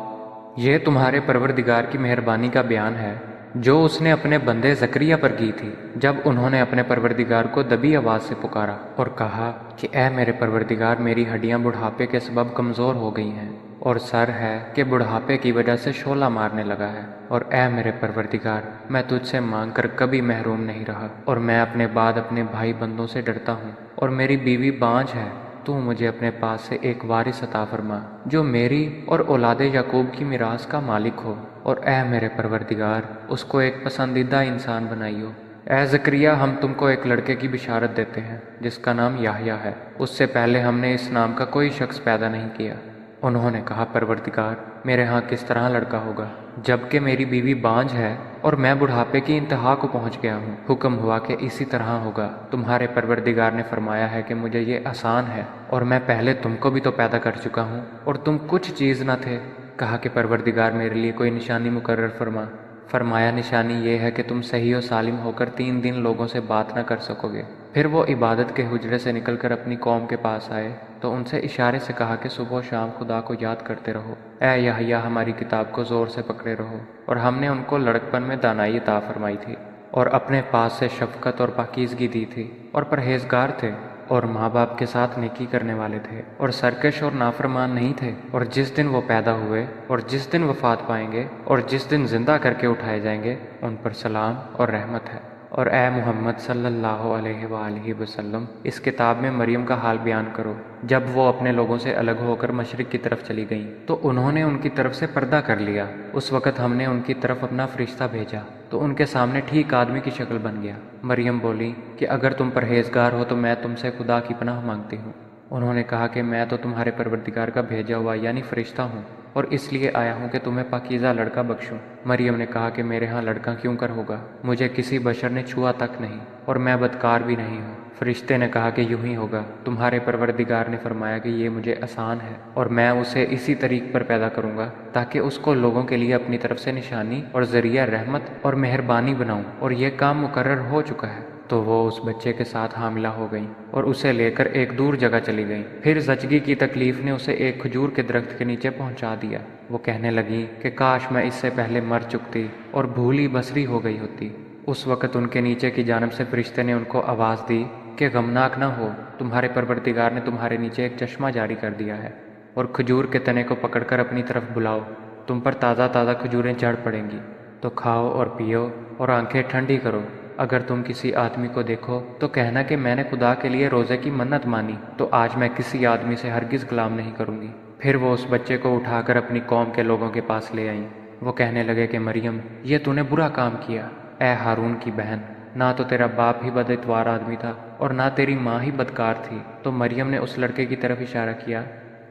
یہ تمہارے پروردگار کی مہربانی کا بیان ہے جو اس نے اپنے بندے زکریا پر کی تھی جب انہوں نے اپنے پروردگار کو دبی آواز سے پکارا اور کہا کہ اے میرے پروردگار، میری ہڈیاں بڑھاپے کے سبب کمزور ہو گئی ہیں اور سر ہے کہ بڑھاپے کی وجہ سے شعلہ مارنے لگا ہے، اور اے میرے پروردگار، میں تجھ سے مانگ کر کبھی محروم نہیں رہا، اور میں اپنے بعد اپنے بھائی بندوں سے ڈرتا ہوں، اور میری بیوی بانجھ ہے، تو مجھے اپنے پاس سے ایک وارث عطا فرما جو میری اور اولاد یعقوب کی میراث کا مالک ہو، اور اے میرے پروردگار، اس کو ایک پسندیدہ انسان بنائیو۔ اے زکریا، ہم تم کو ایک لڑکے کی بشارت دیتے ہیں جس کا نام یحییٰ ہے، اس سے پہلے ہم نے اس نام کا کوئی شخص پیدا نہیں کیا۔ انہوں نے کہا پروردگار، میرے ہاں کس طرح لڑکا ہوگا جبکہ میری بیوی بانجھ ہے اور میں بڑھاپے کی انتہا کو پہنچ گیا ہوں۔ حکم ہوا کہ اسی طرح ہوگا۔ تمہارے پروردگار نے فرمایا ہے کہ مجھے یہ آسان ہے، اور میں پہلے تم کو بھی تو پیدا کر چکا ہوں اور تم کچھ چیز نہ تھے۔ کہا کہ پروردگار میرے لیے کوئی نشانی مقرر فرما۔ فرمایا نشانی یہ ہے کہ تم صحیح و سالم ہو کر 3 دن لوگوں سے بات نہ کر سکو گے۔ پھر وہ عبادت کے حجرے سے نکل کر اپنی قوم کے پاس آئے تو ان سے اشارے سے کہا کہ صبح و شام خدا کو یاد کرتے رہو۔ اے یحییٰ، ہماری کتاب کو زور سے پکڑے رہو۔ اور ہم نے ان کو لڑکپن میں دانائی عطا فرمائی تھی، اور اپنے پاس سے شفقت اور پاکیزگی دی تھی، اور پرہیزگار تھے، اور ماں باپ کے ساتھ نیکی کرنے والے تھے، اور سرکش اور نافرمان نہیں تھے۔ اور جس دن وہ پیدا ہوئے اور جس دن وفات پائیں گے اور جس دن زندہ کر کے اٹھائے جائیں گے، ان پر سلام اور رحمت ہے۔ اور اے محمد صلی اللہ علیہ وآلہ وسلم، اس کتاب میں مریم کا حال بیان کرو۔ جب وہ اپنے لوگوں سے الگ ہو کر مشرق کی طرف چلی گئیں تو انہوں نے ان کی طرف سے پردہ کر لیا۔ اس وقت ہم نے ان کی طرف اپنا فرشتہ بھیجا تو ان کے سامنے ٹھیک آدمی کی شکل بن گیا۔ مریم بولی کہ اگر تم پرہیزگار ہو تو میں تم سے خدا کی پناہ مانگتی ہوں۔ انہوں نے کہا کہ میں تو تمہارے پروردگار کا بھیجا ہوا یعنی فرشتہ ہوں، اور اس لیے آیا ہوں کہ تمہیں پاکیزہ لڑکا بخشوں۔ مریم نے کہا کہ میرے ہاں لڑکا کیوں کر ہوگا؟ مجھے کسی بشر نے چھوا تک نہیں، اور میں بدکار بھی نہیں ہوں۔ فرشتے نے کہا کہ یوں ہی ہوگا، تمہارے پروردگار نے فرمایا کہ یہ مجھے آسان ہے، اور میں اسے اسی طریق پر پیدا کروں گا تاکہ اس کو لوگوں کے لیے اپنی طرف سے نشانی اور ذریعہ رحمت اور مہربانی بناؤں، اور یہ کام مقرر ہو چکا ہے۔ تو وہ اس بچے کے ساتھ حاملہ ہو گئیں اور اسے لے کر ایک دور جگہ چلی گئیں۔ پھر زچگی کی تکلیف نے اسے ایک کھجور کے درخت کے نیچے پہنچا دیا۔ وہ کہنے لگیں کہ کاش میں اس سے پہلے مر چکتی اور بھولی بصری ہو گئی ہوتی۔ اس وقت ان کے نیچے کی جانب سے فرشتے نے ان کو آواز دی کہ غمناک نہ ہو، تمہارے پروردگار نے تمہارے نیچے ایک چشمہ جاری کر دیا ہے، اور کھجور کے تنے کو پکڑ کر اپنی طرف بلاؤ، تم پر تازہ تازہ کھجوریں جھڑ پڑیں گی، تو کھاؤ اور پیو اور آنکھیں ٹھنڈی کرو۔ اگر تم کسی آدمی کو دیکھو تو کہنا کہ میں نے خدا کے لیے روزے کی منت مانی، تو آج میں کسی آدمی سے ہرگز غلام نہیں کروں گی۔ پھر وہ اس بچے کو اٹھا کر اپنی قوم کے لوگوں کے پاس لے آئیں۔ وہ کہنے لگے کہ مریم، یہ تو نے برا کام کیا۔ اے ہارون کی بہن، نہ تو تیرا باپ ہی بد اتوار آدمی تھا اور نہ تیری ماں ہی بدکار تھی۔ تو مریم نے اس لڑکے کی طرف اشارہ کیا۔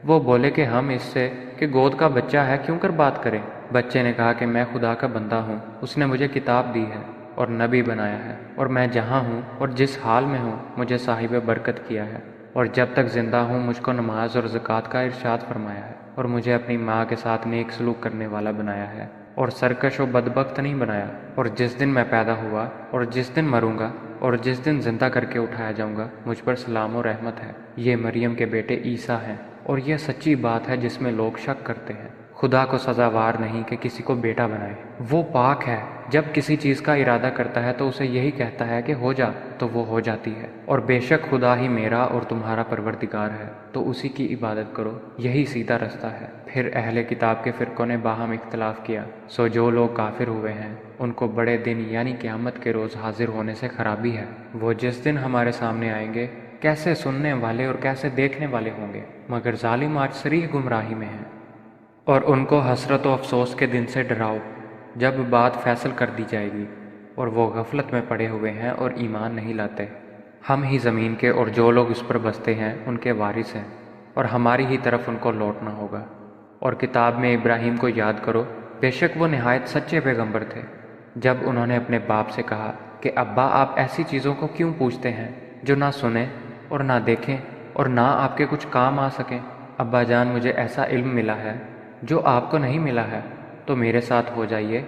وہ بولے کہ ہم اس سے کہ گود کا بچہ ہے کیوں کر بات کریں؟ بچے نے کہا کہ میں خدا کا بندہ ہوں، اس نے مجھے کتاب دی ہے اور نبی بنایا ہے، اور میں جہاں ہوں اور جس حال میں ہوں مجھے صاحب برکت کیا ہے، اور جب تک زندہ ہوں مجھ کو نماز اور زکوٰۃ کا ارشاد فرمایا ہے، اور مجھے اپنی ماں کے ساتھ نیک سلوک کرنے والا بنایا ہے، اور سرکش و بدبخت نہیں بنایا۔ اور جس دن میں پیدا ہوا اور جس دن مروں گا اور جس دن زندہ کر کے اٹھایا جاؤں گا مجھ پر سلام و رحمت ہے۔ یہ مریم کے بیٹے عیسیٰ ہیں، اور یہ سچی بات ہے جس میں لوگ شک کرتے ہیں۔ خدا کو سزاوار نہیں کہ کسی کو بیٹا بنائے۔ وہ پاک ہے، جب کسی چیز کا ارادہ کرتا ہے تو اسے یہی کہتا ہے کہ ہو جا، تو وہ ہو جاتی ہے۔ اور بے شک خدا ہی میرا اور تمہارا پروردگار ہے، تو اسی کی عبادت کرو، یہی سیدھا رستہ ہے۔ پھر اہل کتاب کے فرقوں نے باہم اختلاف کیا، سو جو لوگ کافر ہوئے ہیں ان کو بڑے دن یعنی قیامت کے روز حاضر ہونے سے خرابی ہے۔ وہ جس دن ہمارے سامنے آئیں گے کیسے سننے والے اور کیسے دیکھنے والے ہوں گے، مگر ظالم آج صریح گمراہی میں ہیں۔ اور ان کو حسرت و افسوس کے دن سے ڈراؤ جب بات فیصل کر دی جائے گی، اور وہ غفلت میں پڑے ہوئے ہیں اور ایمان نہیں لاتے۔ ہم ہی زمین کے اور جو لوگ اس پر بستے ہیں ان کے وارث ہیں، اور ہماری ہی طرف ان کو لوٹنا ہوگا۔ اور کتاب میں ابراہیم کو یاد کرو، بے شک وہ نہایت سچے پیغمبر تھے۔ جب انہوں نے اپنے باپ سے کہا کہ ابا، آپ ایسی چیزوں کو کیوں پوچھتے ہیں جو نہ سنیں اور نہ دیکھیں اور نہ آپ کے کچھ کام آ سکیں؟ ابا جان، مجھے ایسا علم ملا ہے جو آپ کو نہیں ملا ہے، تو میرے ساتھ ہو جائیے،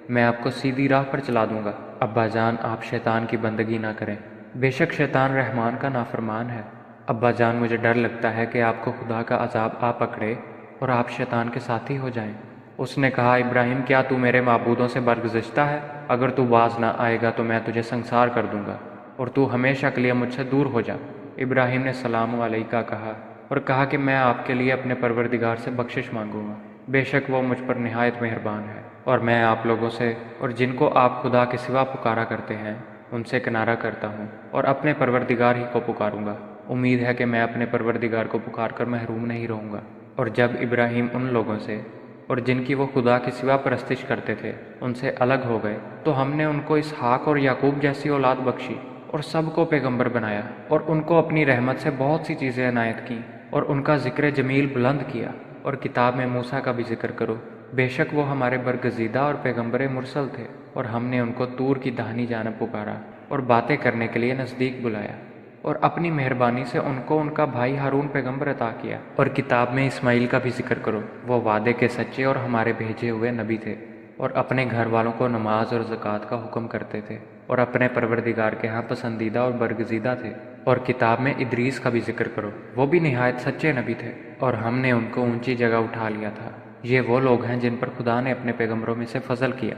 میں آپ کو سیدھی راہ پر چلا دوں گا۔ ابا جان، آپ شیطان کی بندگی نہ کریں، بے شک شیطان رحمان کا نافرمان ہے۔ ابا جان، مجھے ڈر لگتا ہے کہ آپ کو خدا کا عذاب آ پکڑے اور آپ شیطان کے ساتھی ہو جائیں۔ اس نے کہا، ابراہیم، کیا تو میرے معبودوں سے برگزشتہ ہے؟ اگر تو باز نہ آئے گا تو میں تجھے سنسار کر دوں گا اور تو ہمیشہ کے لیے مجھ سے دور ہو جا۔ ابراہیم نے سلام علیکہ کہا اور کہا کہ میں آپ کے لیے اپنے پروردگار سے بخشش مانگوں گا، بے شک وہ مجھ پر نہایت مہربان ہے، اور میں آپ لوگوں سے اور جن کو آپ خدا کے سوا پکارا کرتے ہیں ان سے کنارہ کرتا ہوں اور اپنے پروردگار ہی کو پکاروں گا۔ امید ہے کہ میں اپنے پروردگار کو پکار کر محروم نہیں رہوں گا۔ اور جب ابراہیم ان لوگوں سے اور جن کی وہ خدا کے سوا پرستش کرتے تھے ان سے الگ ہو گئے تو ہم نے ان کو اسحاق اور یعقوب جیسی اولاد بخشی اور سب کو پیغمبر بنایا، اور ان کو اپنی رحمت سے بہت سی چیزیں عنایت کیں اور ان کا ذکر جمیل بلند کیا۔ اور کتاب میں موسیٰ کا بھی ذکر کرو، بے شک وہ ہمارے برگزیدہ اور پیغمبر مرسل تھے، اور ہم نے ان کو طور کی داہنی جانب پکارا اور باتیں کرنے کے لیے نزدیک بلایا، اور اپنی مہربانی سے ان کو ان کا بھائی ہارون پیغمبر عطا کیا۔ اور کتاب میں اسماعیل کا بھی ذکر کرو، وہ وعدے کے سچے اور ہمارے بھیجے ہوئے نبی تھے، اور اپنے گھر والوں کو نماز اور زکوٰۃ کا حکم کرتے تھے، اور اپنے پروردگار کے ہاں پسندیدہ اور برگزیدہ تھے۔ اور کتاب میں ادریس کا بھی ذکر کرو، وہ بھی نہایت سچے نبی تھے، اور ہم نے ان کو اونچی جگہ اٹھا لیا تھا۔ یہ وہ لوگ ہیں جن پر خدا نے اپنے پیغمبروں میں سے فضل کیا،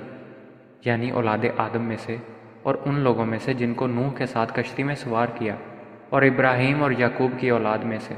یعنی اولاد آدم میں سے، اور ان لوگوں میں سے جن کو نوح کے ساتھ کشتی میں سوار کیا، اور ابراہیم اور یعقوب کی اولاد میں سے،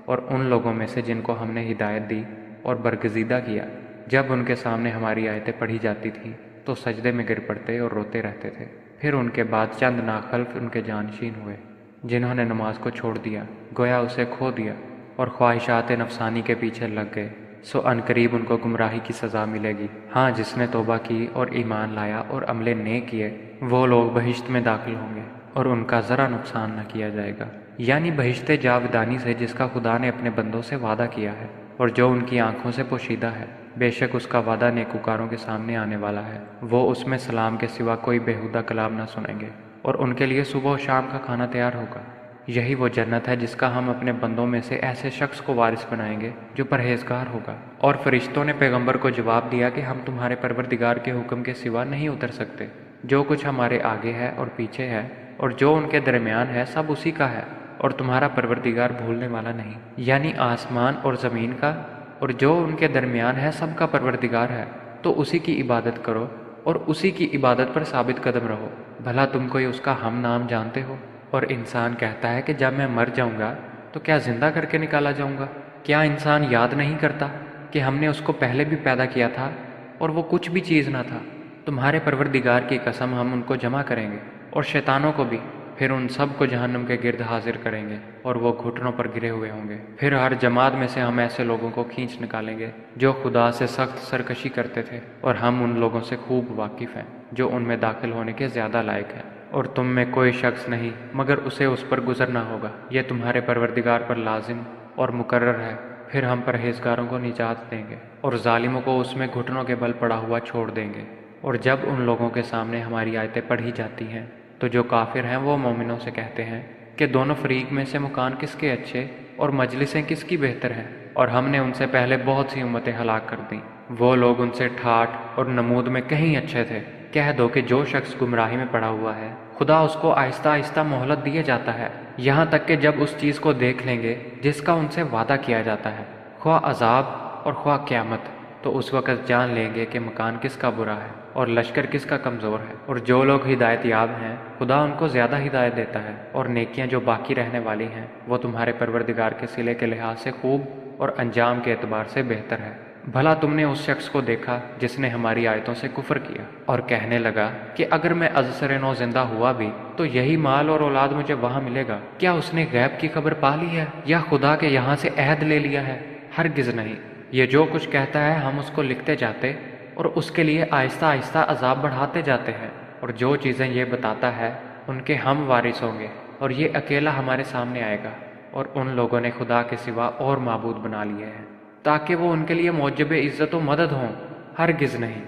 اور ان لوگوں میں سے جن کو ہم نے ہدایت دی اور برگزیدہ کیا۔ جب ان کے سامنے ہماری آیتیں پڑھی جاتی تھیں تو سجدے میں گر پڑتے اور روتے رہتے تھے۔ پھر ان کے بعد چند ناخلف ان کے جانشین ہوئے جنہوں نے نماز کو چھوڑ دیا، گویا اسے کھو دیا، اور خواہشات نفسانی کے پیچھے لگ گئے، سو عنقریب ان کو گمراہی کی سزا ملے گی۔ ہاں، جس نے توبہ کی اور ایمان لایا اور عمل نیک کیے، وہ لوگ بہشت میں داخل ہوں گے اور ان کا ذرا نقصان نہ کیا جائے گا، یعنی بہشت جاودانی سے جس کا خدا نے اپنے بندوں سے وعدہ کیا ہے اور جو ان کی آنکھوں سے پوشیدہ ہے۔ بے شک اس کا وعدہ نیکوکاروں کے سامنے آنے والا ہے، وہ اس میں سلام کے سوا کوئی بیہودہ کلام نہ سنیں گے، اور ان کے لیے صبح و شام کا کھانا تیار ہوگا۔ یہی وہ جنت ہے جس کا ہم اپنے بندوں میں سے ایسے شخص کو وارث بنائیں گے جو پرہیزگار ہوگا۔ اور فرشتوں نے پیغمبر کو جواب دیا کہ ہم تمہارے پروردگار کے حکم کے سوا نہیں اتر سکتے۔ جو کچھ ہمارے آگے ہے اور پیچھے ہے اور جو ان کے درمیان ہے سب اسی کا ہے، اور تمہارا پروردگار بھولنے والا نہیں، یعنی آسمان اور زمین کا اور جو ان کے درمیان ہے سب کا پروردگار ہے، تو اسی کی عبادت کرو اور اسی کی عبادت پر ثابت قدم رہو۔ بھلا تم کوئی اس کا ہم نام جانتے ہو؟ اور انسان کہتا ہے کہ جب میں مر جاؤں گا تو کیا زندہ کر کے نکالا جاؤں گا؟ کیا انسان یاد نہیں کرتا کہ ہم نے اس کو پہلے بھی پیدا کیا تھا اور وہ کچھ بھی چیز نہ تھا؟ تمہارے پروردگار کی قسم، ہم ان کو جمع کریں گے اور شیطانوں کو بھی، پھر ان سب کو جہنم کے گرد حاضر کریں گے اور وہ گھٹنوں پر گرے ہوئے ہوں گے۔ پھر ہر جماعت میں سے ہم ایسے لوگوں کو کھینچ نکالیں گے جو خدا سے سخت سرکشی کرتے تھے، اور ہم ان لوگوں سے خوب واقف ہیں جو ان میں داخل ہونے کے زیادہ لائق ہیں۔ اور تم میں کوئی شخص نہیں مگر اسے اس پر گزرنا ہوگا، یہ تمہارے پروردگار پر لازم اور مقرر ہے۔ پھر ہم پرہیزگاروں کو نجات دیں گے اور ظالموں کو اس میں گھٹنوں کے بل پڑا ہوا چھوڑ دیں گے۔ اور جب ان لوگوں کے سامنے ہماری آیتیں پڑھی جاتی ہیں تو جو کافر ہیں وہ مومنوں سے کہتے ہیں کہ دونوں فریق میں سے مکان کس کے اچھے اور مجلسیں کس کی بہتر ہیں، اور ہم نے ان سے پہلے بہت سی امتیں ہلاک کر دیں، وہ لوگ ان سے ٹھاٹھ اور نمود میں کہیں اچھے تھے۔ کہہ دو کہ جو شخص گمراہی میں پڑا ہوا ہے خدا اس کو آہستہ آہستہ مہلت دیے جاتا ہے، یہاں تک کہ جب اس چیز کو دیکھ لیں گے جس کا ان سے وعدہ کیا جاتا ہے، خواہ عذاب اور خواہ قیامت، تو اس وقت جان لیں گے کہ مکان کس کا برا ہے اور لشکر کس کا کمزور ہے۔ اور جو لوگ ہدایت یاب ہیں خدا ان کو زیادہ ہدایت دیتا ہے، اور نیکیاں جو باقی رہنے والی ہیں وہ تمہارے پروردگار کے صلے کے لحاظ سے خوب اور انجام کے اعتبار سے بہتر ہے۔ بھلا تم نے اس شخص کو دیکھا جس نے ہماری آیتوں سے کفر کیا اور کہنے لگا کہ اگر میں ازسر نو زندہ ہوا بھی تو یہی مال اور اولاد مجھے وہاں ملے گا؟ کیا اس نے غیب کی خبر پا لی ہے یا خدا کے یہاں سے عہد لے لیا ہے؟ ہرگز نہیں۔ یہ جو کچھ کہتا ہے ہم اس کو لکھتے جاتے اور اس کے لیے آہستہ آہستہ عذاب بڑھاتے جاتے ہیں، اور جو چیزیں یہ بتاتا ہے ان کے ہم وارث ہوں گے، اور یہ اکیلا ہمارے سامنے آئے گا۔ اور ان لوگوں نے خدا کے سوا اور معبود بنا لیے ہیں تاکہ وہ ان کے لیے موجب عزت و مدد ہوں، ہرگز نہیں۔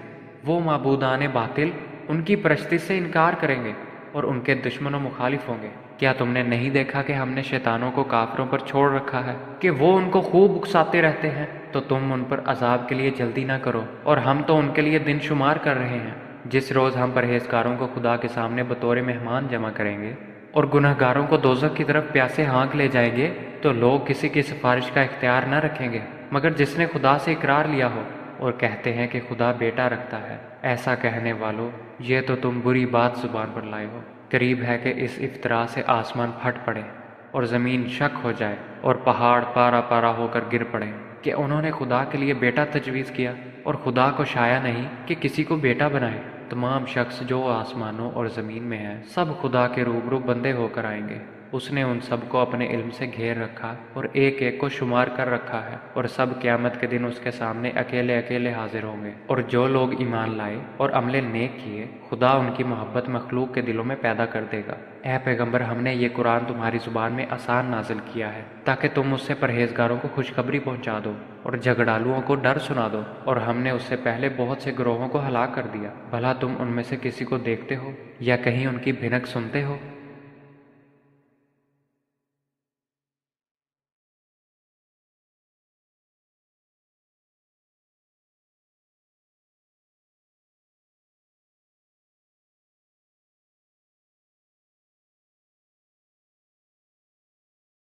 وہ معبودان باطل ان کی پرستی سے انکار کریں گے اور ان کے دشمن و مخالف ہوں گے۔ کیا تم نے نہیں دیکھا کہ ہم نے شیطانوں کو کافروں پر چھوڑ رکھا ہے کہ وہ ان کو خوب اکساتے رہتے ہیں؟ تو تم ان پر عذاب کے لیے جلدی نہ کرو، اور ہم تو ان کے لیے دن شمار کر رہے ہیں۔ جس روز ہم پرہیزگاروں کو خدا کے سامنے بطور مہمان جمع کریں گے اور گنہگاروں کو دوزخ کی طرف پیاسے ہانک لے جائیں گے، تو لوگ کسی کی سفارش کا اختیار نہ رکھیں گے مگر جس نے خدا سے اقرار لیا ہو، اور کہتے ہیں کہ خدا بیٹا رکھتا ہے۔ ایسا کہنے والو، یہ تو تم بری بات زبان پر لائے ہو۔ قریب ہے کہ اس افطرا سے آسمان پھٹ پڑے اور زمین شک ہو جائے اور پہاڑ پارا پارا ہو کر گر پڑے کہ انہوں نے خدا کے لیے بیٹا تجویز کیا، اور خدا کو شایع نہیں کہ کسی کو بیٹا بنائے۔ تمام شخص جو آسمانوں اور زمین میں ہیں سب خدا کے روبرو بندے ہو کر آئیں گے۔ اس نے ان سب کو اپنے علم سے گھیر رکھا اور ایک ایک کو شمار کر رکھا ہے، اور سب قیامت کے دن اس کے سامنے اکیلے اکیلے حاضر ہوں گے۔ اور جو لوگ ایمان لائے اور عمل نیک کیے، خدا ان کی محبت مخلوق کے دلوں میں پیدا کر دے گا۔ اے پیغمبر، ہم نے یہ قرآن تمہاری زبان میں آسان نازل کیا ہے تاکہ تم اس سے پرہیزگاروں کو خوشخبری پہنچا دو اور جھگڑالوؤں کو ڈر سنا دو، اور ہم نے اس سے پہلے بہت سے گروہوں کو ہلاک کر دیا۔ بھلا تم ان میں سے کسی کو دیکھتے ہو یا کہیں ان کی بھنک سنتے ہو؟